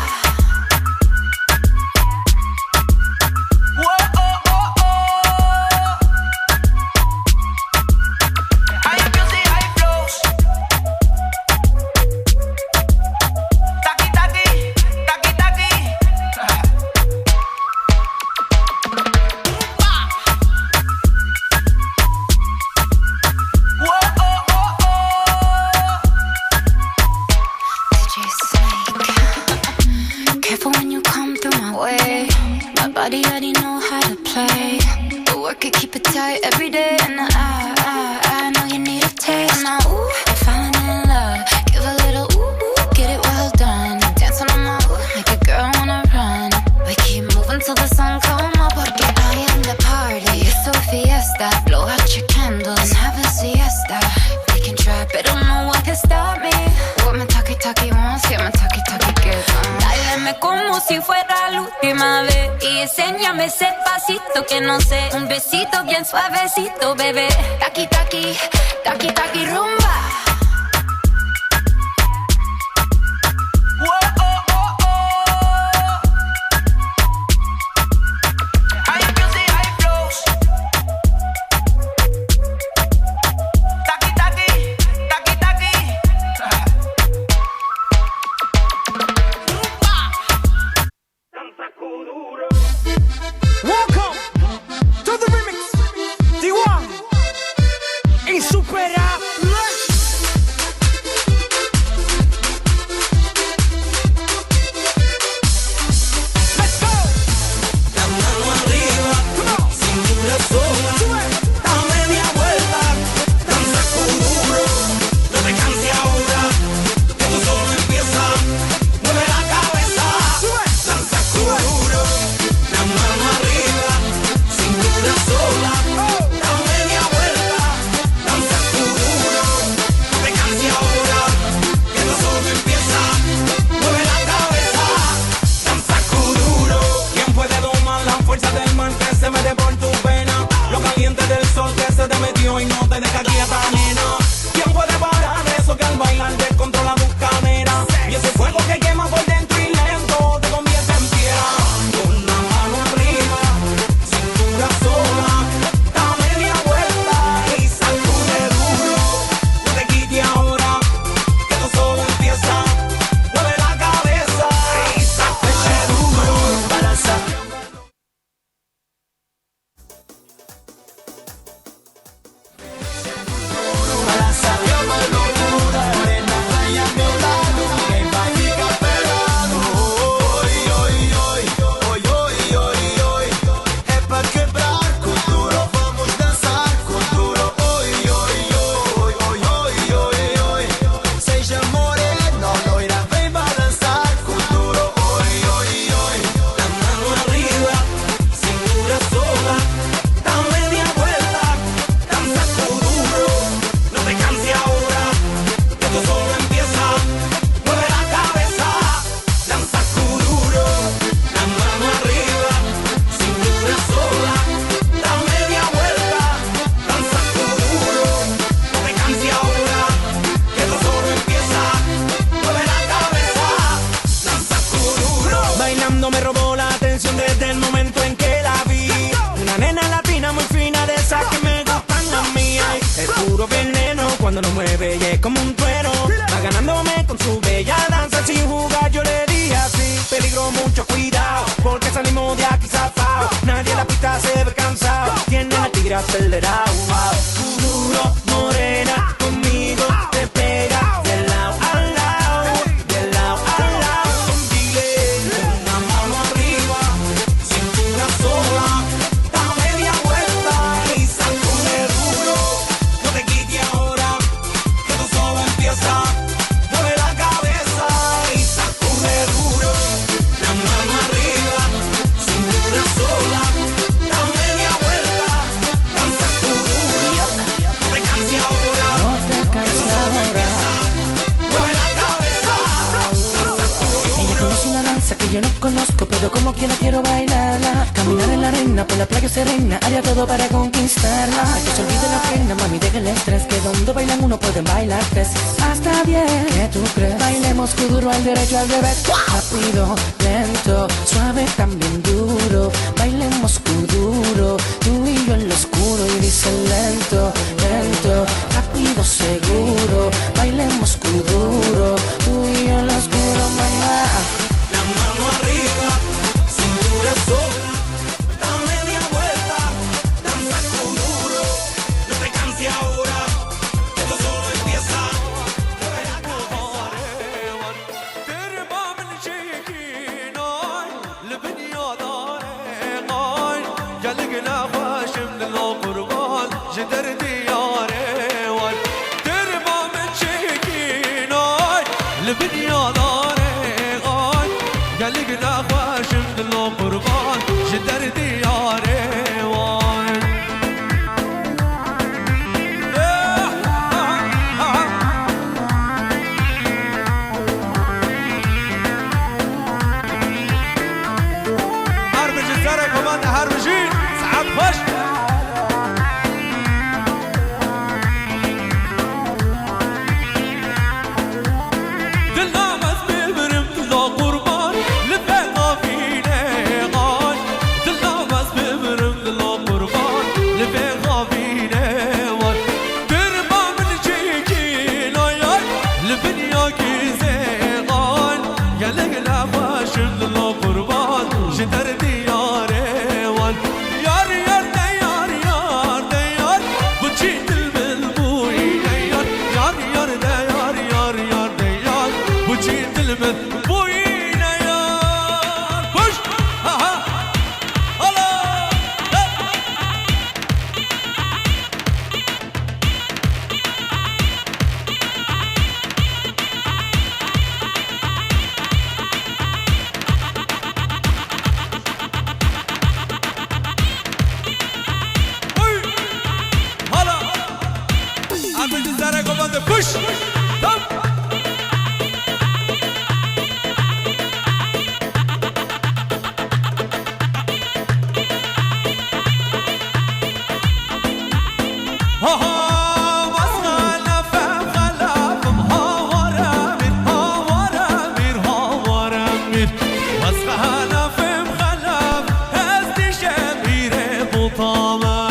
Body already know how to play. But work it, keep it tight every day. And I know you need a taste. Now, ooh, I'm falling in love. Give a little ooh, get it well done. Dance on my ooh, make a girl wanna run. We keep moving till the sun come up. Porque I am the party. It's a fiesta. Blow out your candles and have a siesta. We can try, but no one can stop me. What my talkie wants, get my talkie gets. Dáleme como si fuera la última vez. Y enséñame ese pasito que no sé. Un besito bien suavecito, bebé. Taki, taki, taki, taki, rumba. Welcome to the remix, D1 Insuperable. cuando lo mueve y es como un trueno. Va ganándome con su bella danza. Sin jugar yo le dije así: peligro, mucho cuidado, porque salimos de aquí zafao. Nadie en la pista se ve cansado. Tiene el tigre acelerado. Duro, morena, conmigo te pega de lado a lado, de lado a lado. Dile una mano arriba, cintura sola, da media vuelta y sacude duro. No te quites ahora, que tú solo empieza. Mueve la cabeza y sacude duro. La mano arriba, cintura sola, da media vuelta, danza tu duro. No te canses ahora, que tú solo empieza. Mueve la cabeza, danza tu duro. Ella conoce una danza que yo no conozco, pero como quiera quiero bailarla. Caminar en la arena, por la playa serena, haría todo para conquistarla. Que se olvide la pena, mami, deja el estrés, que donde bailan uno pueden bailar tres. Hasta bien, ¿qué tú crees? Bailemos kuduro al derecho, al revés. Rápido, lento, suave, también duro. Bailemos kuduro, tú y yo en lo oscuro. Y dice lento, lento, rápido, seguro. Bailemos kuduro, tú y yo en lo oscuro, mamá. La mano arriba, cintura sola, da media vuelta, danza tu duro. No te canses ahora, que esto solo empieza. Mueve la cabeza. تربى من شيكيناي لبنيا داري جلقنا خوش من القربان جدر دياري وان تربى من شيكيناي لبنيا داري جلقنا خوش من القربان جدر دياري وان هربجي سرك ومن هربجي سعد خش دلنا مسبي برم دلنا قربان لبقى فينا غان دلنا مسبي برم دلنا قربان لبقى فينا وان تربى من شيكينا يا لبنيا كيزيغان يا لقنا فاشل دلنا قربان جدر دياري وان يار يار ديار يار ديار بجيت الملبوي ديار يار يار ديار يار يار ديار بجيت الملبوي ديار بش ها ها هلا هلا عم تزرق وبده بش طب ها ها مسخنا فهم خلاف ها ورامير ها ورامير ها ورامير مسخنا فهم خلاف هستي شمير بطامة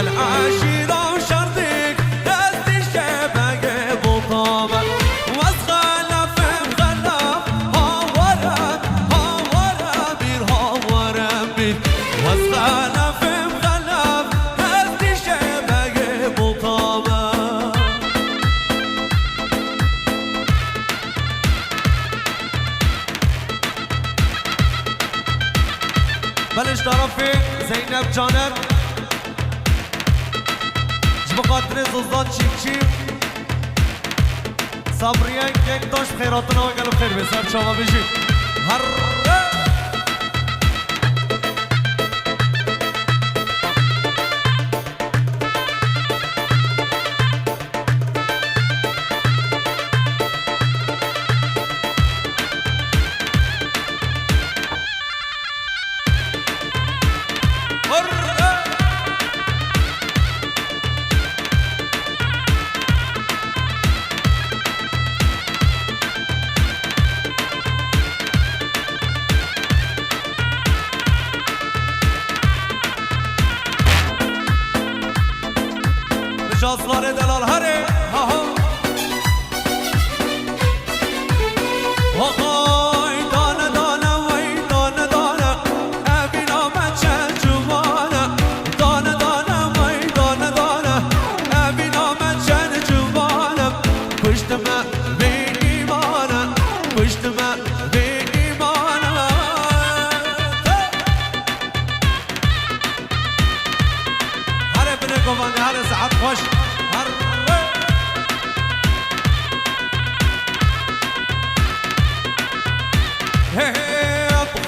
العاشرة وشرطك دست الشبك بطابة واسخالة فهم غلاف ها ورا بير ها ورا بير واسخالة فهم غلاف دست الشبك بطابة بلش طرفي زينب جانب بخاطر زوزات چیک صبریان یک داشت خیراتنا و گلو خیر بسر شما بشید هر مجازلار دلال هره ها ها آقای دانه دانه وی دانه دانه ابینا من چند جوانه دانه دانه وی دانه دانه ابینا من چند جوانه پشت من به ایمانه پشت من به ایمانه هر ابن گوانه هر ساعت خوش هر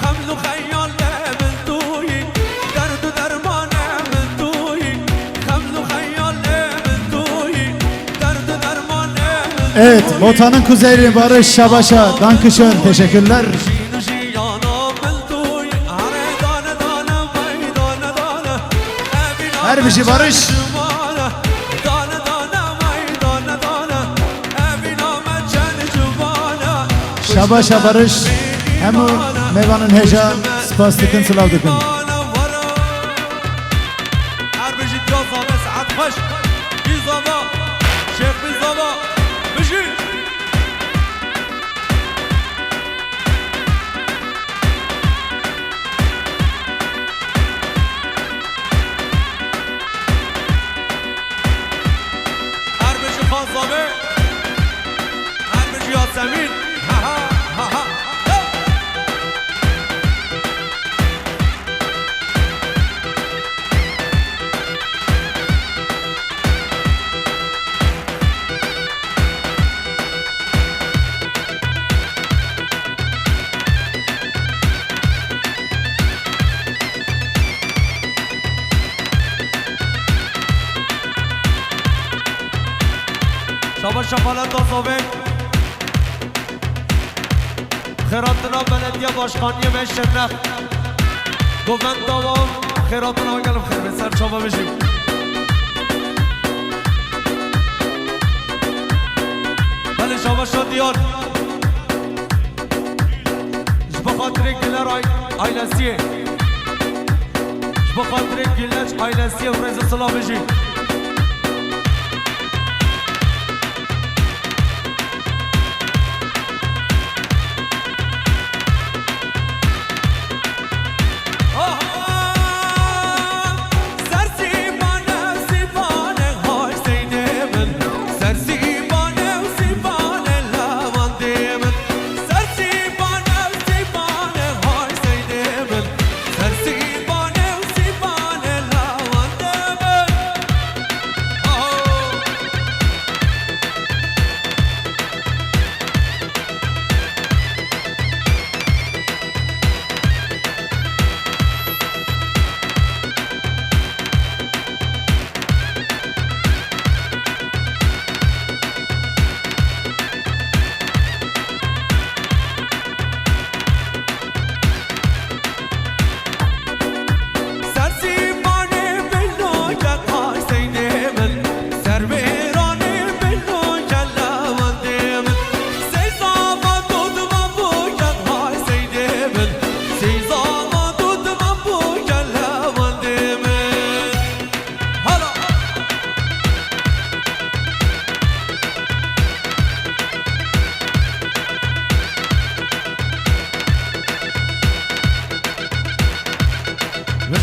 خمل و خیال من توی درد و درمان من توی خمل و خیال من توی درد و درمان من Evet, Lotan'ın kuzeyli Barış Şabaş'a Dankeschön, teşekkürler. Her bir şey Barış. Şabaş'a Barış. Hem o Mevan'ın heyecan, spastikın slavdıkın. هر بجی جازانه ساعت خوش بی زاوا شیخ بی زاوا بجی هر بجی خانزامه هر بجی یاسمین ها ها ها ها شما شفالت آزابه خیراتنا بلدیه باشخانی مشنخ گوند دوام خیراتنا گلم خیر به سر شما بشیم بله شما شادیان بخاطر گلر آیلسیه بخاطر گلر آیلسیه و رزا سلام بشیم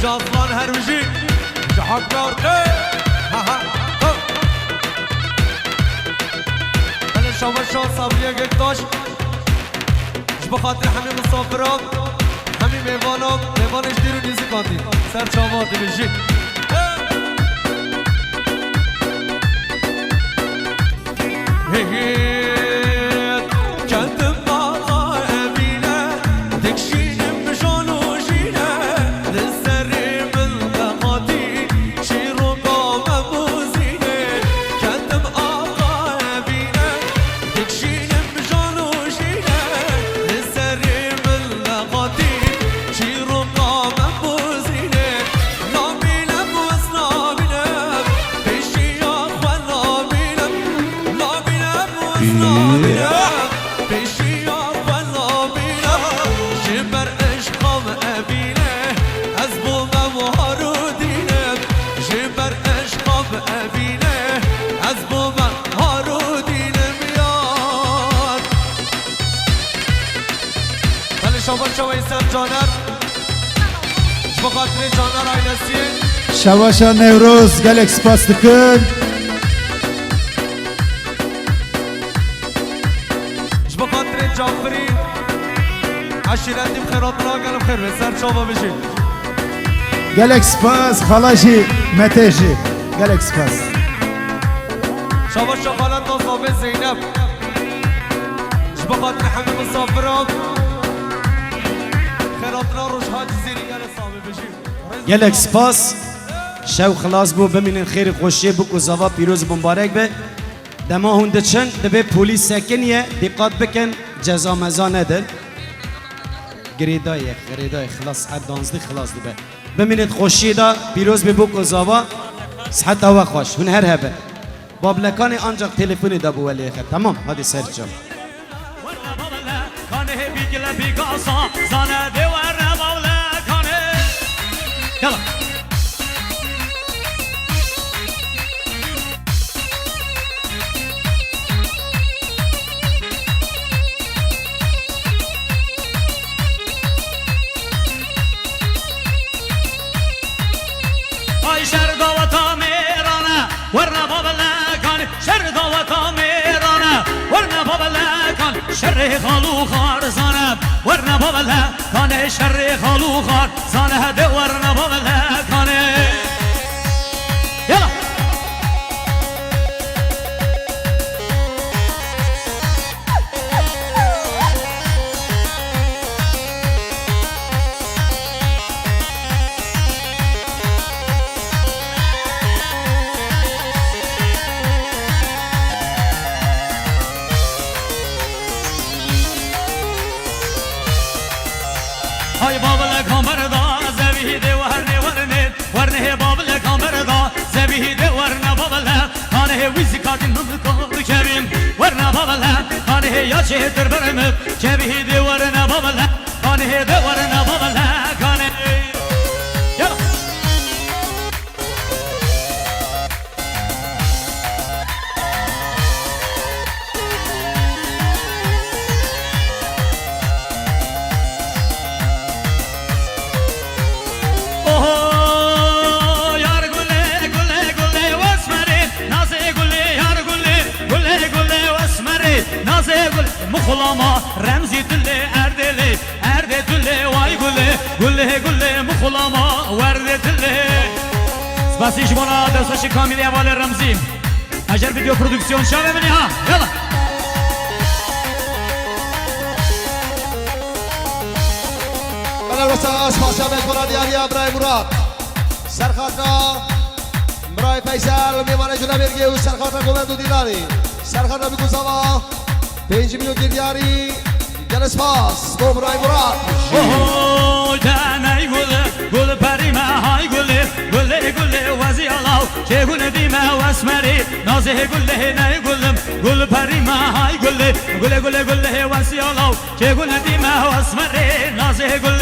جازلان هروجی جحاک بیارده ها ها ها بله شما شان صبریه یک داشت بخاطر همین مسافران همین میوانش دیرو نیزی کاندی سر شما دیویجی kendim bağa evine dikşinim jonu jine dizlerimin bekati şiru kame muzine kendim ağa evine dikşinim jonu jine dizlerimin bekati şiru kame muzine nabinem vız nabinem peşi ya khwan nabinem nabinem vız جانر بخاطر جانر آینسیه شواشا نوروز گلک سپاس دکن بخاطر جعفری عشیرتی بخیراتنا گلم خیر به سر شما بشید گلک سپاس خالاشی متشی گلک سپاس شما شغالت نصابه زینب بخاطر همه مسافران خیراتنا روش حاج زیری گل صاحبه بشید گلک سپاس شو خلاص بو بمینن خیر خوشی بو زاوا پیروز مبارک به دما هنده چند دبه پولیس سکنیه دقت بکن جزا مزا ندن گریدای خلاص ساعت 12 خلاص دبه بمینید خوشی دا پیروز به بو زاوا صحت هوا خوش هن هر هبه بابلکان آنجا تلفنی دا بو ولی خد تمام هادی سر جام يلا ay şer davata merana warna babalakan şer davata merana warna babalakan şerri khalu kharzana warna babalakan şerri khalu kharzana hadi warna babalakan yalla Hay babla kamerada zevide warne babla kamerada zevide warna babla kane vizikadin nukar kevim warna babla kane ya çetir berme kevide warna babla kane de warna babla kane ya مخلما رمزي دلي اردلي ارد دلي واي قولي مخلما ورد دلي سباسي جمانا دستاشي كامل اول رمزي اجر فيديو برودكسيون شابه مني ها يلا بله رساس پاسا میکنه دیاری ابراهیم مراد سرخاطر برای فیصل میوانه جونه برگی و سرخاطر گومندو دیداری سرخاطر بگوزاوا 5 میلیون دیاری جلس پاس با ابراهیم مراد اوه دنای گل پری ما های گل وزی الله که گل دیمه واسمری نازه گل نه گل پری ما های گل وزی الله که گل دیمه واسمری نازه گل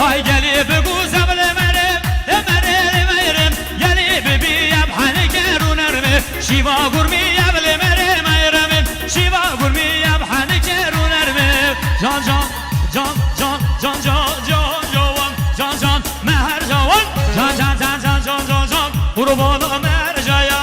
Hay gelip guzabl merim gelip bi yabhani kerunermi şiva gurmi yabl merim ayramim şiva gurmi yabhani kerunermi can meher jawan can kurbanı mercaya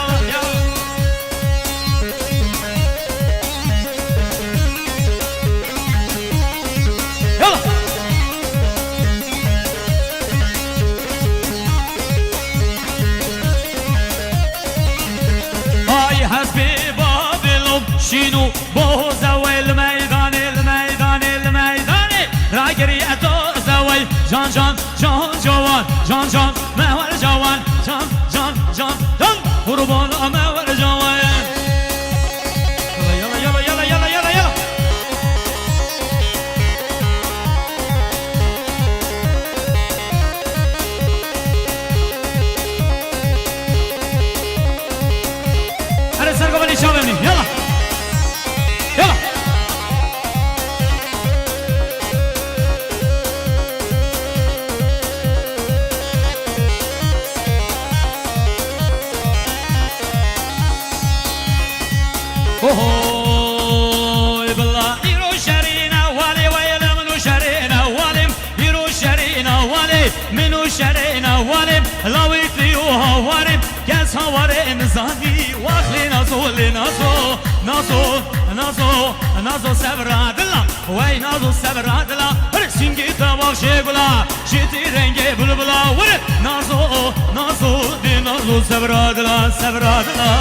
حسبي بابلوم شينو بوزا والميدان راجري اتو زوي جان جان جان جوان جان جان محور جوان جان جان جان جان قربان محور جوان يلا يلا يلا يلا يلا يلا هذا سرقوا بني شامني يلا يلا اوه بالله يرو شرينا والي ويلا منو شرينا والي يرو شرينا والي منو شرينا والي لاويتيوها وارم كاس هوارم زادي واخلي نازو نازو نازو نازو نازو سبرادلا وي نازو سبرادلا رسينجي تباق شيغلا جيتي رنجي بلبلا ور نازو نازو دي نازو سبرادلا سبرادلا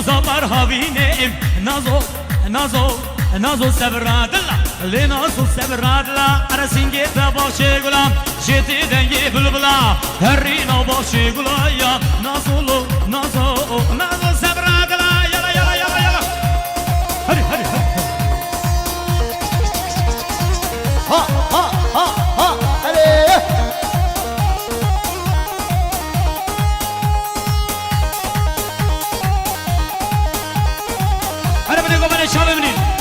زبر هاوینم نازو نازو نازو سبرادلا لنازو سبرادلا ارسینگی تباشه گلا جتی دنگی بلبلا هرینا باشه گلا یا نازو نازو نازو سبرادلا یلا یلا یلا یلا هری هری هری ها ها ها ها هری شامل منين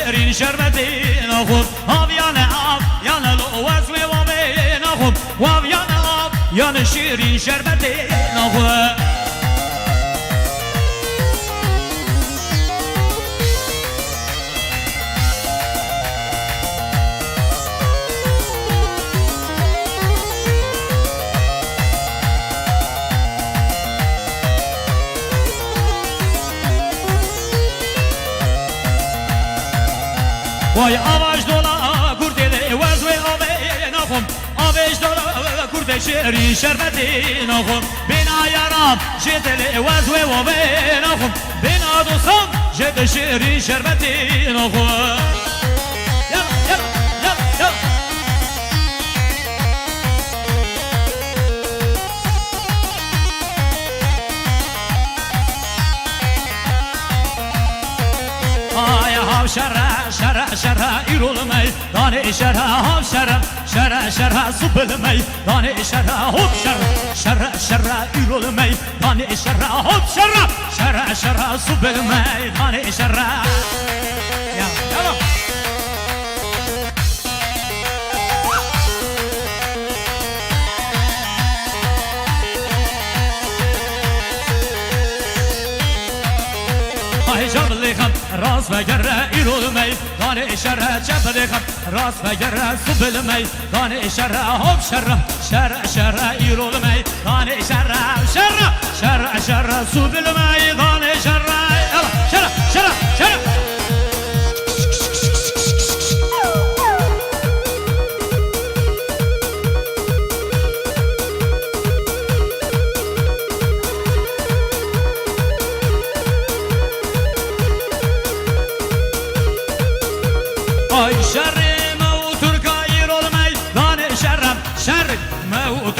شيرين شربتين أخذ أبيانا أبيانا لو وزوي وبين أخذ وأبيانا أبيانا شيرين شربتين أخذ وای آواز دولا گردی وزوی آبی نخم آواز دولا گرد شیری شربتی نخم بینا یارم جدل وزوی آبی نخم بینا دوستم جد شیری شربتی نخم یلا یلا یلا یلا شرا شرا شرا يرولمي داني شرا هوب شرا شرا شرا سبلمي داني شرا هوب شرا شرا شرا يرولمي داني شرا هوب شرا شرا شرا سبلمي داني شرا يلا يلا جبل خم راس وگره ایرول می دانه شره جبل خم راس وگره سبل می دانه شره هوب شره شره شره ایرول می دانه شره شره شره شره سبل می دانه شره شره شره شره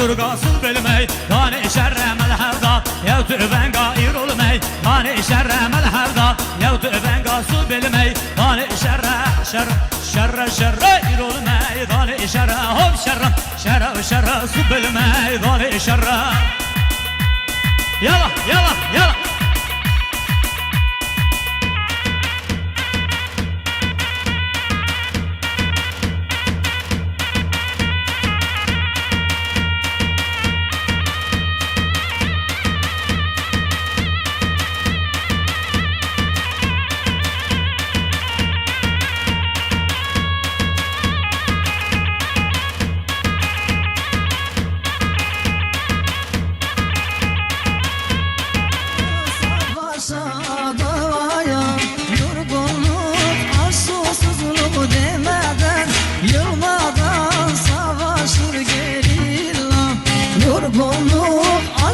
Turga sulbelmey dane şerrem elhavda ya tüvenga irolmey dane şerrem elhavda ya tüvenga sulbelmey dane şerre şerre şerre şerre irolmey dane şerre hop şerre شرا شرا سب الميدان شرا يلا يلا يلا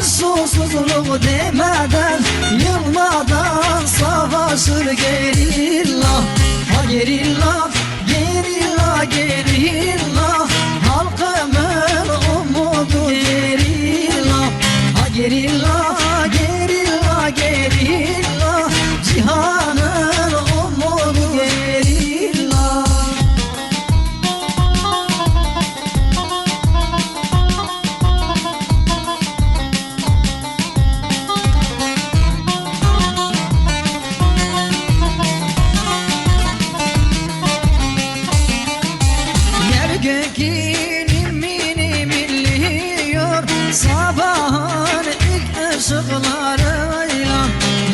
Susuzluk demeden yılmadan savaşır gerilla. Ha gerilla, gerilla, gerilla. Halkımın umudu gerilla. Ha gerilla, gerilla, gerilla. Cihanın umudu gerilla. Gökinin mini milliyor sabahın ilk ışıklarıyla.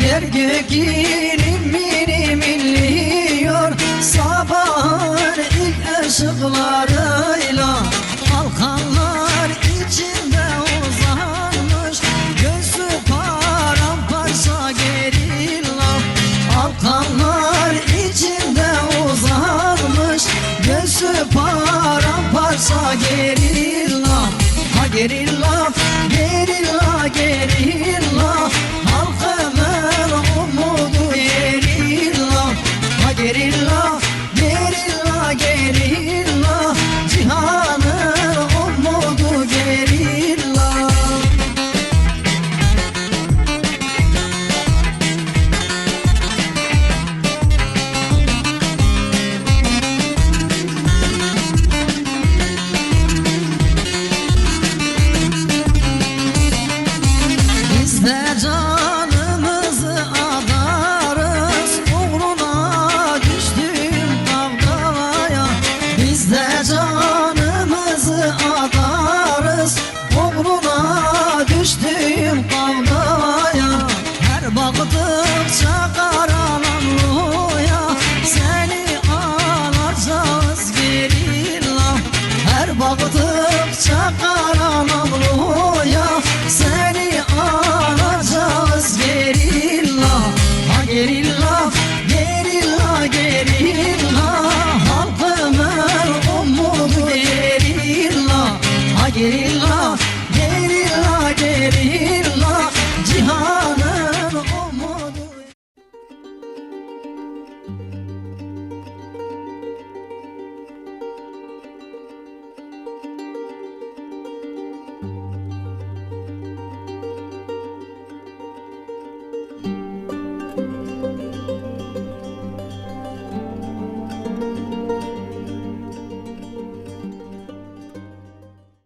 Yer gökinin mini milliyor sabahın ilk ışıklarıyla. Halkanlar içinde uzanmış gözü paramparça gerilla. Halkanlar içinde uzanmış gözü paramparça gerilla. Ha gerilla.